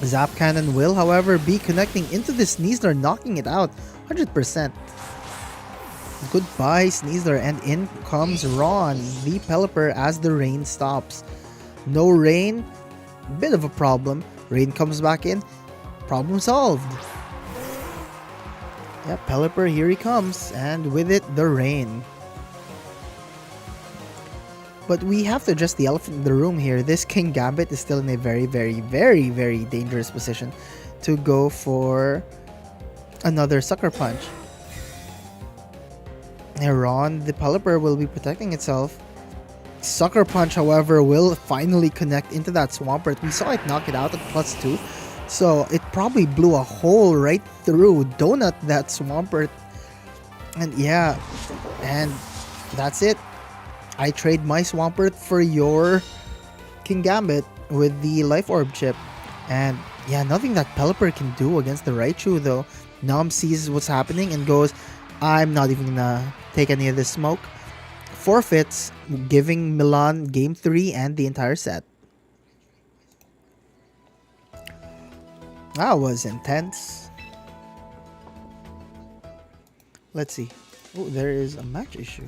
Zap Cannon will, however, be connecting into the Sneasler, knocking it out 100%. Goodbye, Sneasler, and in comes Ron, the Pelipper, as the rain stops. No rain, bit of a problem. Rain comes back in, problem solved. Yeah, Pelipper, here he comes, and with it, the rain. But we have to address the elephant in the room here. This King Gambit is still in a very, very, very, very dangerous position to go for another Sucker Punch. Ron, the Pelipper, will be protecting itself. Sucker Punch, however, will finally connect into that Swampert. We saw it knock it out at +2. So it probably blew a hole right through Donut that Swampert. And yeah, and that's it. I trade my Swampert for your King Gambit with the Life Orb chip. And yeah, nothing that Pelipper can do against the Raichu though. Nom sees what's happening and goes, I'm not even gonna take any of this smoke. Forfeits, giving Milan game 3 and the entire set. That was intense. Let's see. Oh, there is a match issue.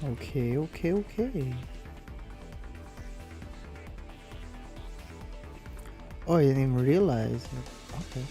Okay. Oh, I didn't even realize. Okay.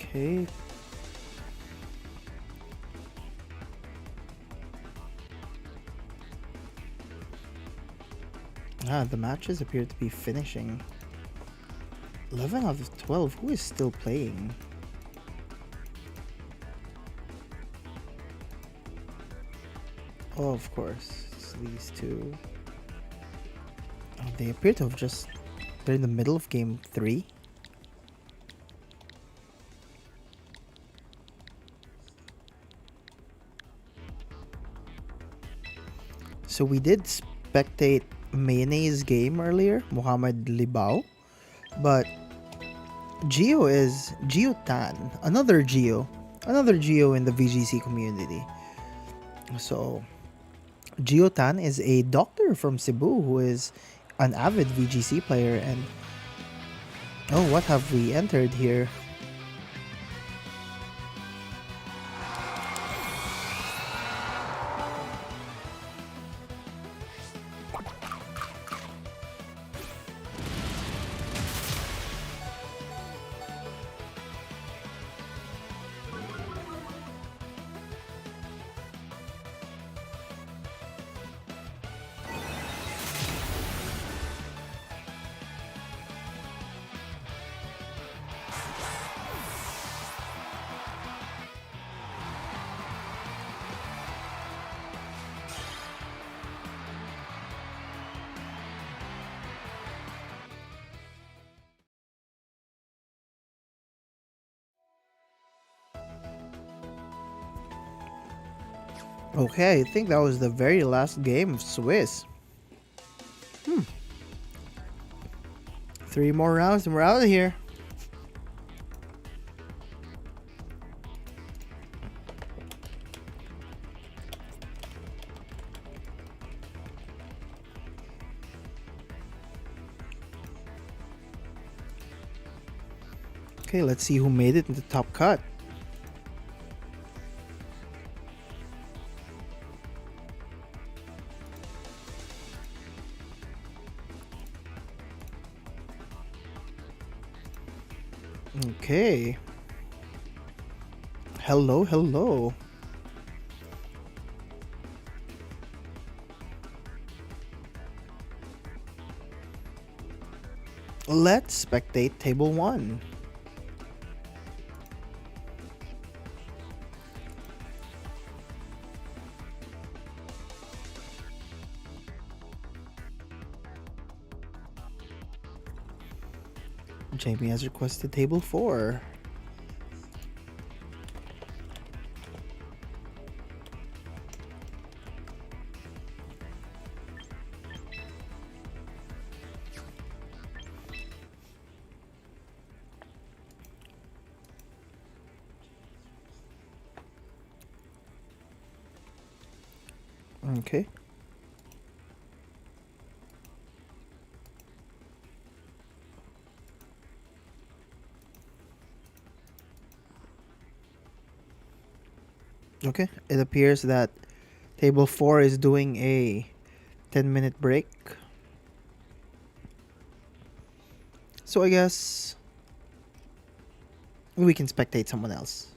Okay. The matches appear to be finishing. 11 out of 12. Who is still playing? Oh, of course. It's these two. Oh, they appear to have just... They're in the middle of game 3. So we did spectate Mayonnaise game earlier, Muhammad Libao, but Geo is Geotan, another Geo in the VGC community. So Geotan is a doctor from Cebu who is an avid VGC player. And oh, what have we entered here? Okay, I think that was the very last game of Swiss. Three more rounds and we're out of here. Okay, let's see who made it in the top cut. Okay. Hello, hello. Let's spectate table 1. Jamie has requested table 4. Okay. Okay, it appears that table 4 is doing a 10-minute break. So I guess we can spectate someone else.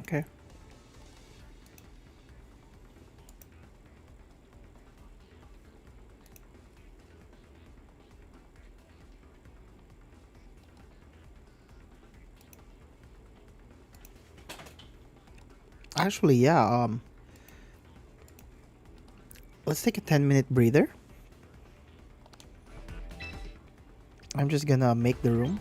Okay. Actually, yeah, let's take a 10-minute breather. I'm just gonna make the room.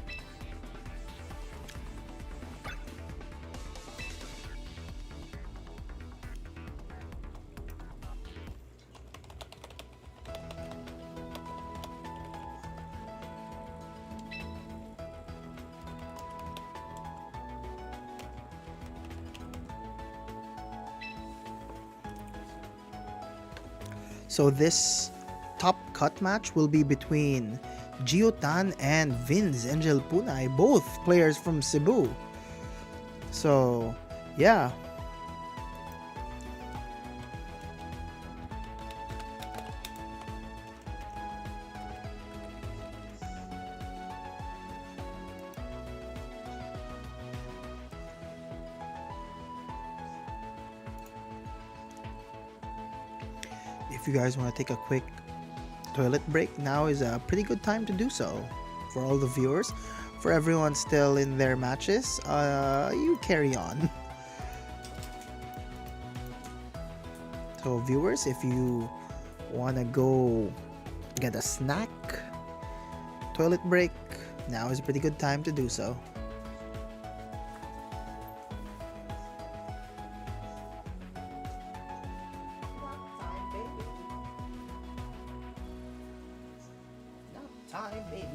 So this top cut match will be between Giotan and Vince Angel Punay, both players from Cebu. So, yeah. If you guys want to take a quick toilet break, now is a pretty good time to do so. For all the viewers, for everyone still in their matches, you carry on. So viewers, if you want to go get a snack, toilet break, now is a pretty good time to do so. Time, baby.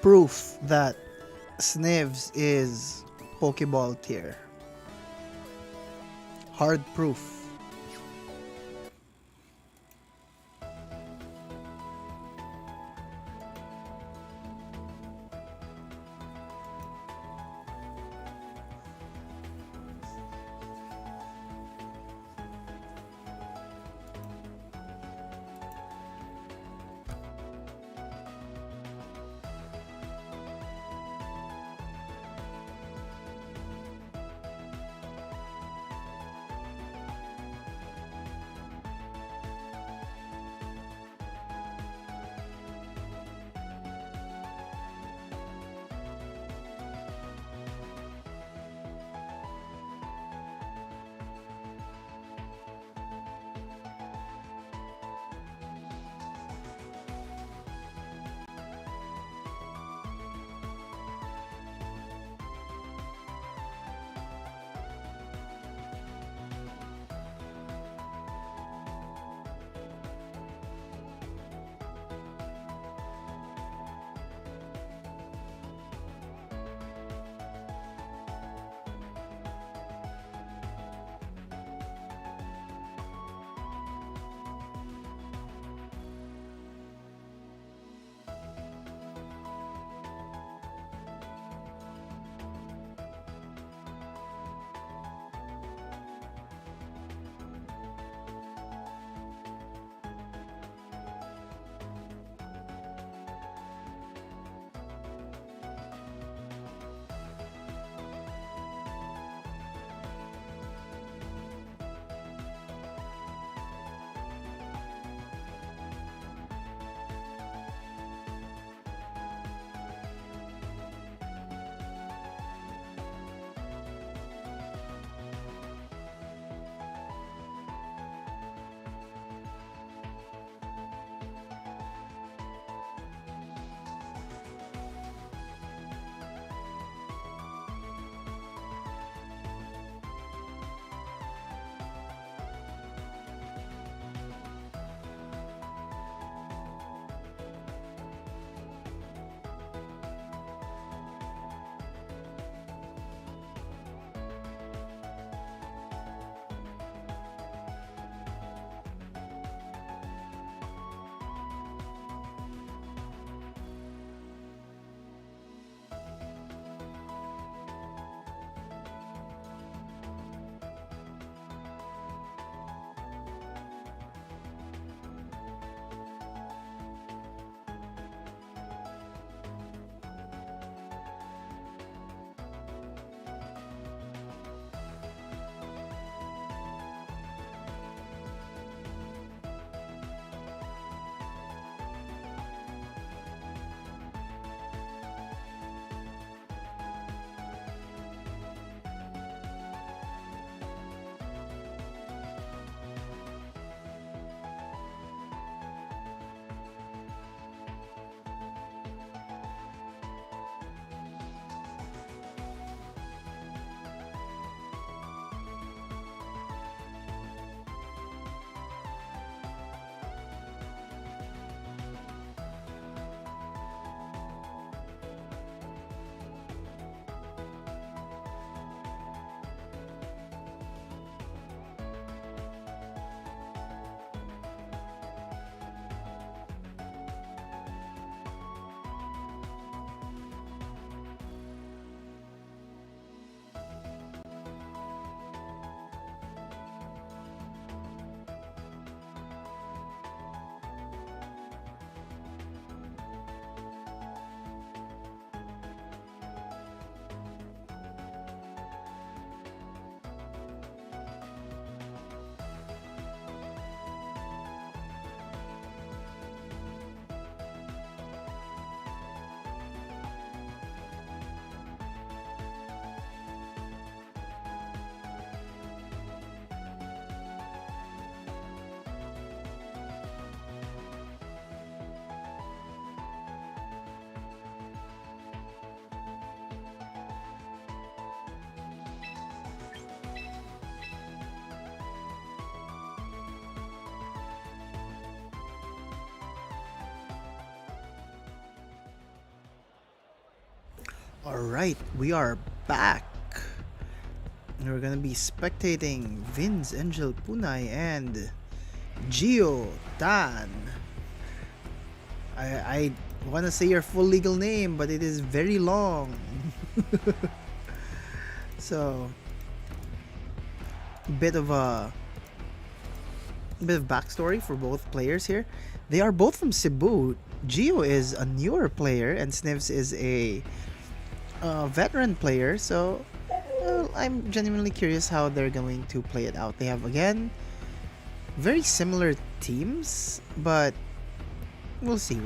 proof that Snivs is Pokeball tier. Hard proof. Alright, we are back. And we're gonna be spectating Vince Angel Punay and Gio Tan. I wanna say your full legal name, but it is very long. So, bit of backstory for both players here. They are both from Cebu. Gio is a newer player and Snivs is a veteran player, so I'm genuinely curious how they're going to play it out. They have, again, very similar teams, but we'll see.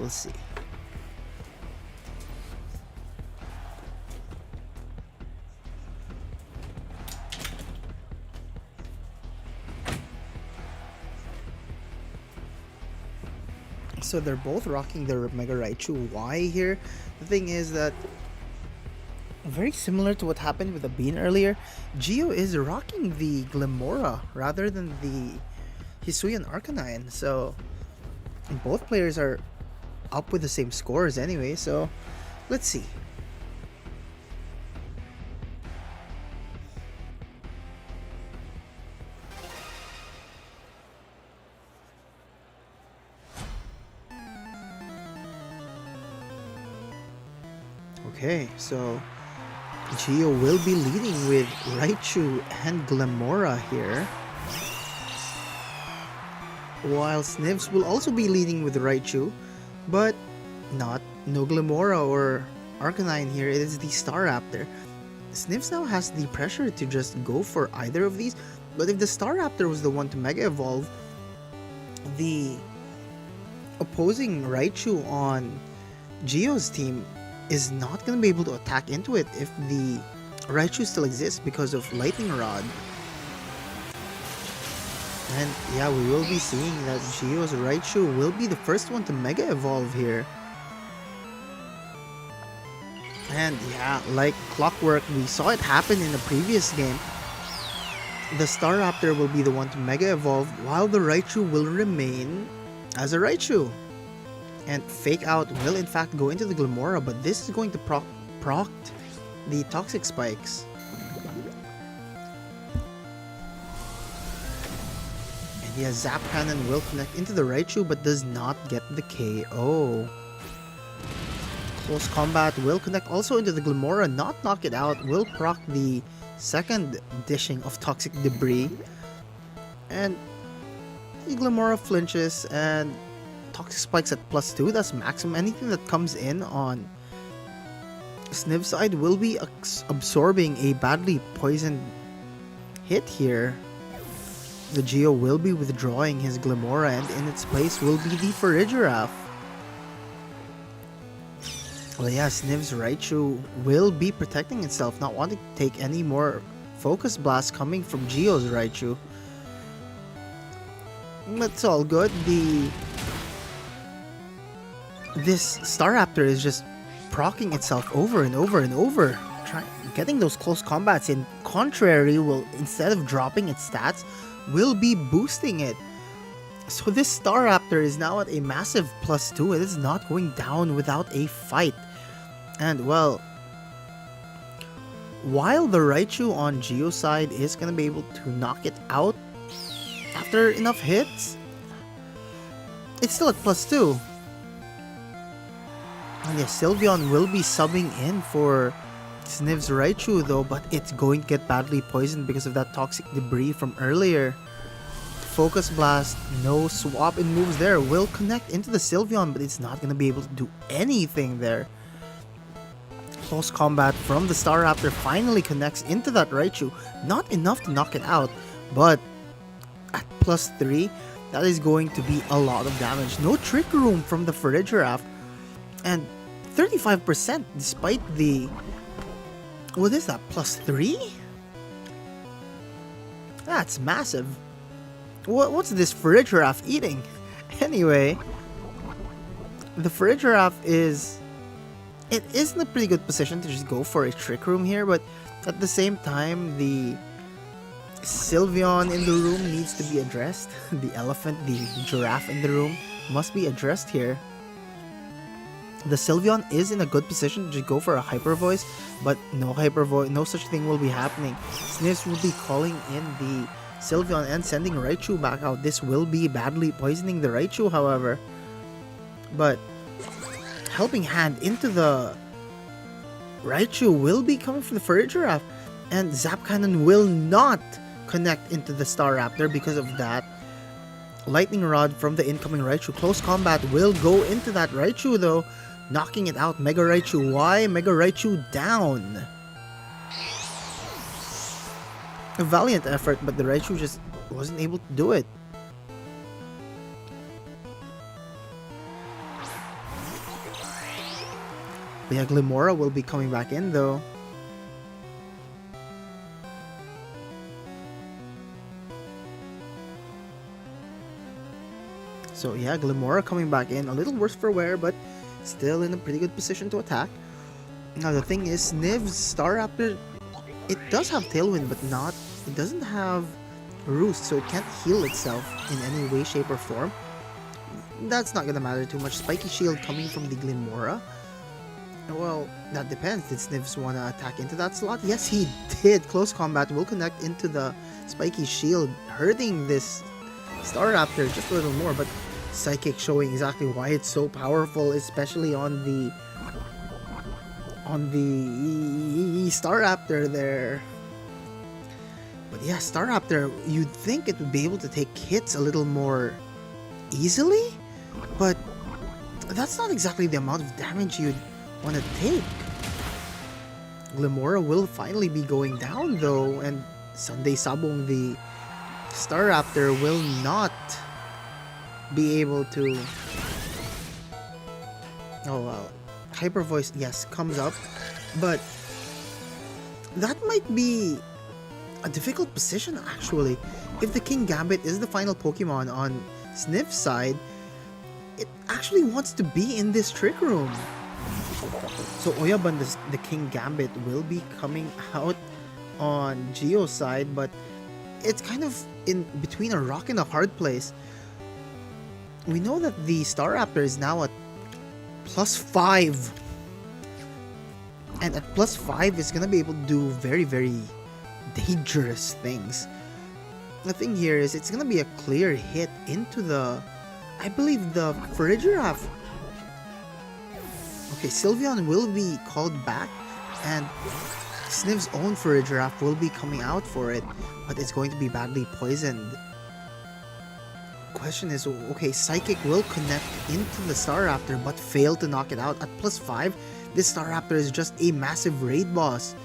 So they're both rocking their Mega Raichu Y here. The thing is that, very similar to what happened with the Bean earlier, Gio is rocking the Glimora rather than the Hisuian Arcanine. So both players are up with the same scores anyway, so let's see. Okay, so Gio will be leading with Raichu and Glimora here, while Snivs will also be leading with Raichu, but no Glimora or Arcanine here. It is the Staraptor. Snivs now has the pressure to just go for either of these, but if the Staraptor was the one to Mega Evolve, the opposing Raichu on Gio's team is not going to be able to attack into it if the Raichu still exists because of Lightning Rod. And yeah, we will be seeing that Gio's Raichu will be the first one to Mega Evolve here. And yeah, like clockwork, we saw it happen in the previous game. The Staraptor will be the one to Mega Evolve, while the Raichu will remain as a Raichu. And Fake Out will in fact go into the Glimora, but this is going to proc the Toxic Spikes. And yeah, Zap Cannon will connect into the Raichu but does not get the KO. Close Combat will connect also into the Glimora, not knock it out, will proc the second dishing of Toxic Debris. And the Glimora flinches and Toxic Spikes at +2, that's maximum. Anything that comes in on Sniv's side will be absorbing a badly poisoned hit here. The Gio will be withdrawing his Glimora, and in its place will be the Farigiraf. Well, yeah, Sniv's Raichu will be protecting itself, not wanting to take any more Focus Blast coming from Gio's Raichu. That's all good. This Staraptor is just proccing itself over and over and over, getting those close combats in. Contrary will, instead of dropping its stats, will be boosting it. So this Staraptor is now at a massive +2. It is not going down without a fight. And well, while the Raichu on Gio's side is going to be able to knock it out after enough hits, it's still at +2. And yeah, Sylveon will be subbing in for Sniv's Raichu though, but it's going to get badly poisoned because of that Toxic Debris from earlier. Focus Blast, no swap in moves there, will connect into the Sylveon, but it's not going to be able to do anything there. Close Combat from the Staraptor finally connects into that Raichu. Not enough to knock it out, but at +3, that is going to be a lot of damage. No Trick Room from the Farigiraf. And 35% despite the... What is that? +3? That's massive. What's this Farigiraf eating? Anyway, the Farigiraf is... It is in a pretty good position to just go for a Trick Room here, but at the same time, the Sylveon in the room needs to be addressed. The elephant, the giraffe in the room must be addressed here. The Sylveon is in a good position to go for a Hyper Voice, but no Hyper Voice, no such thing will be happening. Sniffs will be calling in the Sylveon and sending Raichu back out. This will be badly poisoning the Raichu, however. But Helping Hand into the Raichu will be coming from the Farigiraf, and Zap Cannon will not connect into the Staraptor because of that. Lightning Rod from the incoming Raichu. Close Combat will go into that Raichu though, knocking it out. Mega Raichu Y, Mega Raichu down. A valiant effort, but the Raichu just wasn't able to do it. Yeah, Glimora will be coming back in though. So yeah, Glimora coming back in. A little worse for wear, but still in a pretty good position to attack. Now the thing is, Sniv's Staraptor, it does have Tailwind, but it doesn't have Roost, so it can't heal itself in any way, shape, or form. That's not gonna matter too much. Spiky Shield coming from the Glimora. Well, that depends. Did Snivs wanna attack into that slot? Yes, he did. Close Combat will connect into the Spiky Shield, hurting this Staraptor just a little more, but Psychic showing exactly why it's so powerful, especially on the Staraptor there. But yeah, Staraptor, you'd think it would be able to take hits a little more easily, but that's not exactly the amount of damage you'd want to take. Glimora will finally be going down though, and Sunday Sabong, the Staraptor, will not be able to... Oh well, Hyper Voice, yes, comes up, but that might be a difficult position actually. If the King Gambit is the final Pokemon on Sniv's side, it actually wants to be in this Trick Room. So Oyaban, the King Gambit, will be coming out on Geo's side, but it's kind of in between a rock and a hard place. We know that the Staraptor is now at +5, and at +5 it's gonna be able to do very, very dangerous things. The thing here is it's gonna be a clear hit into the, I believe, the Farigiraf. Okay, Sylveon will be called back, and Sniv's own Farigiraf will be coming out for it, but it's going to be badly poisoned. Question is, okay, Psychic will connect into the Staraptor but fail to knock it out. At +5, this Staraptor is just a massive raid boss.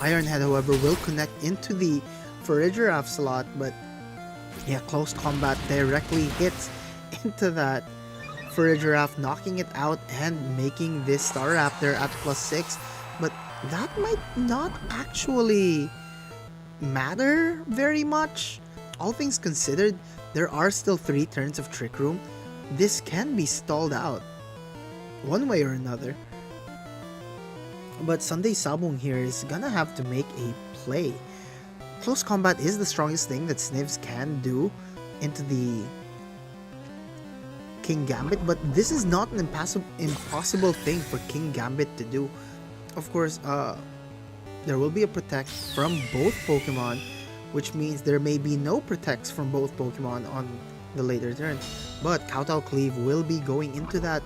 Iron Head, however, will connect into the Farigiraf slot, but yeah, Close Combat directly hits into that Farigiraf, knocking it out and making this Staraptor at +6. But that might not actually matter very much. All things considered, there are still 3 turns of Trick Room. This can be stalled out one way or another. But Sunday Sabong here is gonna have to make a play. Close Combat is the strongest thing that Snivs can do into the King Gambit, but this is not an impossible thing for King Gambit to do. Of course, there will be a Protect from both Pokemon, which means there may be no Protects from both Pokemon on the later turn. But Kowtow Cleave will be going into that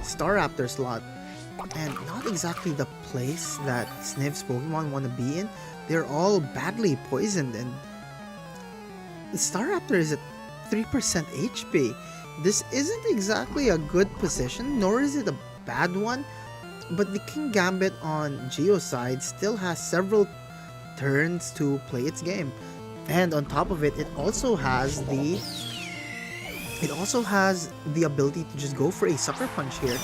Staraptor slot, and not exactly the place that Sniv's Pokemon want to be in. They're all badly poisoned, and the Staraptor is at 3% HP. This isn't exactly a good position, nor is it a bad one, but the King Gambit on Geo's side still has several turns to play its game. And on top of it, it also has the ability to just go for a Sucker Punch here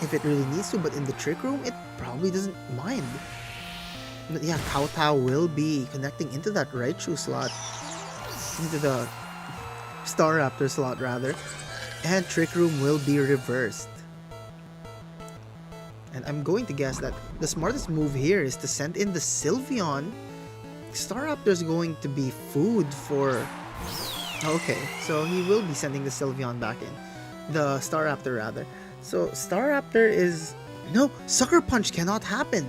if it really needs to, but in the Trick Room, it probably doesn't mind. But yeah, Kowtow will be connecting into that Raichu slot, into the Staraptor slot rather, and Trick Room will be reversed. And I'm going to guess that the smartest move here is to send in the Sylveon. Staraptor is going to be food for... Okay, so he will be sending the Sylveon back in. The Staraptor rather. So Staraptor is... No, Sucker Punch cannot happen.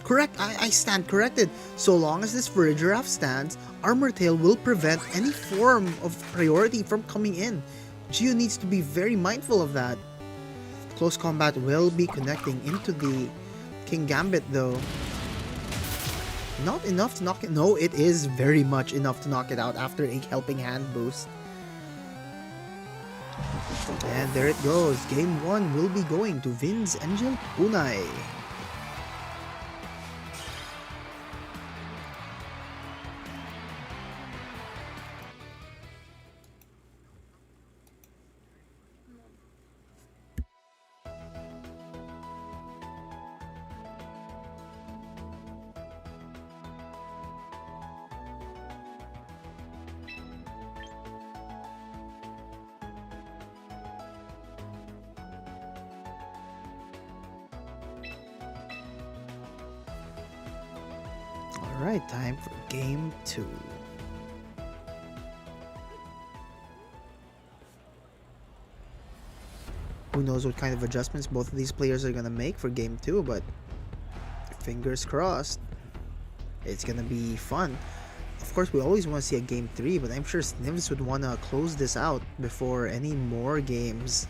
Correct, I stand corrected. So long as this Farigiraf stands, Armor Tail will prevent any form of priority from coming in. Geo needs to be very mindful of that. Close Combat will be connecting into the King Gambit though. Not enough to knock it. No, it is very much enough to knock it out after a Helping Hand boost. And there it goes. Game 1 will be going to Vince Angel Punay. Alright, time for game 2. Who knows what kind of adjustments both of these players are gonna make for game 2, but fingers crossed. It's gonna be fun. Of course, we always want to see a game 3, but I'm sure Snivs would want to close this out before any more games.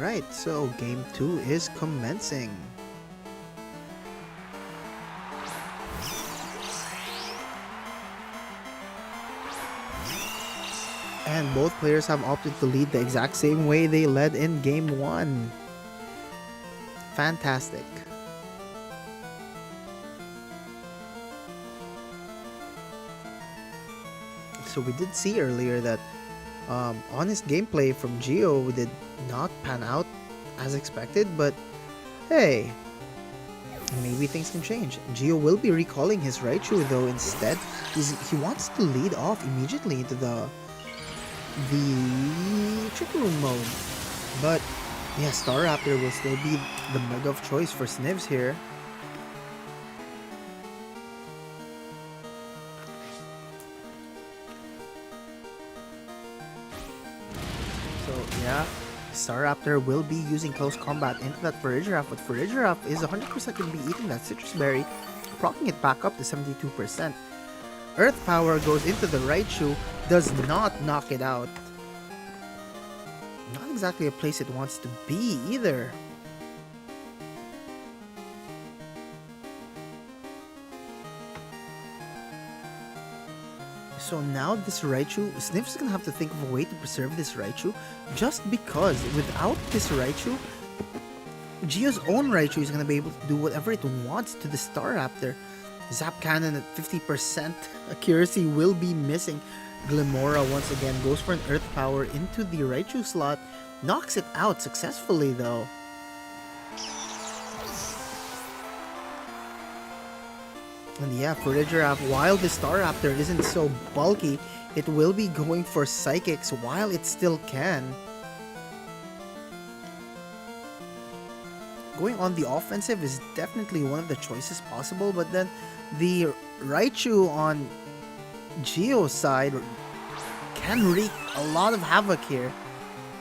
Alright, so game 2 is commencing. And both players have opted to lead the exact same way they led in game 1. Fantastic. So we did see earlier that honest gameplay from Geo did not pan out as expected, but hey, maybe things can change. Geo will be recalling his Raichu though instead. He wants to lead off immediately into the Trick Room mode. But yeah, Staraptor will still be the mega of choice for Snivs here. Yeah, Staraptor will be using Close Combat into that Farigiraf, but Farigiraf is 100% going to be eating that Citrus Berry, proccing it back up to 72%. Earth Power goes into the Raichu, does not knock it out. Not exactly a place it wants to be either. So now this Raichu, Sniv's gonna have to think of a way to preserve this Raichu, just because without this Raichu, Geo's own Raichu is gonna be able to do whatever it wants to the Staraptor. Zap Cannon at 50% accuracy will be missing. Glimora once again goes for an Earth Power into the Raichu slot, knocks it out successfully though. And yeah, Farigiraf, while the Staraptor isn't so bulky, it will be going for Psychics while it still can. Going on the offensive is definitely one of the choices possible, but then the Raichu on Geo's side can wreak a lot of havoc here.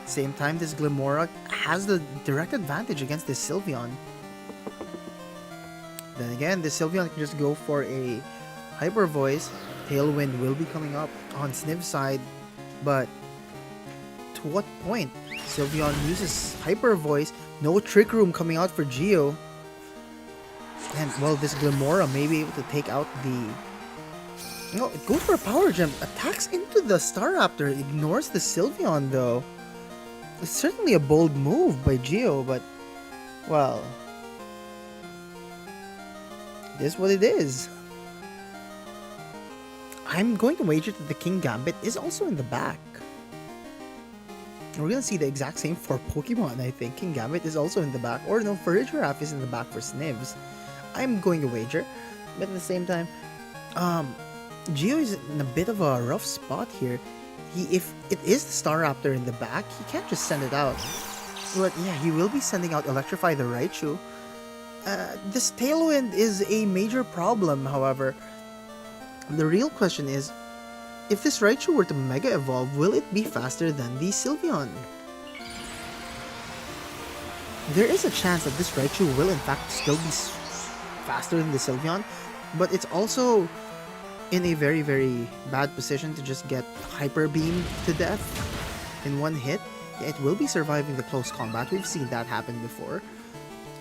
Same time, this Glimora has the direct advantage against this Sylveon. Then again, this Sylveon can just go for a Hyper Voice. Tailwind will be coming up on Sniv's side, but to what point? Sylveon uses Hyper Voice, no Trick Room coming out for Geo. And well, this Glimora may be able to take out the... No, it goes for a Power Gem, attacks into the Staraptor, ignores the Sylveon though. It's certainly a bold move by Geo, but well... it is what it is. I'm going to wager that the King Gambit is also in the back. We're gonna see the exact same for Pokemon, I think. King Gambit is also in the back. Or no, Farigiraf is in the back for Snivs. I'm going to wager. But at the same time, Um, Geo is in a bit of a rough spot here. If it is the Staraptor in the back, he can't just send it out. But yeah, he will be sending out Electrify the Raichu. This Tailwind is a major problem, however. The real question is, if this Raichu were to Mega Evolve, will it be faster than the Sylveon? There is a chance that this Raichu will in fact still be faster than the Sylveon, but it's also in a very, very bad position to just get Hyper Beam to death in one hit. Yeah, it will be surviving the close combat. We've seen that happen before.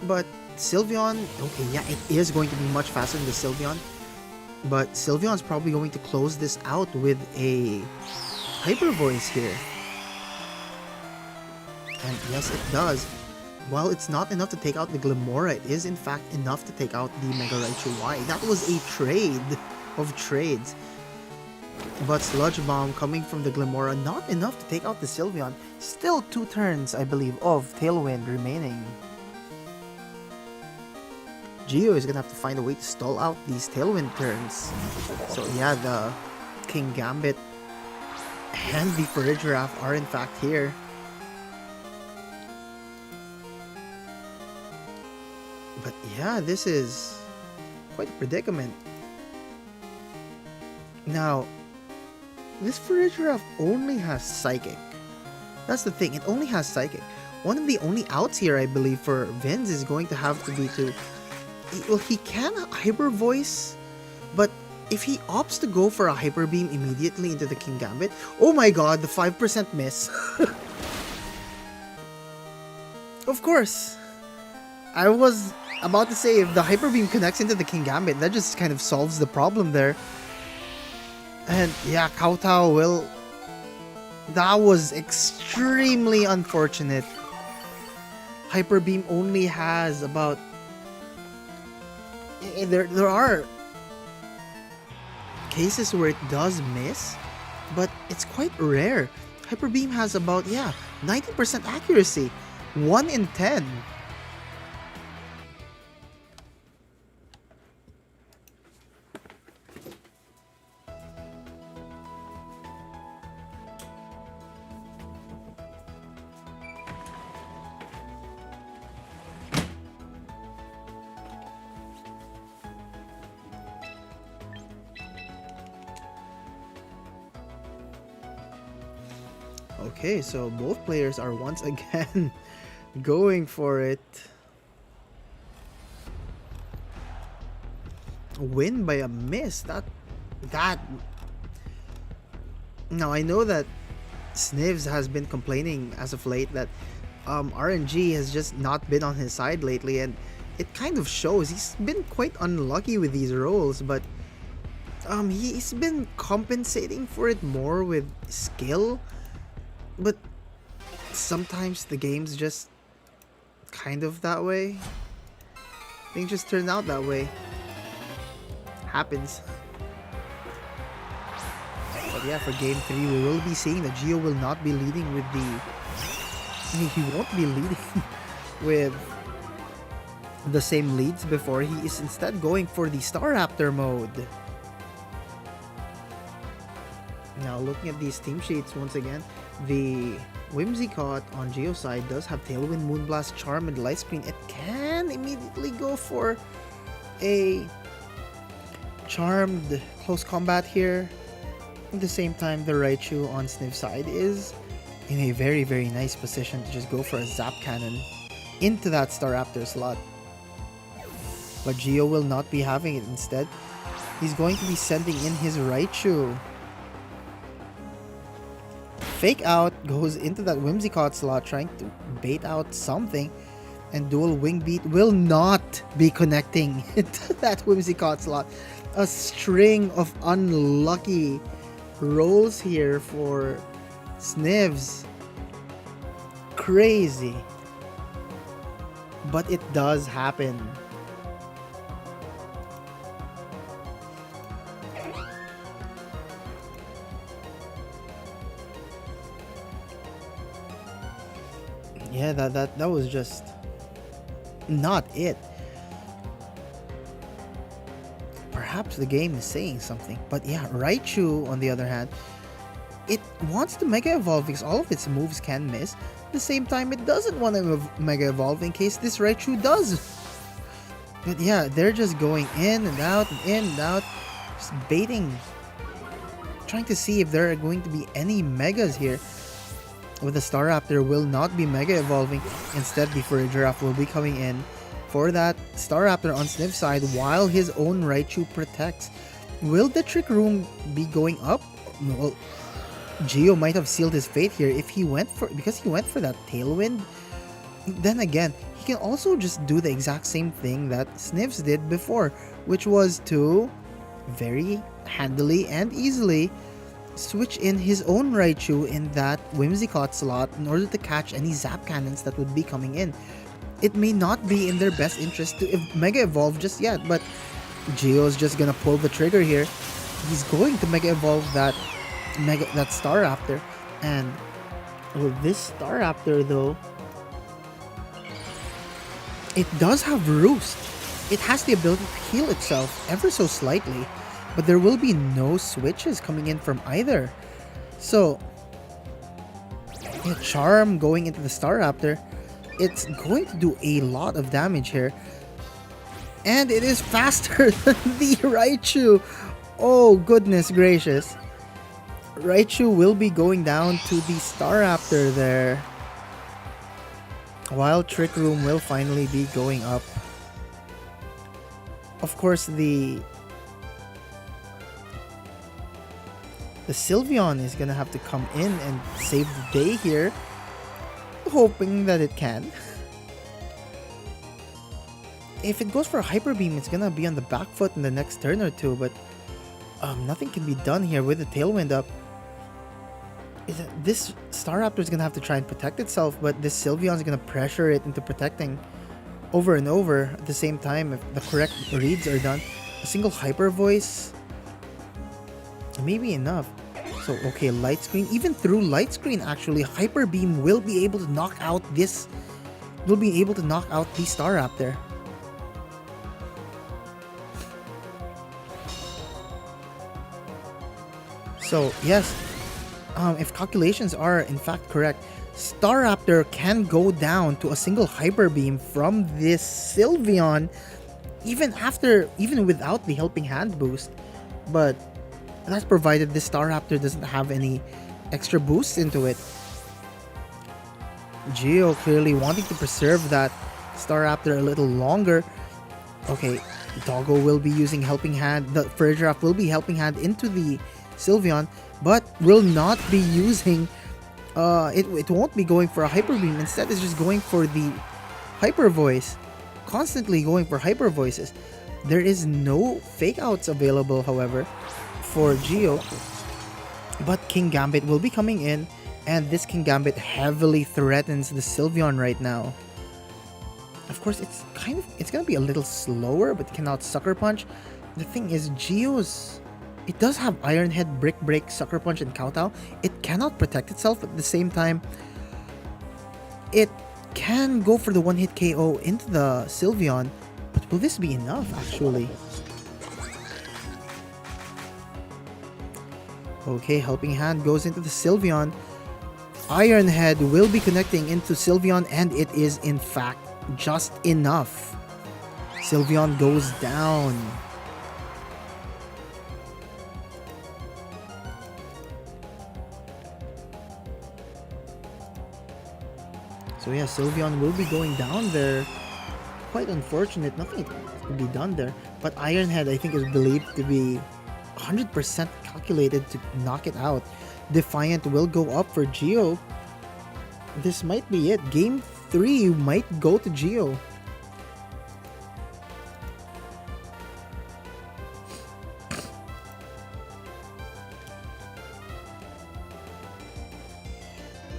But Sylveon, okay, yeah, it is going to be much faster than the Sylveon. But Sylveon's probably going to close this out with a Hyper Voice here. And yes, it does. While it's not enough to take out the Glimmora, it is in fact enough to take out the Mega Raichu Y. That was a trade of trades. But Sludge Bomb coming from the Glimmora, not enough to take out the Sylveon. Still 2 turns, I believe, of Tailwind remaining. Geo is gonna have to find a way to stall out these Tailwind turns. So yeah, the King Gambit and the Farigiraf are in fact here. But yeah, this is quite a predicament. Now, this Farigiraf only has Psychic. That's the thing, it only has Psychic. One of the only outs here, I believe, for Vince is going to have to be to... Well, he can Hyper Voice, but if he opts to go for a Hyper Beam immediately into the King Gambit... Oh my god, the 5% miss. Of course. I was about to say, if the Hyper Beam connects into the King Gambit, that just kind of solves the problem there. And yeah, Kowtow will... That was extremely unfortunate. Hyper Beam only has about... There are cases where it does miss, but it's quite rare. Hyper Beam has about, yeah, 90% accuracy. 1 in 10. Okay, so both players are once again going for it. Win by a miss. That now I know that Snivs has been complaining as of late that RNG has just not been on his side lately, and it kind of shows. He's been quite unlucky with these rolls, but he's been compensating for it more with skill. But sometimes the game's just kind of that way. Things just turn out that way. Happens. But yeah, for game 3, we will be seeing that Geo will not be leading with the... I mean, he won't be leading with the same leads before. He is instead going for the Staraptor mode. Now, looking at these team sheets once again, the Whimsicott on Geo's side does have Tailwind, Moonblast, Charm, and Light Screen. It can immediately go for a Charmed close combat here. At the same time, the Raichu on Sniv's side is in a very, very nice position to just go for a Zap Cannon into that Staraptor slot. But Geo will not be having it. Instead, he's going to be sending in his Raichu. Fake Out goes into that Whimsicott slot, trying to bait out something, and Dual Wing Beat will not be connecting into that Whimsicott slot. A string of unlucky rolls here for Snivs. Crazy. But it does happen. Yeah, that was just not it. perhaps the game is saying something. But yeah, Raichu, on the other hand, it wants to Mega Evolve because all of its moves can miss. At the same time, it doesn't want to Mega Evolve in case this Raichu does. But yeah, they're just going in and out and in and out. Just baiting. Trying to see if there are going to be any Megas here. With the Staraptor will not be Mega Evolving. Instead, the Giraffe will be coming in for that Staraptor on Sniv's side while his own Raichu protects. Will the Trick Room be going up? Well, Geo might have sealed his fate here if he went for that Tailwind. Then again, he can also just do the exact same thing that Snivs did before, which was to very handily and easily switch in his own Raichu in that Whimsicott slot in order to catch any Zap Cannons that would be coming in. It may not be in their best interest to Mega Evolve just yet, but Geo's just gonna pull the trigger here. He's going to Mega Evolve that Staraptor, and with this Staraptor though, it does have Roost. It has the ability to heal itself ever so slightly, but there will be no switches coming in from either. So, yeah, Charm going into the Staraptor, it's going to do a lot of damage here. And it is faster than the Raichu. Oh, goodness gracious. Raichu will be going down to the Staraptor there, while Trick Room will finally be going up. Of course, the Sylveon is gonna have to come in and save the day here, hoping that it can. If it goes for a Hyper Beam, it's gonna be on the back foot in the next turn or two, but nothing can be done here with the Tailwind up. This Staraptor is gonna have to try and protect itself, but this Sylveon is gonna pressure it into protecting over and over at the same time if the correct reads are done. A single Hyper Voice may be enough. So, okay, Light Screen. Even through Light Screen, actually, Hyper Beam will be able to knock out this. Will be able to knock out the Staraptor. So, yes, if calculations are in fact correct, Staraptor can go down to a single Hyper Beam from this Sylveon, even without the Helping Hand boost. But that's provided this Staraptor doesn't have any extra boosts into it. Geo clearly wanting to preserve that Staraptor a little longer. Okay, Doggo will be using Helping Hand. The Giraffe will be Helping Hand into the Sylveon, but will not be using it won't be going for a Hyper Beam. Instead, it's just going for the Hyper Voice. Constantly going for Hyper Voices. There is no Fake Outs available, however, for Geo. But King Gambit will be coming in, and this King Gambit heavily threatens the Sylveon right now. Of course, it's gonna be a little slower, but cannot Sucker Punch. The thing is, it does have Iron Head, Brick Break, Sucker Punch, and Kowtow. It cannot protect itself, but at the same time, it can go for the one-hit KO into the Sylveon. But will this be enough, actually? Okay, Helping Hand goes into the Sylveon. Iron Head will be connecting into Sylveon, and it is, in fact, just enough. Sylveon goes down. So yeah, Sylveon will be going down there. Quite unfortunate, nothing can be done there. But Iron Head, I think, is believed to be 100% calculated to knock it out. Defiant will go up for Geo. This might be it. Game 3 might go to Geo.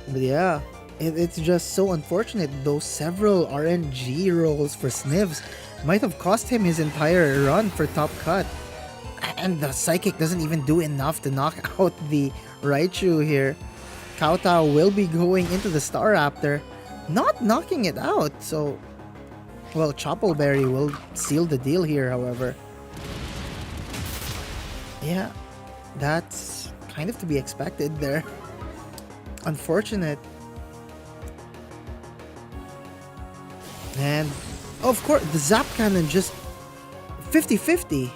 But yeah, it's just so unfortunate. Those several RNG rolls for Snivs might have cost him his entire run for top cut. And the Psychic doesn't even do enough to knock out the Raichu here. Kowtow will be going into the Staraptor, not knocking it out. So, well, Choppleberry will seal the deal here, however. Yeah, that's kind of to be expected there. Unfortunate. And of course, the Zap Cannon just 50-50.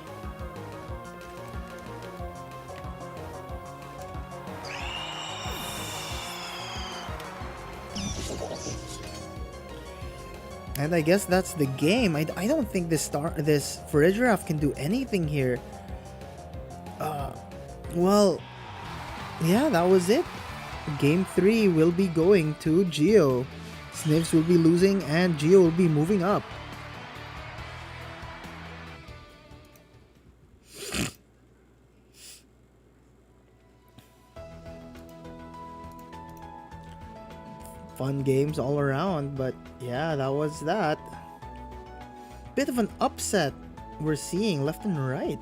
And I guess that's the game. I don't think this Farigiraf can do anything here. Well, yeah, that was it. Game 3 will be going to Geo. Snivs will be losing and Geo will be moving up. Fun games all around, but yeah, that was that. Bit of an upset we're seeing left and right.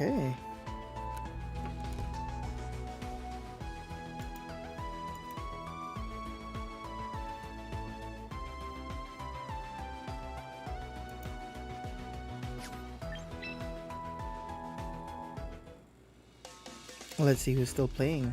Okay. Let's see who's still playing.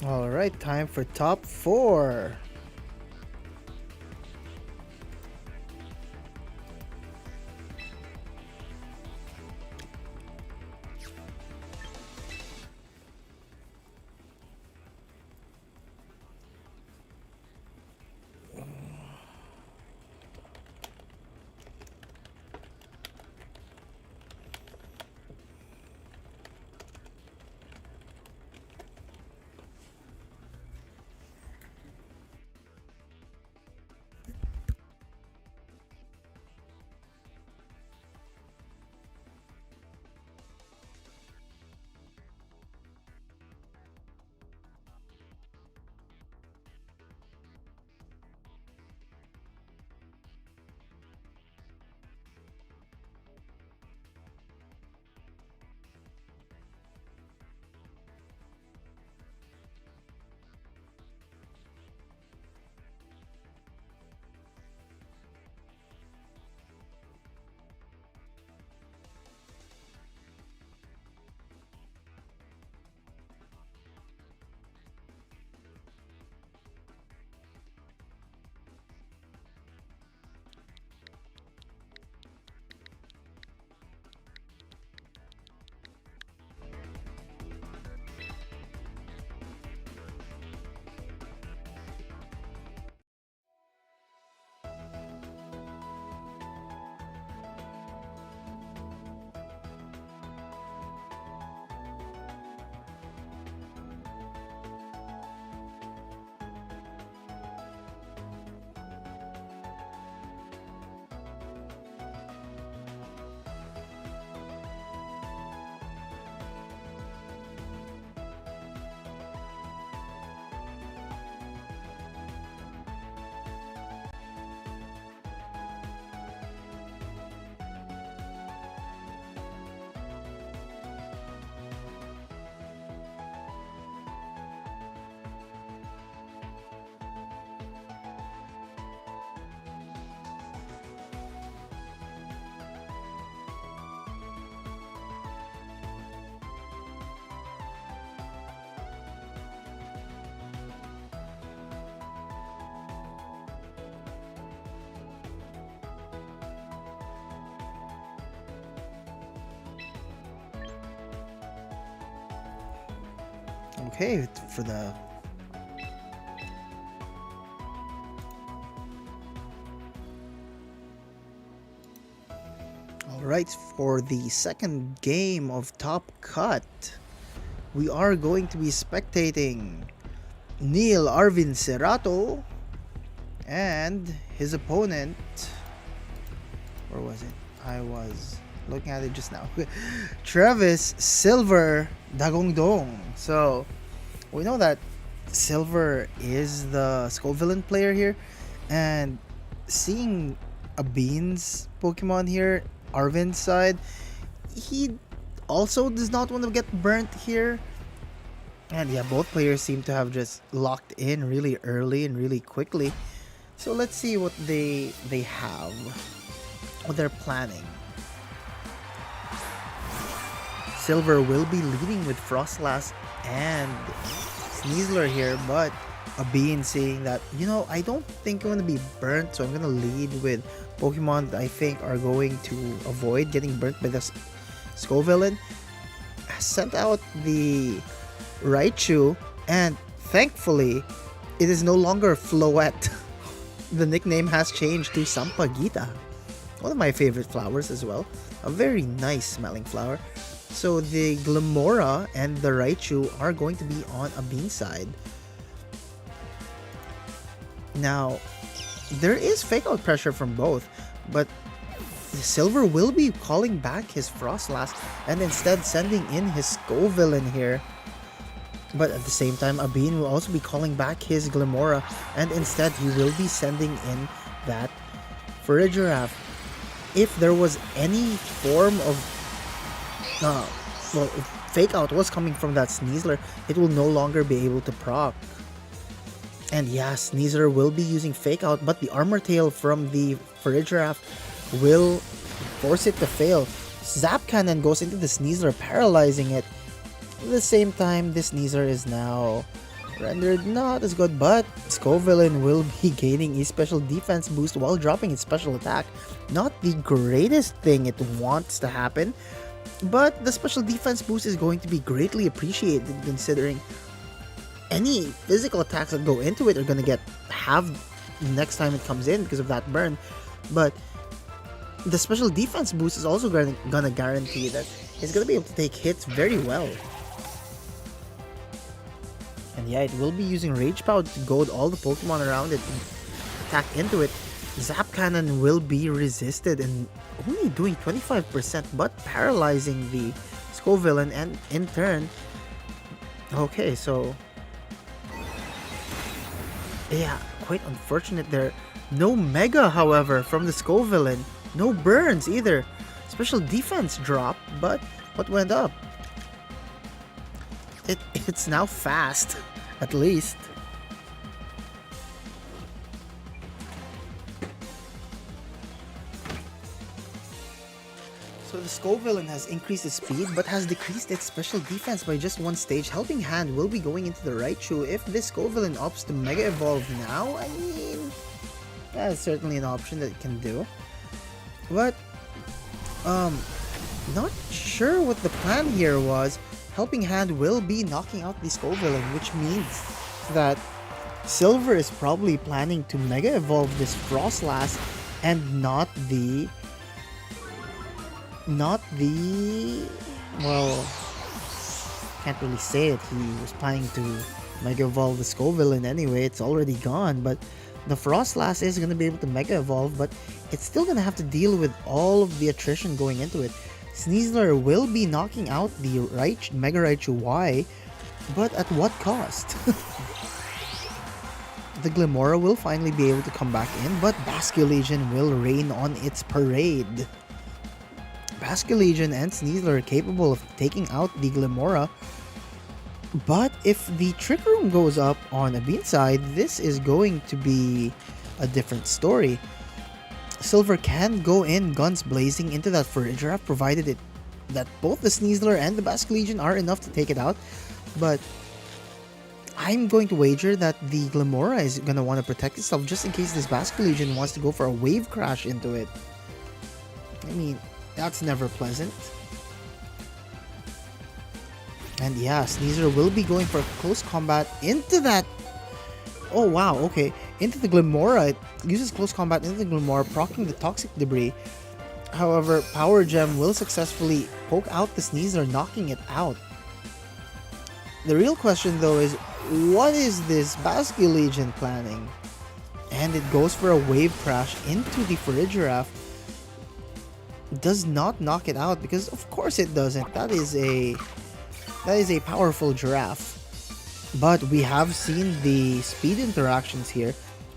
Alright, time for top 4. Okay, for the Alright, for the second game of Top Cut, we are going to be spectating Neil Arvin Cerato and his opponent. Where was it? I was looking at it just now. Travis Silver Dagongdong. So we know that Silver is the Skull Villain player here, and seeing a Beans Pokemon here, Arvin's side, he also does not want to get burnt here. And yeah, both players seem to have just locked in really early and really quickly. So let's see what they have, what they're planning. Silver will be leading with Frostlass and Sneasler here, but a Bean saying that, you know, I don't think I'm going to be burnt, so I'm going to lead with Pokemon that I think are going to avoid getting burnt by the Skull Villain. Sent out the Raichu, and thankfully, it is no longer Floette. The nickname has changed to Sampagita, one of my favorite flowers as well. A very nice smelling flower. So the Glamora and the Raichu are going to be on a Bean side. Now, there is fake out pressure from both, but Silver will be calling back his Frostlass and instead sending in his Skull Villain here. But at the same time, Abin will also be calling back his Glamora, and instead he will be sending in that Farigiraf. If there was any form of if fake out was coming from that Sneasler, it will no longer be able to proc. And yeah, Sneasler will be using fake out, but the Armor Tail from the Farigiraf will force it to fail. Zap Cannon goes into the Sneasler, paralyzing it. At the same time, this Sneasler is now Rendered not as good, but Scovillain will be gaining a special defense boost while dropping its special attack. Not the greatest thing it wants to happen, but the special defense boost is going to be greatly appreciated considering any physical attacks that go into it are going to get halved next time it comes in because of that burn. But the special defense boost is also going to guarantee that it's going to be able to take hits very well. And yeah, it will be using Rage Power to goad all the Pokemon around it and attack into it. Zap Cannon will be resisted and only doing 25% but paralyzing the Scovillain, and in turn... Okay, so... Yeah, quite unfortunate there. No Mega, however, from the Scovillain. No burns either. Special defense dropped, but what went up? It's now fast, at least. So the Scovillain has increased its speed but has decreased its special defense by just one stage. Helping Hand will be going into the Raichu. If this Scovillain opts to Mega Evolve now, I mean, that's certainly an option that it can do. But, not sure what the plan here was. Helping Hand will be knocking out the Scovillain, which means that Silver is probably planning to Mega Evolve this Frostlass and not the... well, can't really say it. He was planning to Mega Evolve the Scovillain anyway. It's already gone, but the Frostlass is going to be able to Mega Evolve, but it's still going to have to deal with all of the attrition going into it. Sneasler will be knocking out the Mega Raichu Y, but at what cost? The Glimmora will finally be able to come back in, but Basculegion will rain on its parade. Basculegion and Sneasler are capable of taking out the Glimmora, but if the Trick Room goes up on a Bean side, this is going to be a different story. Silver can go in guns blazing into that Farigiraf, provided that both the Sneasler and the Basculegion are enough to take it out. But I'm going to wager that the Glimmora is going to want to protect itself just in case this Basculegion wants to go for a Wave Crash into it. I mean, that's never pleasant. And yeah, Sneasler will be going for a close combat into that... Oh wow, okay. Into the Glimmora. It uses close combat into the Glimmora, proccing the Toxic Debris. However, Power Gem will successfully poke out the Sneasler, knocking it out. The real question though is, what is this Basculegion planning? And it goes for a Wave Crash into the Farigiraf. Does not knock it out because of course it doesn't. That is a powerful giraffe. But we have seen the speed interactions here.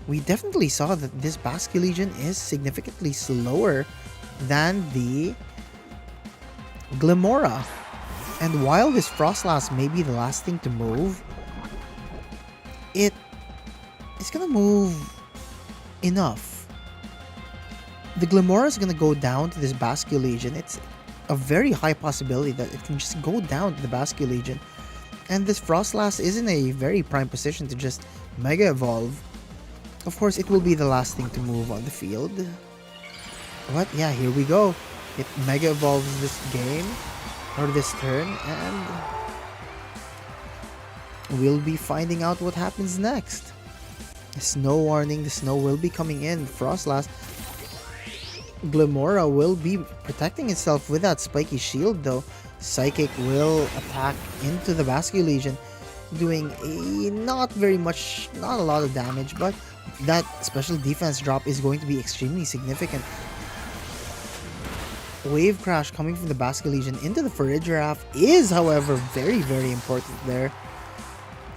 We definitely saw that this Basculegion is significantly slower than the Glimmora. And while this Frostlass may be the last thing to move, it is gonna move enough. The Glimmora is gonna go down to this Basculegion. It's a very high possibility that it can just go down to the Basculegion. And this Frostlass is in a very prime position to just Mega Evolve. Of course, it will be the last thing to move on the field. But yeah, here we go. It Mega Evolves this game, or this turn, and we'll be finding out what happens next. Snow warning, the snow will be coming in. Frostlass. Glimmora will be protecting itself with that spiky shield though. Psychic will attack into the Basculegion, doing not a lot of damage, but that special defense drop is going to be extremely significant. Wave Crash coming from the Basculegion into the Farigiraf is, however, very, very important there.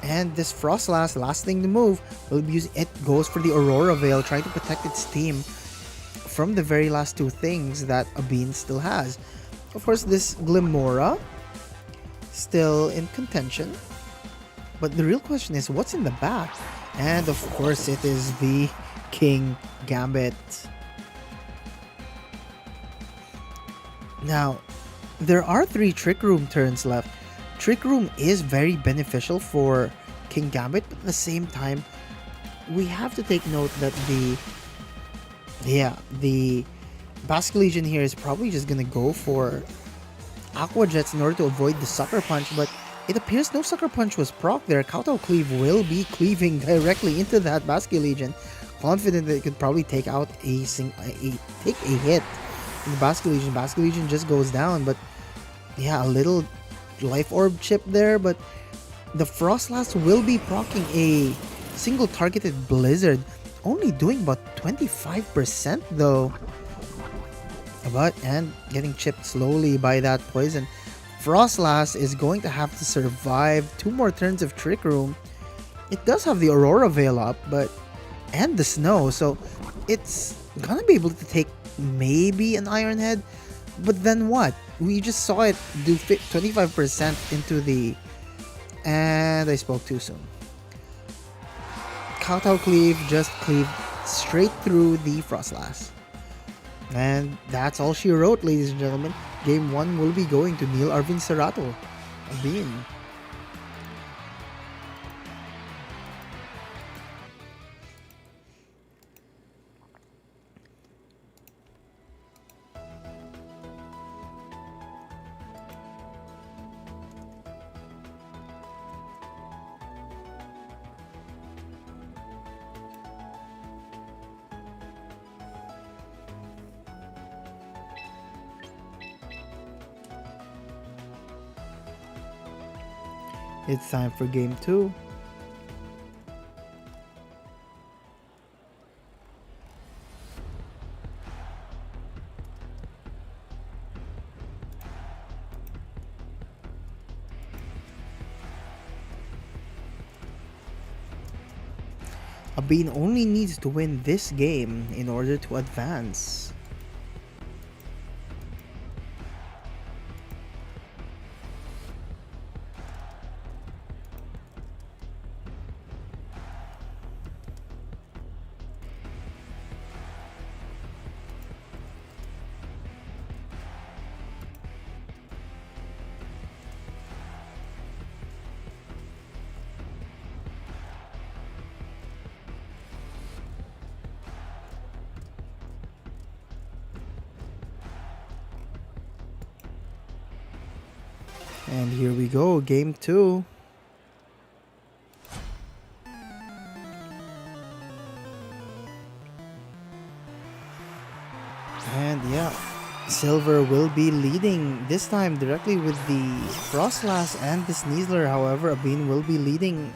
And this Frostlass, last thing to move, will be using, it goes for the Aurora Veil, trying to protect its team from the very last two things that a Bean still has. Of course, this Glimmora still in contention, but the real question is what's in the back? And of course, it is the King Gambit. Now, there are 3 Trick Room turns left. Trick Room is very beneficial for King Gambit, but at the same time, we have to take note that the Basque Legion here is probably just gonna go for Aqua Jets in order to avoid the Sucker Punch, but it appears no Sucker Punch was proc there. Kowtow Cleave will be cleaving directly into that Basque Legion, confident that it could probably take out take a hit in the Basque Legion. Basque Legion just goes down, but yeah, a little Life Orb chip there, but the Frostlass will be proccing a single targeted Blizzard, only doing about 25% though. And getting chipped slowly by that poison. Frostlass is going to have to survive 2 more turns of Trick Room. It does have the Aurora Veil up, and the Snow, so it's gonna be able to take maybe an Iron Head, but then what? We just saw it do 25% into the... And I spoke too soon. Kowtow Cleave just cleaved straight through the Frostlass. And that's all she wrote, ladies and gentlemen. Game 1 will be going to Neil Arvin Serato. Abin. It's time for game 2. Abin only needs to win this game in order to advance. And here we go, game 2. And yeah, Silver will be leading this time directly with the Frostlass and the Sneasler. However, Abin will be leading.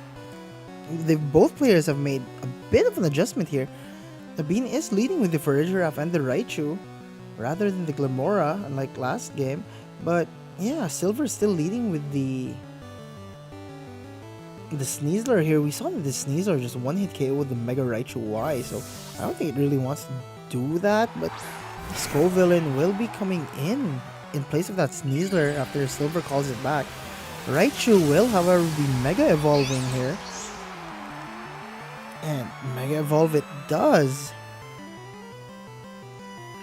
Both players have made a bit of an adjustment here. Abin is leading with the Farigiraf and the Raichu rather than the Glamora, unlike last game. But yeah, Silver is still leading with the Sneasler here. We saw that the Sneasler just one-hit KO with the Mega Raichu Y, so I don't think it really wants to do that, but Scovillain will be coming in place of that Sneasler after Silver calls it back. Raichu will, however, be Mega Evolving here. And Mega Evolve it does.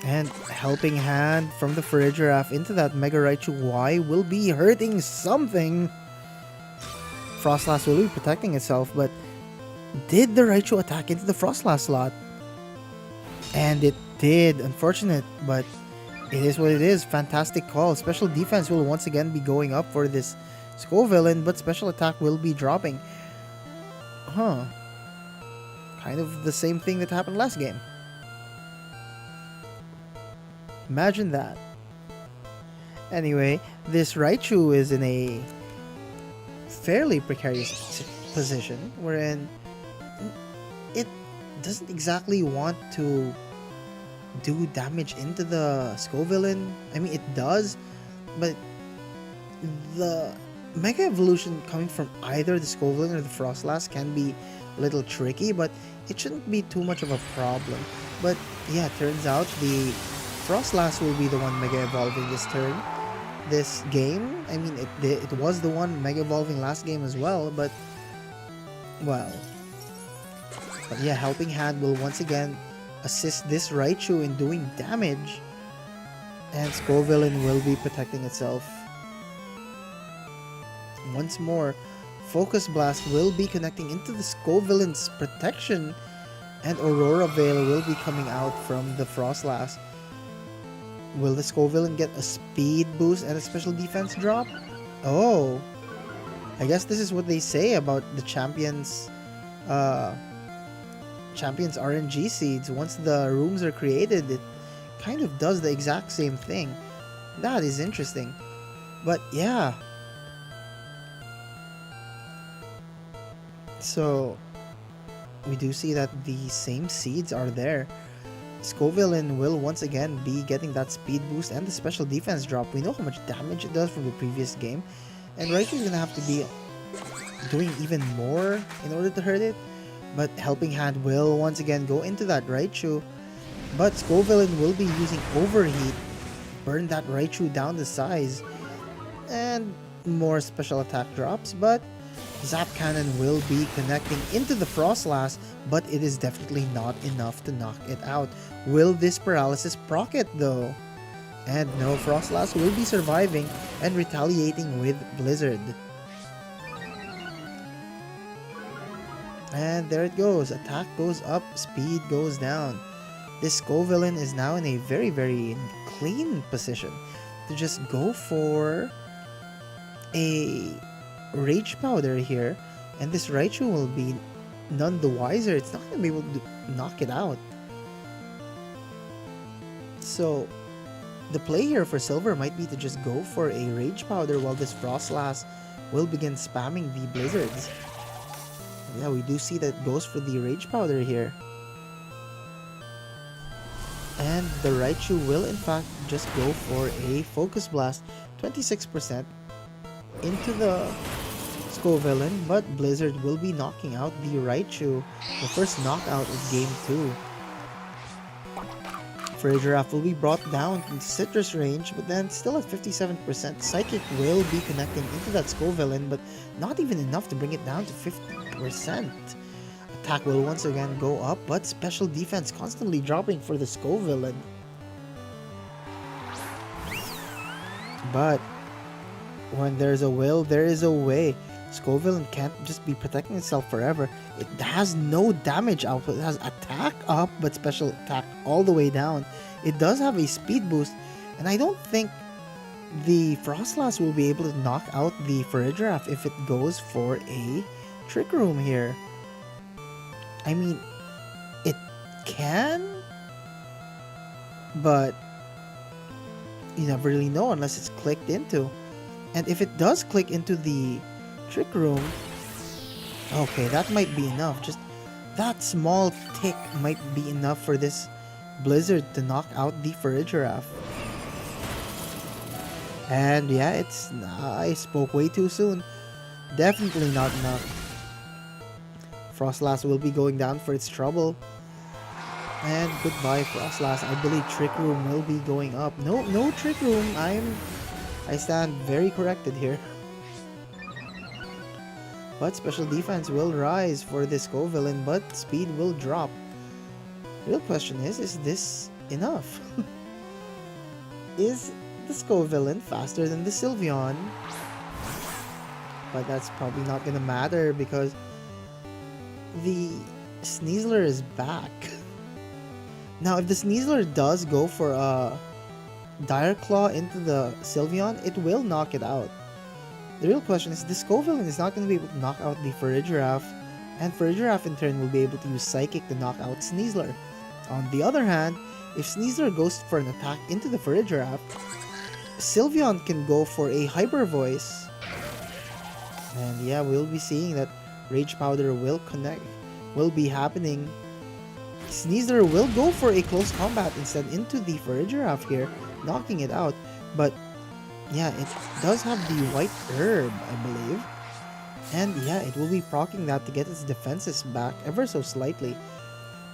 And Helping Hand from the Farigiraf into that Mega Raichu Y will be hurting something. Frostlass will be protecting itself, but did the Raichu attack into the Frostlass slot? And it did. Unfortunate, but it is what it is. Fantastic call. Special defense will once again be going up for this Scovillain, but special attack will be dropping. Kind of the same thing that happened last game. Imagine that. Anyway, this Raichu is in a fairly precarious position wherein it doesn't exactly want to do damage into the Scovillain. I mean, it does, but the Mega Evolution coming from either the Scovillain or the Frostlass can be a little tricky, but it shouldn't be too much of a problem. But yeah, turns out the Frostlass will be the one Mega Evolving this game. I mean, it was the one Mega Evolving last game as well, but yeah, Helping Hand will once again assist this Raichu in doing damage, and Scovillain will be protecting itself. Once more, Focus Blast will be connecting into the Scovillain's protection, and Aurora Veil will be coming out from the Frostlass. Will the Scovillain get a speed boost and a special defense drop? Oh, I guess this is what they say about the Champions RNG seeds. Once the rooms are created, it kind of does the exact same thing. That is interesting. But yeah. So we do see that the same seeds are there. Scovillain will once again be getting that speed boost and the special defense drop. We know how much damage it does from the previous game, and Raichu's gonna have to be doing even more in order to hurt it. But Helping Hand will once again go into that Raichu, but Scovillain will be using Overheat, burn that Raichu down to size, and more special attack drops. But Zap Cannon will be connecting into the Frostlass, but it is definitely not enough to knock it out. Will this paralysis proc it though? And no, Frostlass will be surviving and retaliating with Blizzard. And there it goes. Attack goes up, speed goes down. This Scovillain is now in a very, very clean position to just go for a Rage Powder here, and this Raichu will be none the wiser. It's not going to be able to knock it out. So the play here for Silver might be to just go for a Rage Powder while this Frostlass will begin spamming the Blizzards. Yeah, we do see that it goes for the Rage Powder here. And the Raichu will in fact just go for a Focus Blast, 26% into the Scovillain, but Blizzard will be knocking out the Raichu, the first knockout of Game 2. Farigiraf will be brought down to Citrus range, but then still at 57%. Psychic will be connecting into that Scovillain, but not even enough to bring it down to 50%. Attack will once again go up, but special defense constantly dropping for the Scovillain. But when there's a will, there is a way. Scovillain can't just be protecting itself forever. It has no damage output. It has attack up, but special attack all the way down. It does have a speed boost, and I don't think the Frostlass will be able to knock out the Farigiraf if it goes for a Trick Room here. I mean, it can, but you never really know unless it's clicked into. And if it does click into the Trick Room, okay, that might be enough. Just that small tick might be enough for this Blizzard to knock out the Farigiraf. And yeah, I spoke way too soon. Definitely not enough. Frostlass will be going down for its trouble. And goodbye, Frostlass. I believe Trick Room will be going up. No Trick Room. I stand very corrected here. But special defense will rise for this Scovillain, but speed will drop. The real question is this enough? Is the Scovillain faster than the Sylveon? But that's probably not gonna matter because the Sneasler is back. Now, if the Sneasler does go for a Dire Claw into the Sylveon, it will knock it out. The real question is, the Scovillain is not going to be able to knock out the Farigiraf, and Farigiraf in turn will be able to use Psychic to knock out Sneasler. On the other hand, if Sneasler goes for an attack into the Farigiraf, Sylveon can go for a Hyper Voice. And yeah, we'll be seeing that Rage Powder will be happening. Sneasler will go for a close combat instead into the Farigiraf here, knocking it out. But yeah, it does have the White Herb, I believe. And yeah, it will be proccing that to get its defenses back ever so slightly.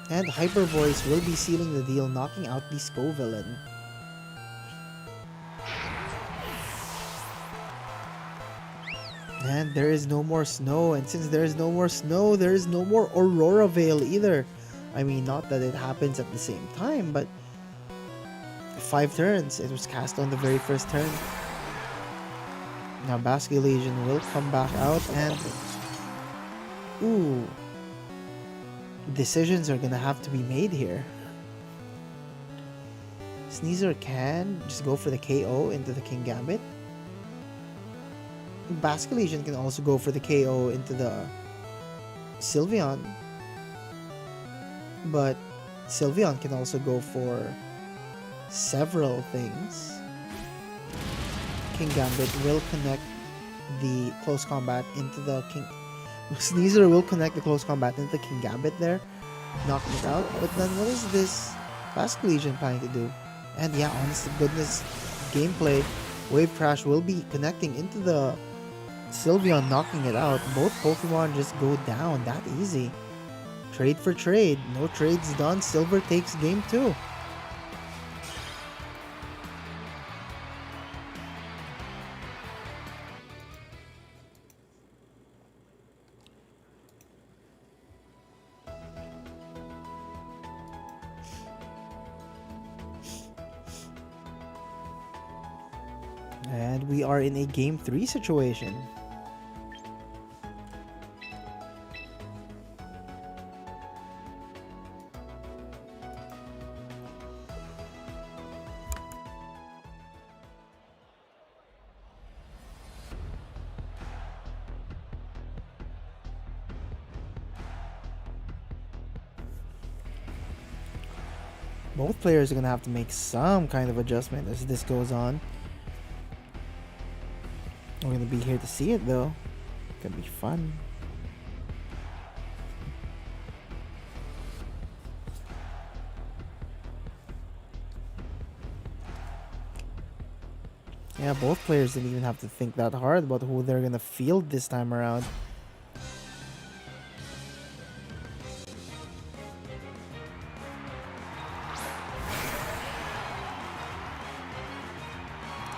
And Hyper Voice will be sealing the deal, knocking out the Scovillain. And there is no more snow, and since there is no more snow, there is no more Aurora Veil either. I mean, not that it happens at the same time, but 5 turns. It was cast on the very first turn. Now Basque Legion will come back out and... Ooh. Decisions are gonna have to be made here. Sneasel can just go for the KO into the King Gambit. Basque Legion can also go for the KO into the Sylveon. But Sylveon can also go for several things. King Gambit will connect the close combat into the King... Sneasel will connect the close combat into the King Gambit there, knocking it out. But then what is this Basque Legion planning to do? And yeah, honest to goodness gameplay, Wave Crash will be connecting into the Sylveon, knocking it out. Both Pokemon just go down that easy. Trade for trade. No trades done. Silver takes game 2. And we are in a game 3 situation. Both players are going to have to make some kind of adjustment as this goes on. We're going to be here to see it though. It's going to be fun. Yeah, both players didn't even have to think that hard about who they're going to field this time around.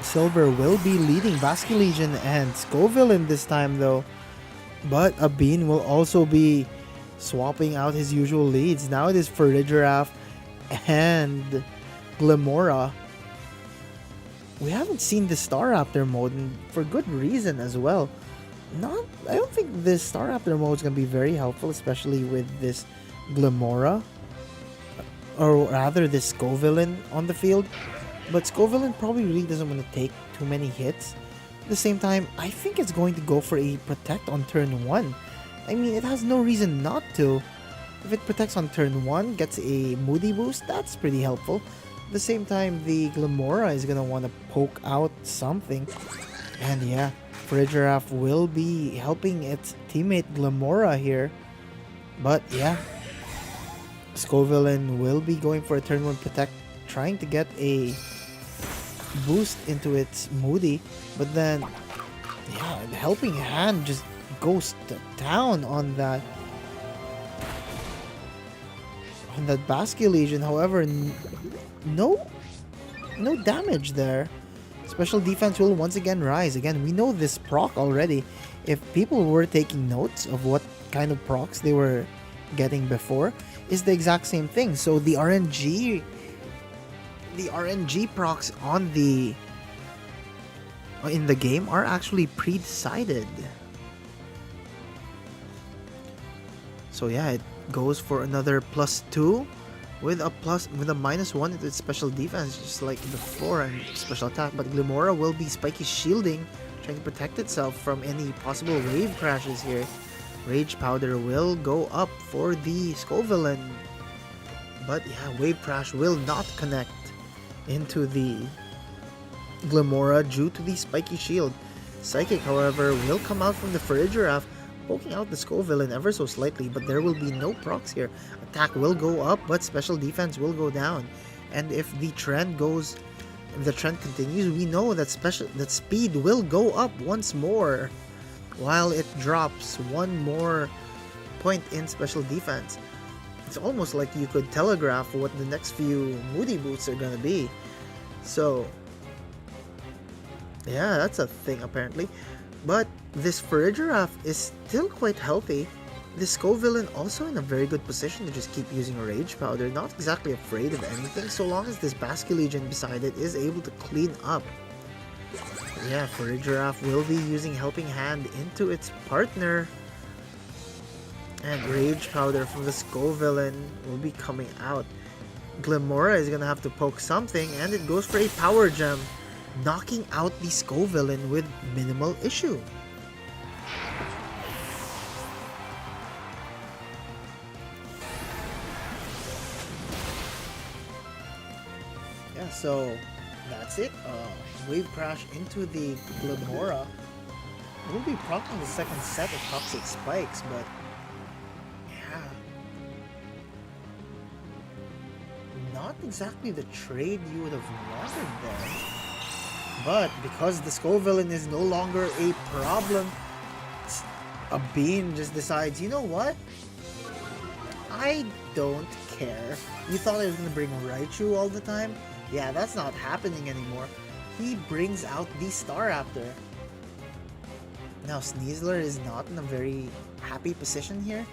Silver will be leading Basque Legion and Scovillain this time though. But Abin will also be swapping out his usual leads. Now it is Farigiraf and Glimora. We haven't seen the Staraptor mode, and for good reason as well. I don't think this Staraptor mode is going to be very helpful, especially with this Glimora. Or rather this Scovillain on the field. But Scovillain probably really doesn't want to take too many hits. At the same time, I think it's going to go for a Protect on turn 1. I mean, it has no reason not to. If it protects on turn 1, gets a Moody boost, that's pretty helpful. At the same time, the Glimora is going to want to poke out something. And yeah, Farigiraf will be helping its teammate Glimora here. But yeah, Scovillain will be going for a turn 1 Protect, trying to get a boost into its Moody, but then yeah, the Helping Hand just goes down on that Basque Legion. However, no damage there. Special defense will once again rise. Again, we know this proc already. If people were taking notes of what kind of procs they were getting before, is the exact same thing. So the RNG procs on in the game are actually pre-decided. So yeah, it goes for another +2 with a -1 into its special defense, just like before, and special attack. But Glimora will be spiky shielding, trying to protect itself from any possible wave crashes here. Rage Powder will go up for the Scovillain, but yeah, wave crash will not connect into the Glimora due to the spiky shield. Psychic, however, will come out from the Farigiraf, poking out the Scovillain ever so slightly, but there will be no procs here. Attack will go up, but special defense will go down. And if the trend continues, we know that speed will go up once more, while it drops one more point in special defense. It's almost like you could telegraph what the next few Moody boots are gonna be. So yeah, that's a thing apparently. But this Farigiraf is still quite healthy. This Scovillain also in a very good position to just keep using Rage Powder, not exactly afraid of anything, so long as this Basque Legion beside it is able to clean up. Yeah, Farigiraf will be using Helping Hand into its partner. And Rage Powder from the Scovillain will be coming out. Glimora is gonna have to poke something, and it goes for a Power Gem, knocking out the Scovillain with minimal issue. Yeah, so that's it. Wave Crash into the Glimora. We'll be proccing the second set of Toxic Spikes, but yeah, not exactly the trade you would have wanted there. But because the Scovillain is no longer a problem, a Bean just decides, you know what? I don't care. You thought I was going to bring Raichu all the time? Yeah, that's not happening anymore. He brings out the Staraptor. Now, Sneasler is not in a very happy position here.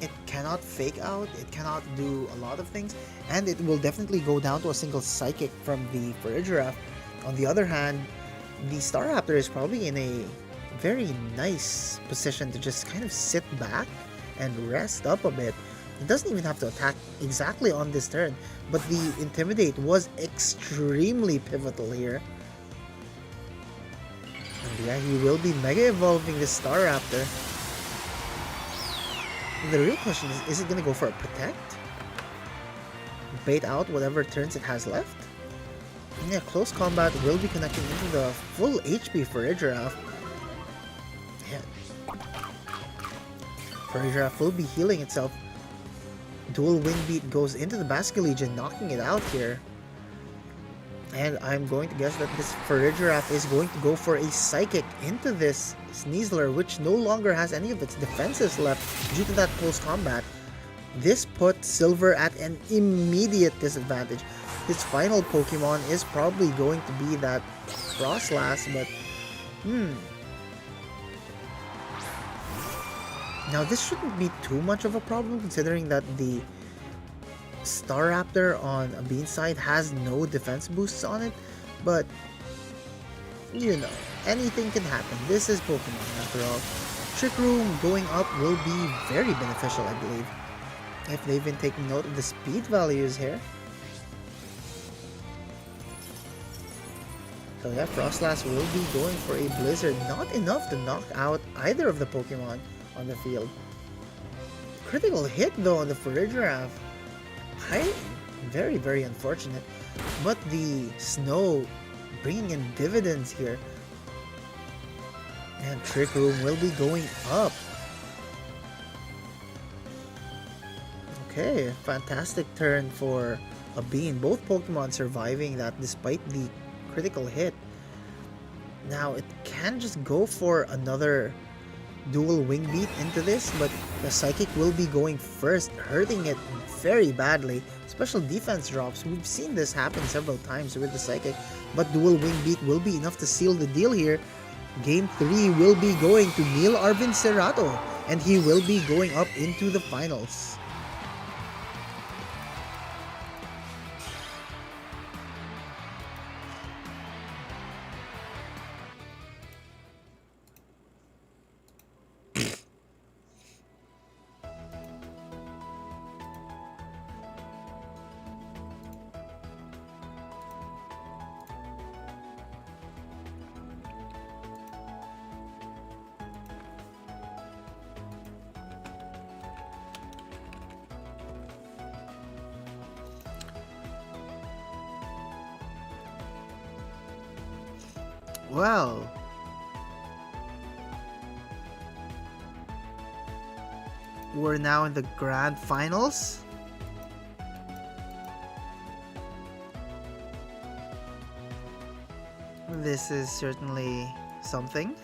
It cannot fake out, it cannot do a lot of things, and it will definitely go down to a single Psychic from the Farigiraf. On the other hand, the Staraptor is probably in a very nice position to just kind of sit back and rest up a bit. It doesn't even have to attack exactly on this turn, but the Intimidate was extremely pivotal here. And yeah, he will be Mega Evolving the Staraptor. The real question is it going to go for a Protect? Bait out whatever turns it has left? And yeah, Close Combat will be connecting into the full HP Farigiraf. Yeah. Farigiraf will be healing itself. Dual Wind Beat goes into the Basculegion, knocking it out here. And I'm going to guess that this Farigiraf is going to go for a Psychic into this Sneasler, which no longer has any of its defenses left due to that close combat. This puts Silver at an immediate disadvantage. His final Pokemon is probably going to be that Frostlass, but now this shouldn't be too much of a problem considering that the Staraptor on a Bean side has no defense boosts on it, but you know, anything can happen. This is Pokemon after all. Trick Room going up will be very beneficial, I believe, if they've been taking note of the speed values here. So yeah, Frostlass will be going for a Blizzard, not enough to knock out either of the Pokemon on the field. Critical hit though on the Farigiraf. Very, very unfortunate. But the snow bringing in dividends here. And Trick Room will be going up. Okay, fantastic turn for a Bean. Both Pokemon surviving that despite the critical hit. Now it can just go for another dual Wing Beat into this, but the Psychic will be going first, hurting it very badly. Special defense drops. We've seen this happen several times with the Psychic, but dual Wing Beat will be enough to seal the deal here. Game 3 will be going to Neil Arvin Cerato, and he will be going up into the finals. Well, we're now in the grand finals. This is certainly something.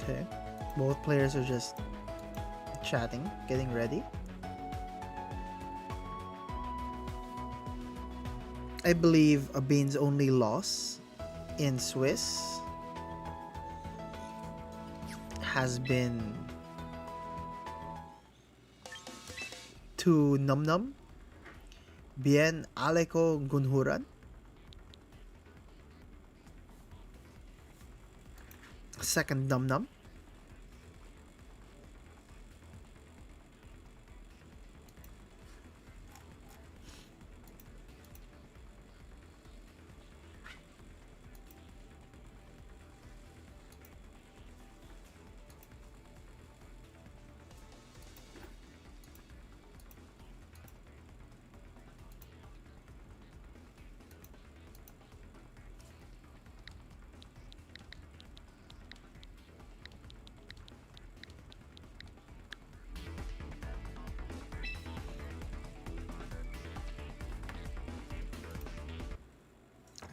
Okay, both players are just chatting, getting ready. I believe Abin's only loss in Swiss has been to Num Num, Bien Aleko Gunhuran. Second Num Num.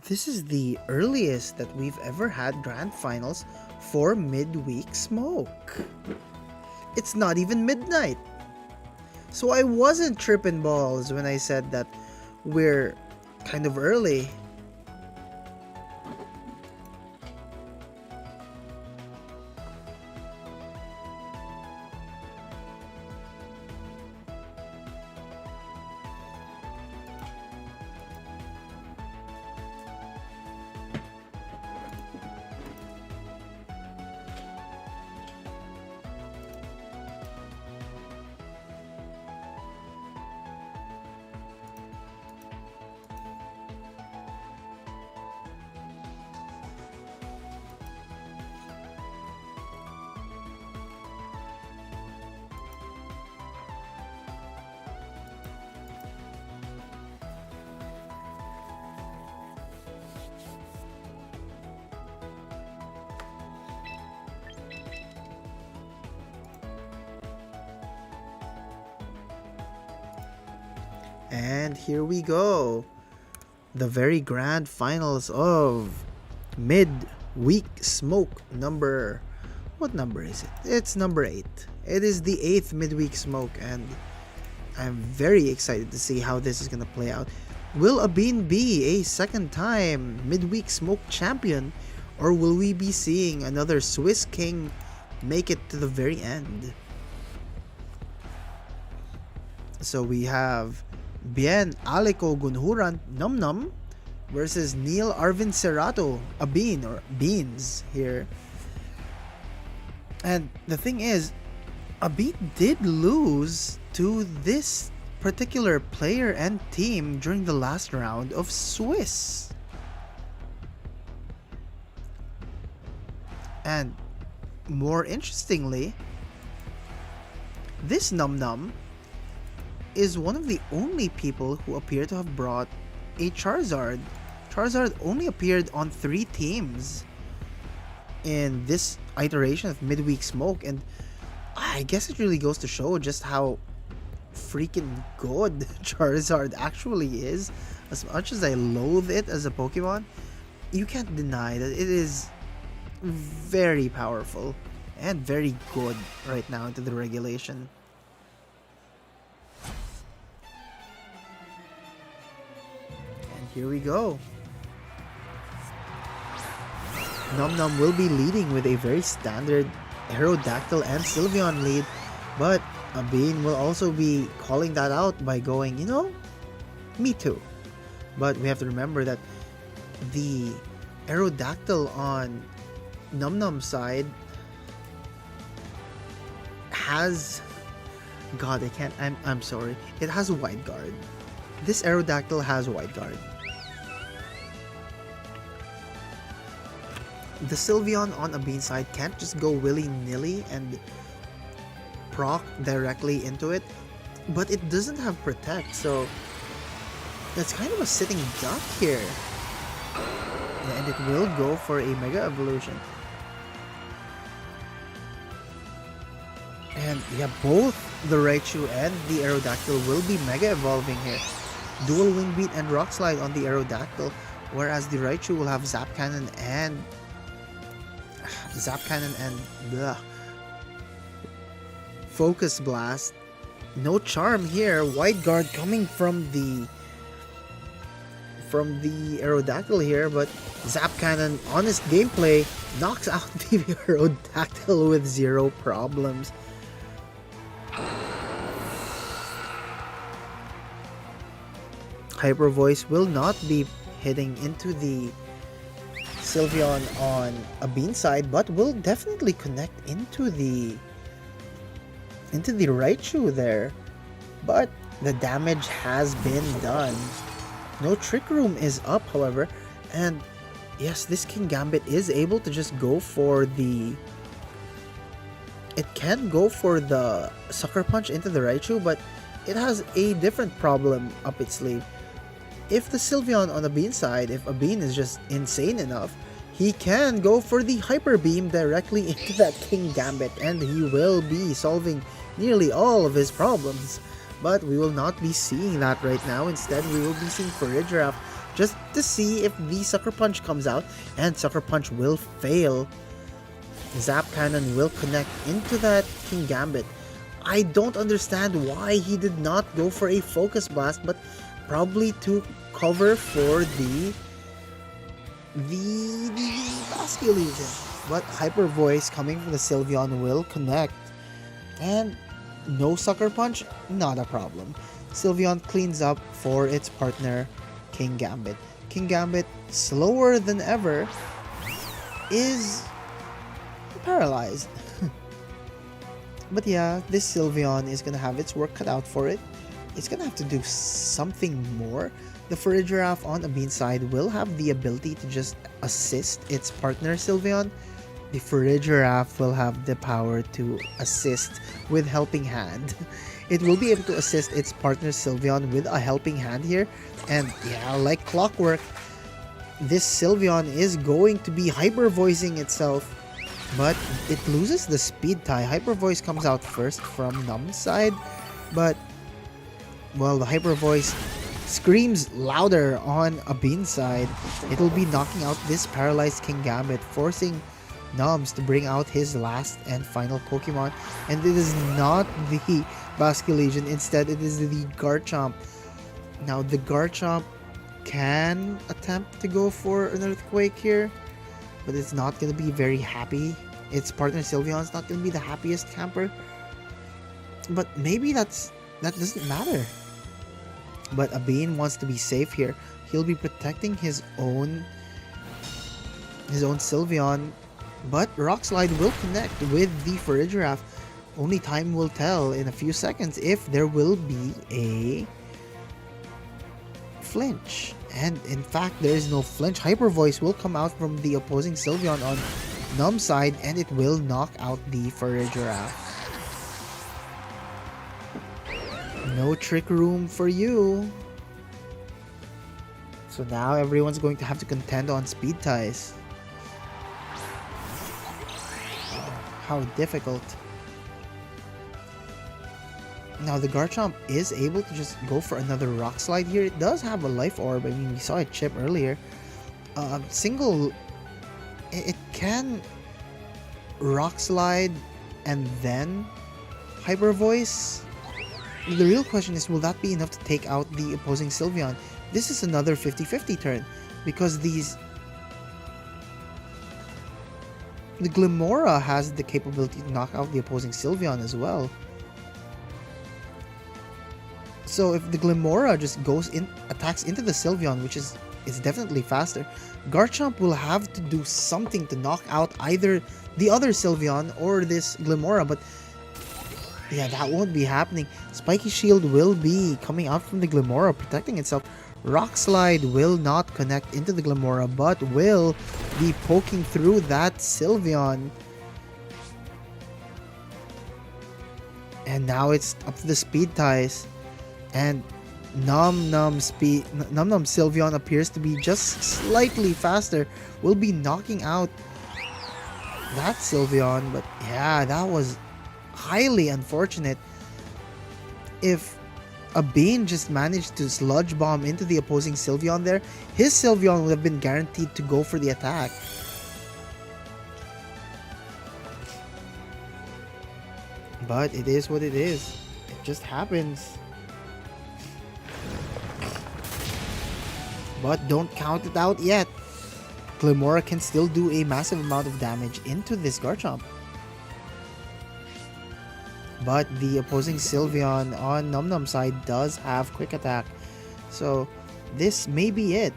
This is the earliest that we've ever had grand finals for midweek smoke. It's not even midnight. So I wasn't tripping balls when I said that we're kind of early. And here we go. The very grand finals of mid-week smoke number... What number is it? It's number 8. It is the 8th midweek smoke, and I'm very excited to see how this is going to play out. Will Abin be a second time midweek smoke champion, or will we be seeing another Swiss King make it to the very end? So we have Bien Aleko Gunhuran Num Num versus Neil Arvin Cerrato, Abin, or Beans here. And the thing is, Abin did lose to this particular player and team during the last round of Swiss. And more interestingly, this Num Num is one of the only people who appear to have brought a Charizard. Charizard only appeared on 3 teams in this iteration of midweek smoke, and I guess it really goes to show just how freaking good Charizard actually is. As much as I loathe it as a Pokemon, you can't deny that it is very powerful and very good right now into the regulation. Here we go. Num Num will be leading with a very standard Aerodactyl and Sylveon lead, but Abin will also be calling that out by going, you know, me too. But we have to remember that the Aerodactyl on Num Num's side has... God, I can't... I'm sorry. It has Wide Guard. This Aerodactyl has Wide Guard. The Sylveon on Abin's side can't just go willy-nilly and proc directly into it, but it doesn't have Protect, so that's kind of a sitting duck here. And it will go for a Mega Evolution. And yeah, both the Raichu and the Aerodactyl will be Mega Evolving here. Dual Wing Beat and Rock Slide on the Aerodactyl, whereas the Raichu will have Zap Cannon and Focus Blast. No charm here. Wide Guard coming from the Aerodactyl here, but Zap Cannon, honest gameplay, knocks out the Aerodactyl with zero problems. Hyper Voice will not be hitting into the Sylveon on a Bean side, but will definitely connect into the Raichu there. But the damage has been done. No Trick Room is up, however, and yes, this King Gambit is able to just go for the... It can go for the Sucker Punch into the Raichu, but it has a different problem up its sleeve. If the Sylveon on the Bean side, if a Bean is just insane enough, he can go for the Hyper Beam directly into that King Gambit, and he will be solving nearly all of his problems. But we will not be seeing that right now. Instead, we will be seeing Farigiraf just to see if the Sucker Punch comes out, and Sucker Punch will fail. Zap Cannon will connect into that King Gambit. I don't understand why he did not go for a Focus Blast, but probably to cover for the Basculegion. But Hyper Voice coming from the Sylveon will connect. And no Sucker Punch, not a problem. Sylveon cleans up for its partner, King Gambit. King Gambit, slower than ever, is paralyzed. But yeah, this Sylveon is gonna have its work cut out for it. It's gonna have to do something more. The Farigiraf on the Bean side will have the ability to just assist its partner Sylveon. The Farigiraf will have the power to assist with Helping Hand. It will be able to assist its partner Sylveon with a Helping Hand here. And yeah, like clockwork, this Sylveon is going to be Hyper Voicing itself. But it loses the speed tie. Hyper Voice comes out first from Num's side. But, well, the Hyper Voice screams louder on a Bean side. It will be knocking out this paralyzed King Gambit, forcing Nums to bring out his last and final Pokemon. And it is not the Basculegion. Instead, it is the Garchomp. Now, the Garchomp can attempt to go for an Earthquake here, but it's not going to be very happy. Its partner Sylveon is not going to be the happiest camper. But maybe that doesn't matter. But a Bean wants to be safe here. He'll be protecting his own Sylveon. But Rock Slide will connect with the Farigiraf. Only time will tell in a few seconds if there will be a flinch. And in fact, there is no flinch. Hyper Voice will come out from the opposing Sylveon on Num's side, and it will knock out the Farigiraf. No Trick Room for you. So now everyone's going to have to contend on speed ties. How difficult. Now the Garchomp is able to just go for another Rock Slide here. It does have a Life Orb. I mean, we saw it chip earlier. It can Rock Slide and then Hyper Voice. The real question is, will that be enough to take out the opposing Sylveon? This is another 50-50 turn, because the Glimmora has the capability to knock out the opposing Sylveon as well. So if the Glimmora just attacks into the Sylveon, which is definitely faster, Garchomp will have to do something to knock out either the other Sylveon or this Glimmora, but yeah, that won't be happening. Spiky Shield will be coming out from the Glimmora, protecting itself. Rock Slide will not connect into the Glimmora, but will be poking through that Sylveon. And now it's up to the speed ties. And Num Sylveon appears to be just slightly faster. Will be knocking out that Sylveon. But yeah, that was highly unfortunate. If a Bean just managed to Sludge Bomb into the opposing Sylveon there, his Sylveon would have been guaranteed to go for the attack. But it is what it is. It just happens. But don't count it out yet. Clemora can still do a massive amount of damage into this Garchomp. But the opposing Sylveon on Num Num side does have Quick Attack. So this may be it.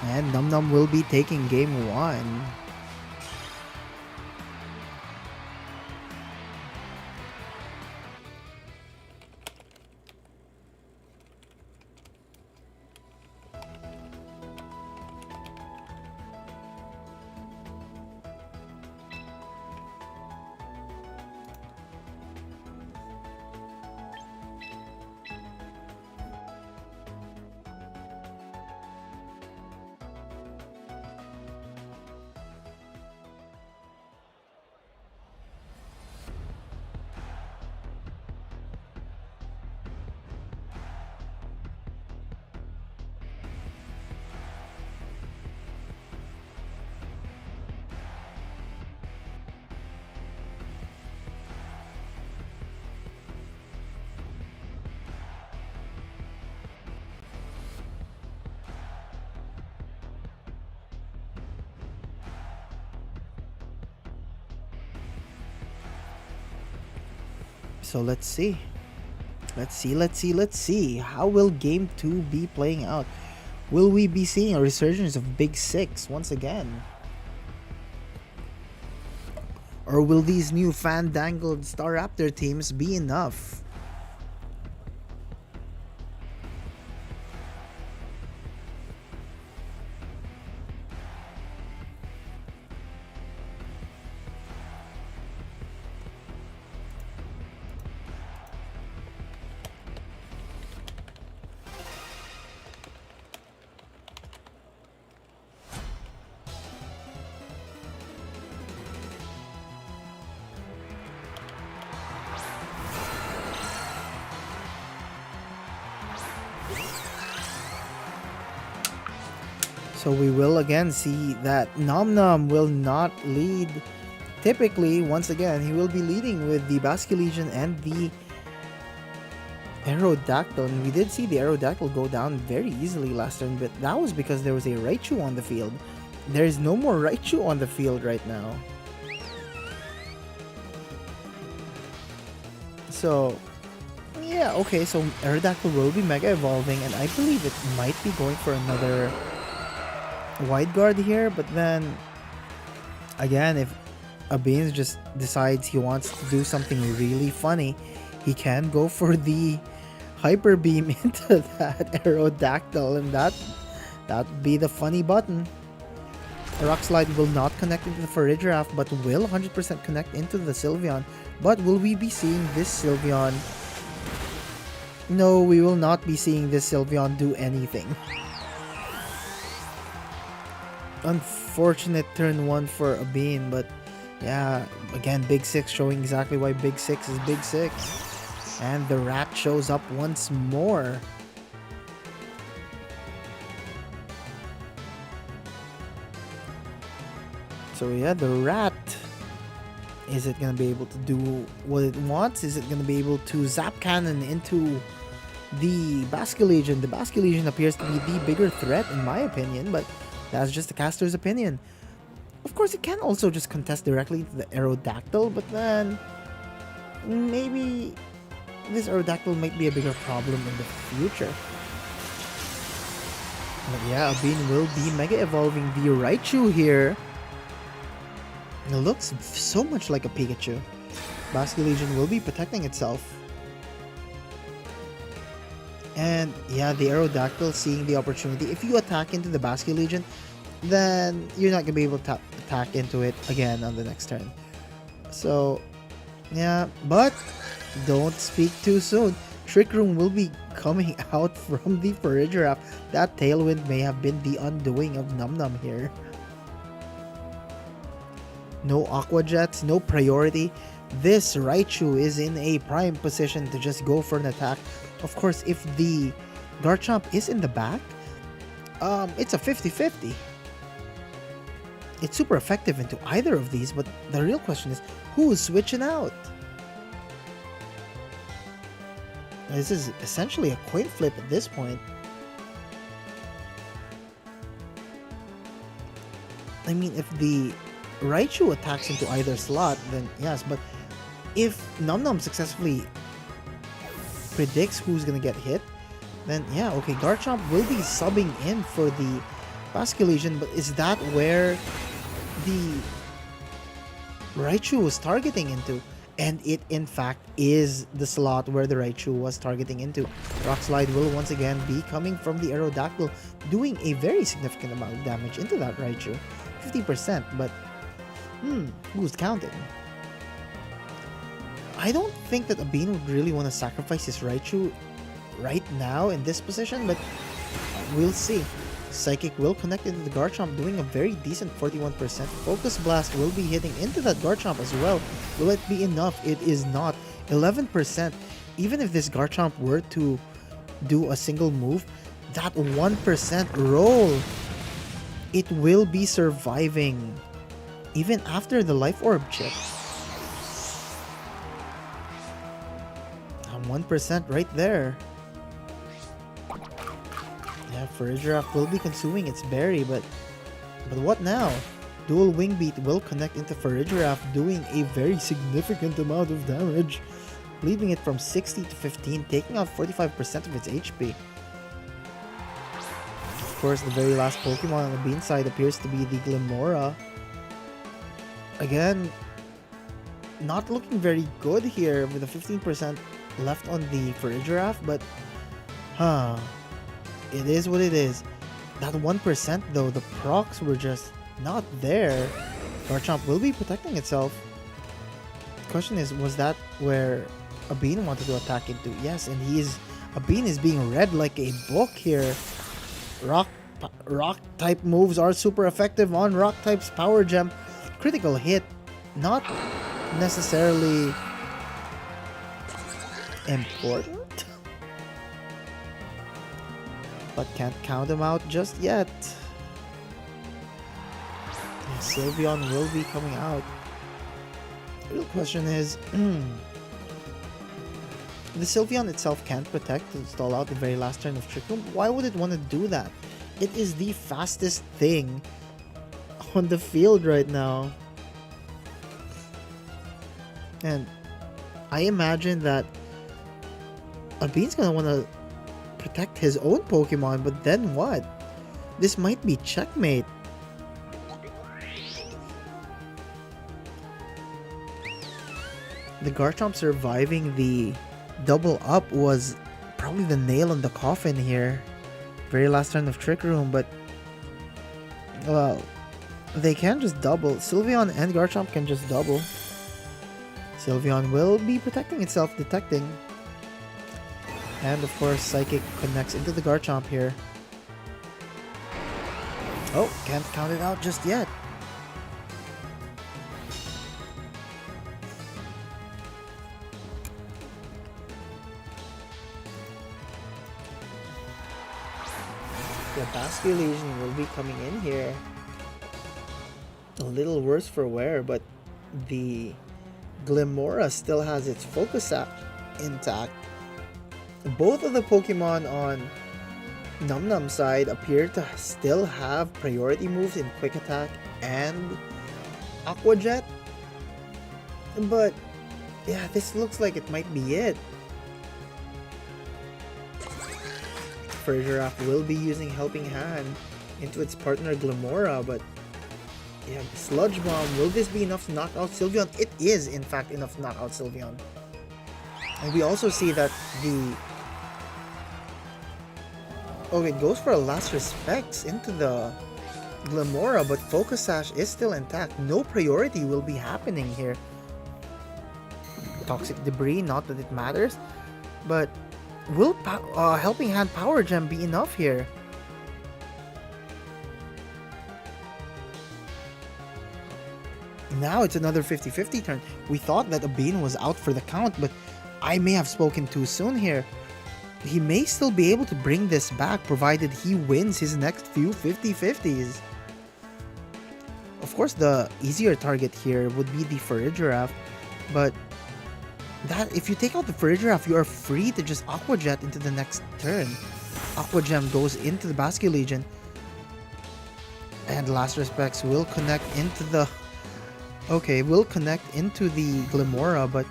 And Num Num will be taking game 1. So let's see. Let's see. How will game 2 be playing out? Will we be seeing a resurgence of Big Six once again? Or will these new fandangled Staraptor teams be enough? So we will again see that Nom Nom will not lead. Typically, once again, he will be leading with the Basculegion and the Aerodactyl. And we did see the Aerodactyl go down very easily last turn, but that was because there was a Raichu on the field. There is no more Raichu on the field right now. So, yeah, okay, so Aerodactyl will be Mega Evolving, and I believe it might be going for another Wide Guard here, but then again, if Abeans just decides he wants to do something really funny, he can go for the Hyper Beam into that Aerodactyl, and that'd be the funny button. Rock Slide will not connect into the Farigiraf, but will 100% connect into the Sylveon. But will we be seeing this Sylveon? No, we will not be seeing this Sylveon do anything. Unfortunate turn 1 for Abeen, but yeah, again, Big Six showing exactly why Big Six is Big Six. And the rat shows up once more. So yeah, the rat. Is it going to be able to do what it wants? Is it going to be able to zap cannon into the Basculegion? The Basculegion appears to be the bigger threat in my opinion, but that's just the caster's opinion. Of course, it can also just contest directly to the Aerodactyl, but then maybe this Aerodactyl might be a bigger problem in the future. But yeah, Abeen will be Mega Evolving the Raichu here. It looks so much like a Pikachu. Basculegion will be protecting itself. And yeah, the Aerodactyl seeing the opportunity. If you attack into the Basculegion, then you're not going to be able to attack into it again on the next turn. So, yeah, but don't speak too soon. Trick Room will be coming out from the Farigiraf. That Tailwind may have been the undoing of Num Num here. No Aqua Jets, no priority. This Raichu is in a prime position to just go for an attack. Of course, if the Garchomp is in the back, it's a 50-50. It's super effective into either of these, but the real question is, who's switching out? This is essentially a coin flip at this point. I mean, if the Raichu attacks into either slot, then yes, but if Num Num successfully predicts who's gonna get hit, then yeah, okay, Garchomp will be subbing in for the Basculation, but is that where the Raichu was targeting into? And it in fact is the slot where the Raichu was targeting into. Rock Slide will once again be coming from the Aerodactyl, doing a very significant amount of damage into that Raichu. 50%, but who's counting? I don't think that Abin would really want to sacrifice his Raichu right now in this position, but we'll see. Psychic will connect into the Garchomp, doing a very decent 41%. Focus Blast will be hitting into that Garchomp as well. Will it be enough? It is not. 11%. Even if this Garchomp were to do a single move, that 1% roll, it will be surviving even after the Life Orb chip. 1% right there. Yeah, Farigiraf will be consuming its berry, but what now? Dual Wing Beat will connect into Farigiraf, doing a very significant amount of damage, leaving it from 60 to 15, taking out 45% of its HP. Of course, the very last Pokemon on the Bean side appears to be the Glimmora. Again, not looking very good here with a 15% left on the Farigiraf, but it is what it is. That 1% though, the procs were just not there. Garchomp will be protecting itself. The question is, was that where Abin wanted to attack into? Yes, and Abin is being read like a book here. Rock type moves are super effective on Rock type's Power Gem. Critical hit, not necessarily important, but can't count him out just yet. And Sylveon will be coming out. The real question is, the Sylveon itself can't protect to stall out the very last turn of Trick Room. Why would it want to do that? It is the fastest thing on the field right now. And I imagine that Abin's gonna want to protect his own Pokemon, but then what? This might be checkmate. The Garchomp surviving the double up was probably the nail in the coffin here. Very last turn of Trick Room, but well, they can just double. Sylveon and Garchomp can just double. Sylveon will be protecting itself, detecting. And of course, Psychic connects into the Garchomp here. Oh, can't count it out just yet. The Basculation will be coming in here. A little worse for wear, but the Glimmora still has its Focus Sash intact. Both of the Pokemon on Num Num side appear to still have priority moves in Quick Attack and Aqua Jet. But yeah, this looks like it might be it. Farigiraf will be using Helping Hand into its partner Glimmora, but yeah, Sludge Bomb, will this be enough to knock out Sylveon? It is in fact enough to knock out Sylveon. And we also see that the... oh, it goes for a last respects into the Glimmora, but Focus Sash is still intact. No priority will be happening here. Toxic Debris, not that it matters, but Will Helping Hand Power Gem be enough here? Now it's another 50-50 turn. We thought that Abin was out for the count, but I may have spoken too soon here. He may still be able to bring this back provided he wins his next few 50-50s. Of course, the easier target here would be the Farigiraf, but that if you take out the Farigiraf, you are free to just Aqua Jet into the next turn. Aqua Gem goes into the Basque Legion, and Last Respects will connect into the... Okay, will connect into the Glimora, but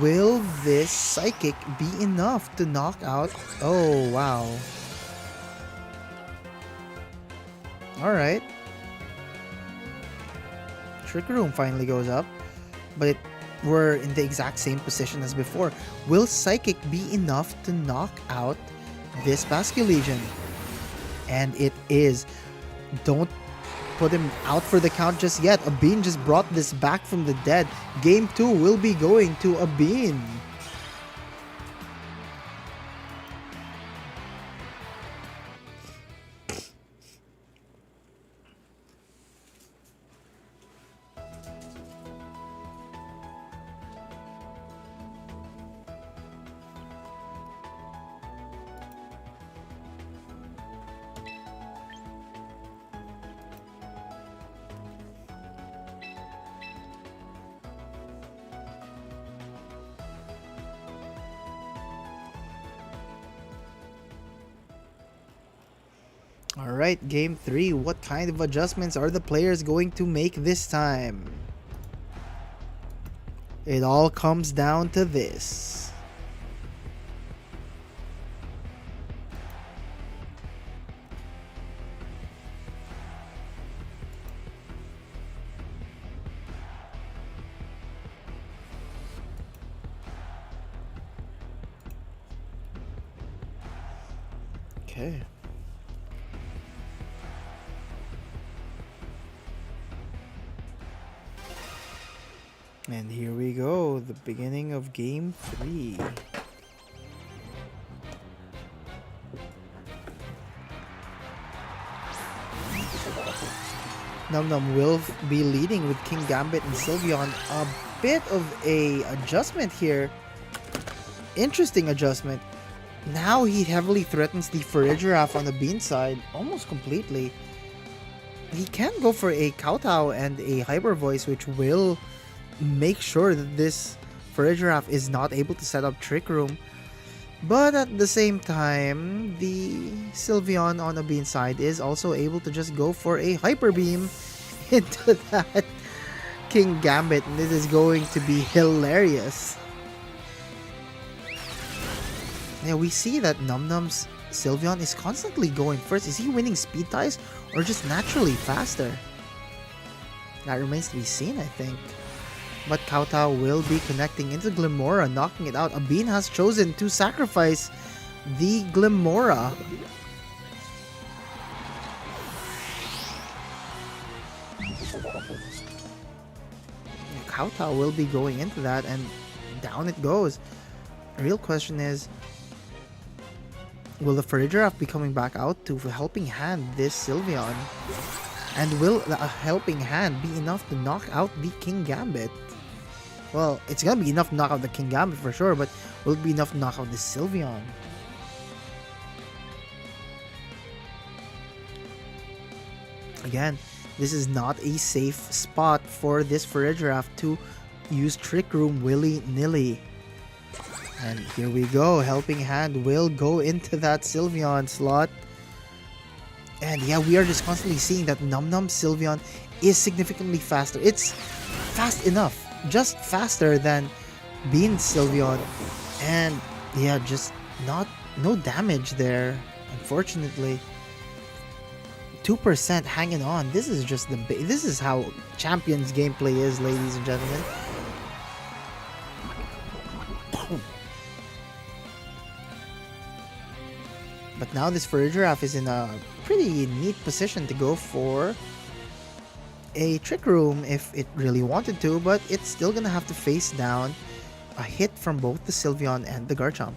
will this Psychic be enough to knock out... Oh, wow. Alright. Trick Room finally goes up, but we're in the exact same position as before. Will Psychic be enough to knock out this Basque Legion? And it is. Don't put him out for the count just yet. Abin just brought this back from the dead. Game 2 will be going to Abin. Alright, game 3. What kind of adjustments are the players going to make this time? It all comes down to this. Okay. And here we go, the beginning of game 3. Num Num will be leading with King Gambit and Sylveon. A bit of a adjustment here. Interesting adjustment. Now he heavily threatens the Farigiraf on the Bean side almost completely. He can go for a Kowtow and a Hyper Voice, which will make sure that this Farigiraf is not able to set up Trick Room. But at the same time, the Sylveon on the Bean side is also able to just go for a Hyper Beam into that King Gambit, and it is going to be hilarious. Yeah, we see that Num Num's Sylveon is constantly going first. Is he winning speed ties or just naturally faster? That remains to be seen, I think. But Kowtow will be connecting into Glimora, knocking it out. Abin has chosen to sacrifice the Glimora. Kowtow will be going into that, and down it goes. The real question is, will the Farigiraf be coming back out to Helping Hand this Sylveon? And will a Helping Hand be enough to knock out the King Gambit? Well, it's gonna be enough to knock out the King Gambit for sure, but will it be enough to knock out the Sylveon? Again, this is not a safe spot for this Farigiraf to use Trick Room willy-nilly. And here we go, Helping Hand will go into that Sylveon slot. And yeah, we are just constantly seeing that Num Num Sylveon is significantly faster. It's fast enough, just faster than Bean Sylveon. And yeah, just no damage there, unfortunately. 2% hanging on. This is just this is how Champions gameplay is, ladies and gentlemen. But now this Farigiraf is in a pretty neat position to go for a Trick Room if it really wanted to, but it's still gonna have to face down a hit from both the Sylveon and the Garchomp.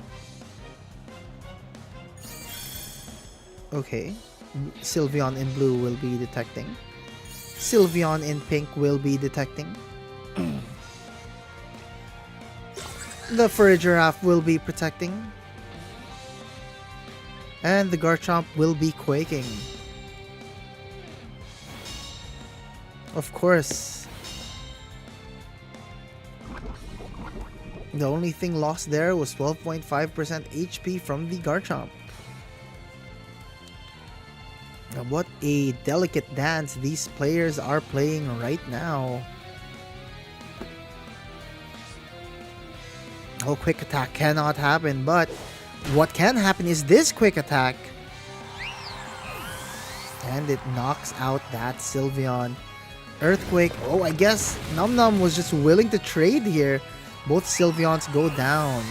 Okay. Sylveon in blue will be detecting. Sylveon in pink will be detecting. The Farigiraf will be protecting. And the Garchomp will be quaking. Of course. The only thing lost there was 12.5% HP from the Garchomp. Now, what a delicate dance these players are playing right now. Oh, quick attack cannot happen, but what can happen is this quick attack. And it knocks out that Sylveon. Earthquake. Oh, I guess Num Num was just willing to trade here. Both Sylveons go down.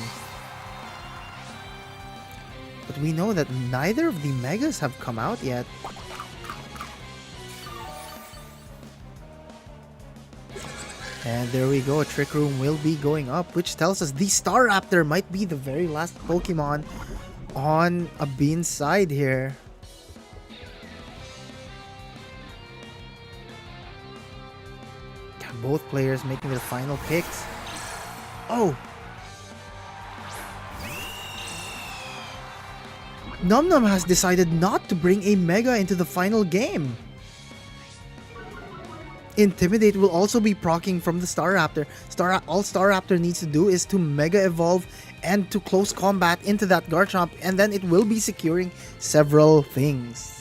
But we know that neither of the Megas have come out yet. And there we go, Trick Room will be going up, which tells us the Staraptor might be the very last Pokemon on a Bean's side here. Both players making their final picks. Oh! Num Num has decided not to bring a Mega into the final game. Intimidate will also be proccing from the Staraptor. All Staraptor needs to do is to Mega Evolve and to close combat into that Garchomp, and then it will be securing several things.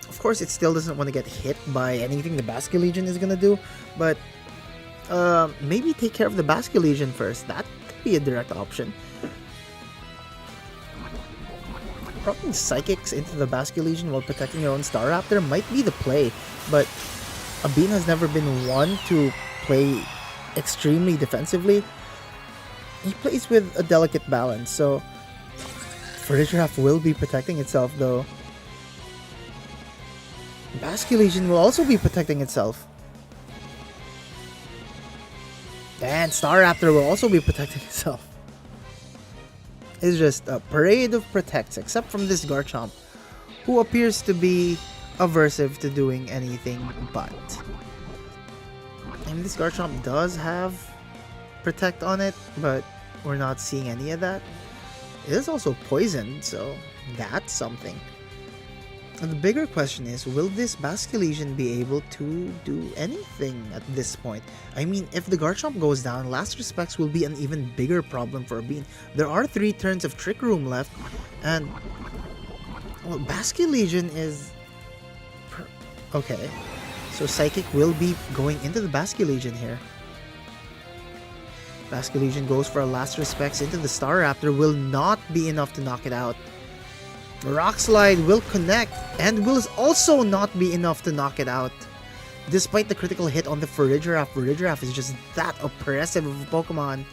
Of course, it still doesn't want to get hit by anything the Basculegion is gonna do, but maybe take care of the Basculegion first. That could be a direct option. Dropping Psychics into the Basculegion while protecting your own Staraptor might be the play, but Abin has never been one to play extremely defensively. He plays with a delicate balance, so Farigiraf will be protecting itself though. Basculegion will also be protecting itself. And Staraptor will also be protecting itself. It's just a parade of protects, except from this Garchomp, who appears to be aversive to doing anything but. And this Garchomp does have protect on it, but we're not seeing any of that. It is also poisoned, so that's something. And the bigger question is, will this Basculegion be able to do anything at this point? I mean, if the Garchomp goes down, Last Respects will be an even bigger problem for Bean. There are 3 turns of Trick Room left, and well, Basculegion is... Okay, so Psychic will be going into the Basculegion here. Basculegion goes for a Last Respects into the Staraptor, will not be enough to knock it out. Rock Slide will connect and will also not be enough to knock it out. Despite the critical hit on the Farigiraf, Farigiraf is just that oppressive of a Pokemon.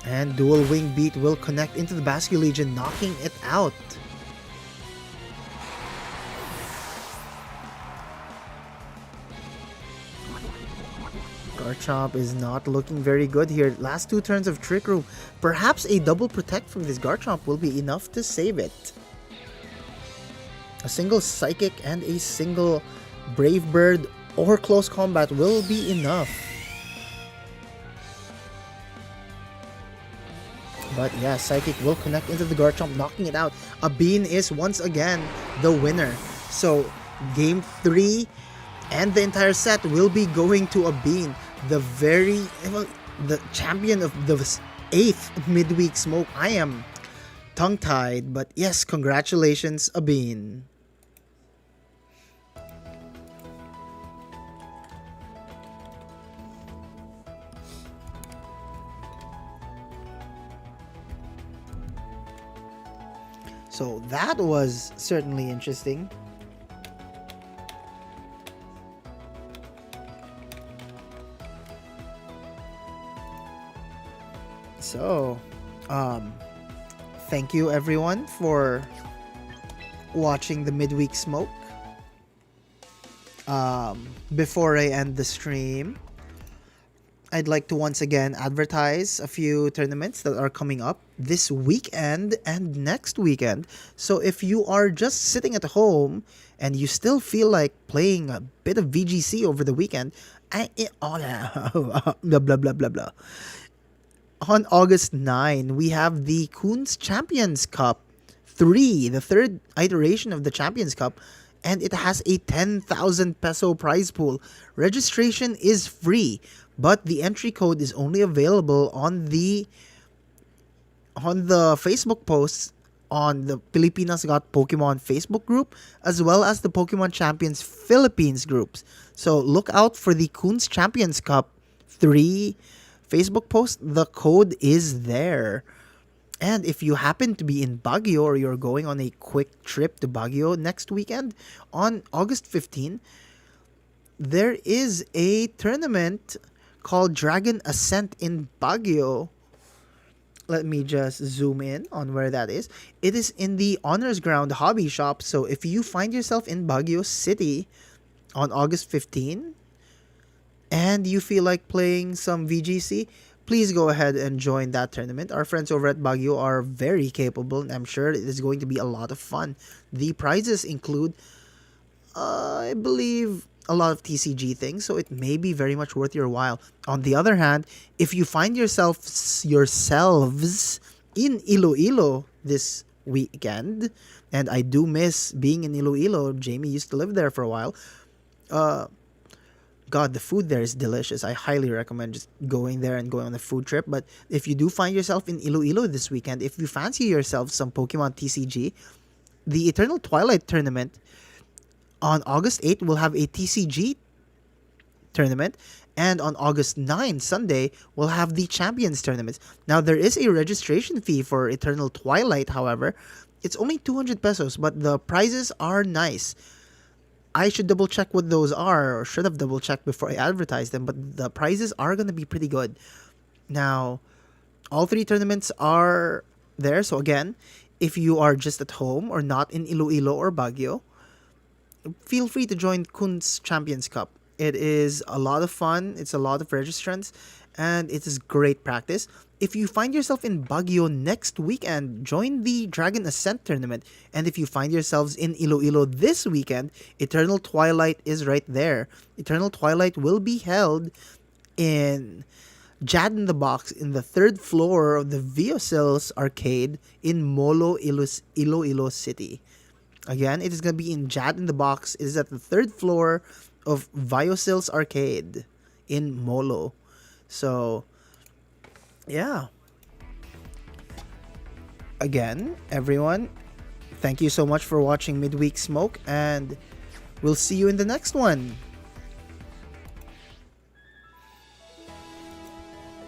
And Dual Wing Beat will connect into the Basculegion, knocking it out. Garchomp is not looking very good here. Last 2 turns of Trick Room. Perhaps a double protect from this Garchomp will be enough to save it. A single Psychic and a single Brave Bird or Close Combat will be enough. But yeah, Psychic will connect into the Garchomp, knocking it out. Abin is once again the winner. So game 3 and the entire set will be going to Abin. The champion of the 8th midweek smoke. I am tongue-tied, but yes, congratulations, Abin. So that was certainly interesting. So, thank you everyone for watching the midweek smoke. Before I end the stream, I'd like to once again advertise a few tournaments that are coming up this weekend and next weekend. So if you are just sitting at home and you still feel like playing a bit of VGC over the weekend, blah blah blah blah blah. On August 9, we have the Coons Champions Cup 3, the third iteration of the Champions Cup, and it has a 10,000 peso prize pool. Registration is free, but the entry code is only available on the Facebook posts on the Pilipinas Got Pokemon Facebook group, as well as the Pokemon Champions Philippines groups. So look out for the Coons Champions Cup 3 Facebook post. The code is there. And if you happen to be in Baguio or you're going on a quick trip to Baguio next weekend, on August 15, there is a tournament called Dragon Ascent in Baguio. Let me just zoom in on where that is. It is in the Honors Ground Hobby Shop. So if you find yourself in Baguio City on August 15 and you feel like playing some VGC, please go ahead and join that tournament. Our friends over at Baguio are very capable, and I'm sure it is going to be a lot of fun. The prizes include, I believe, a lot of TCG things, so it may be very much worth your while. On the other hand, if you find yourselves in Iloilo this weekend, and I do miss being in Iloilo, Jamie used to live there for a while, God, the food there is delicious. I highly recommend just going there and going on a food trip. But if you do find yourself in Iloilo this weekend, if you fancy yourself some Pokemon TCG, the Eternal Twilight Tournament on August 8 will have a TCG tournament. And on August 9, Sunday, we'll have the Champions Tournaments. Now, there is a registration fee for Eternal Twilight, however. It's only 200 pesos, but the prizes are nice. I should double check what those are, or should have double checked before I advertise them, but the prizes are going to be pretty good. Now, all three tournaments are there. So again, if you are just at home or not in Iloilo or Baguio, feel free to join Kun's Champions Cup. It is a lot of fun, it's a lot of registrants, and it is great practice. If you find yourself in Baguio next weekend, join the Dragon Ascent tournament. And if you find yourselves in Iloilo this weekend, Eternal Twilight is right there. Eternal Twilight will be held in Jad in the Box in the third floor of the Viosils Arcade in Molo, Iloilo City. Again, it is going to be in Jad in the Box. It is at the third floor of Viosils Arcade in Molo. So, yeah. Again, everyone, thank you so much for watching Midweek Smoke, and we'll see you in the next one.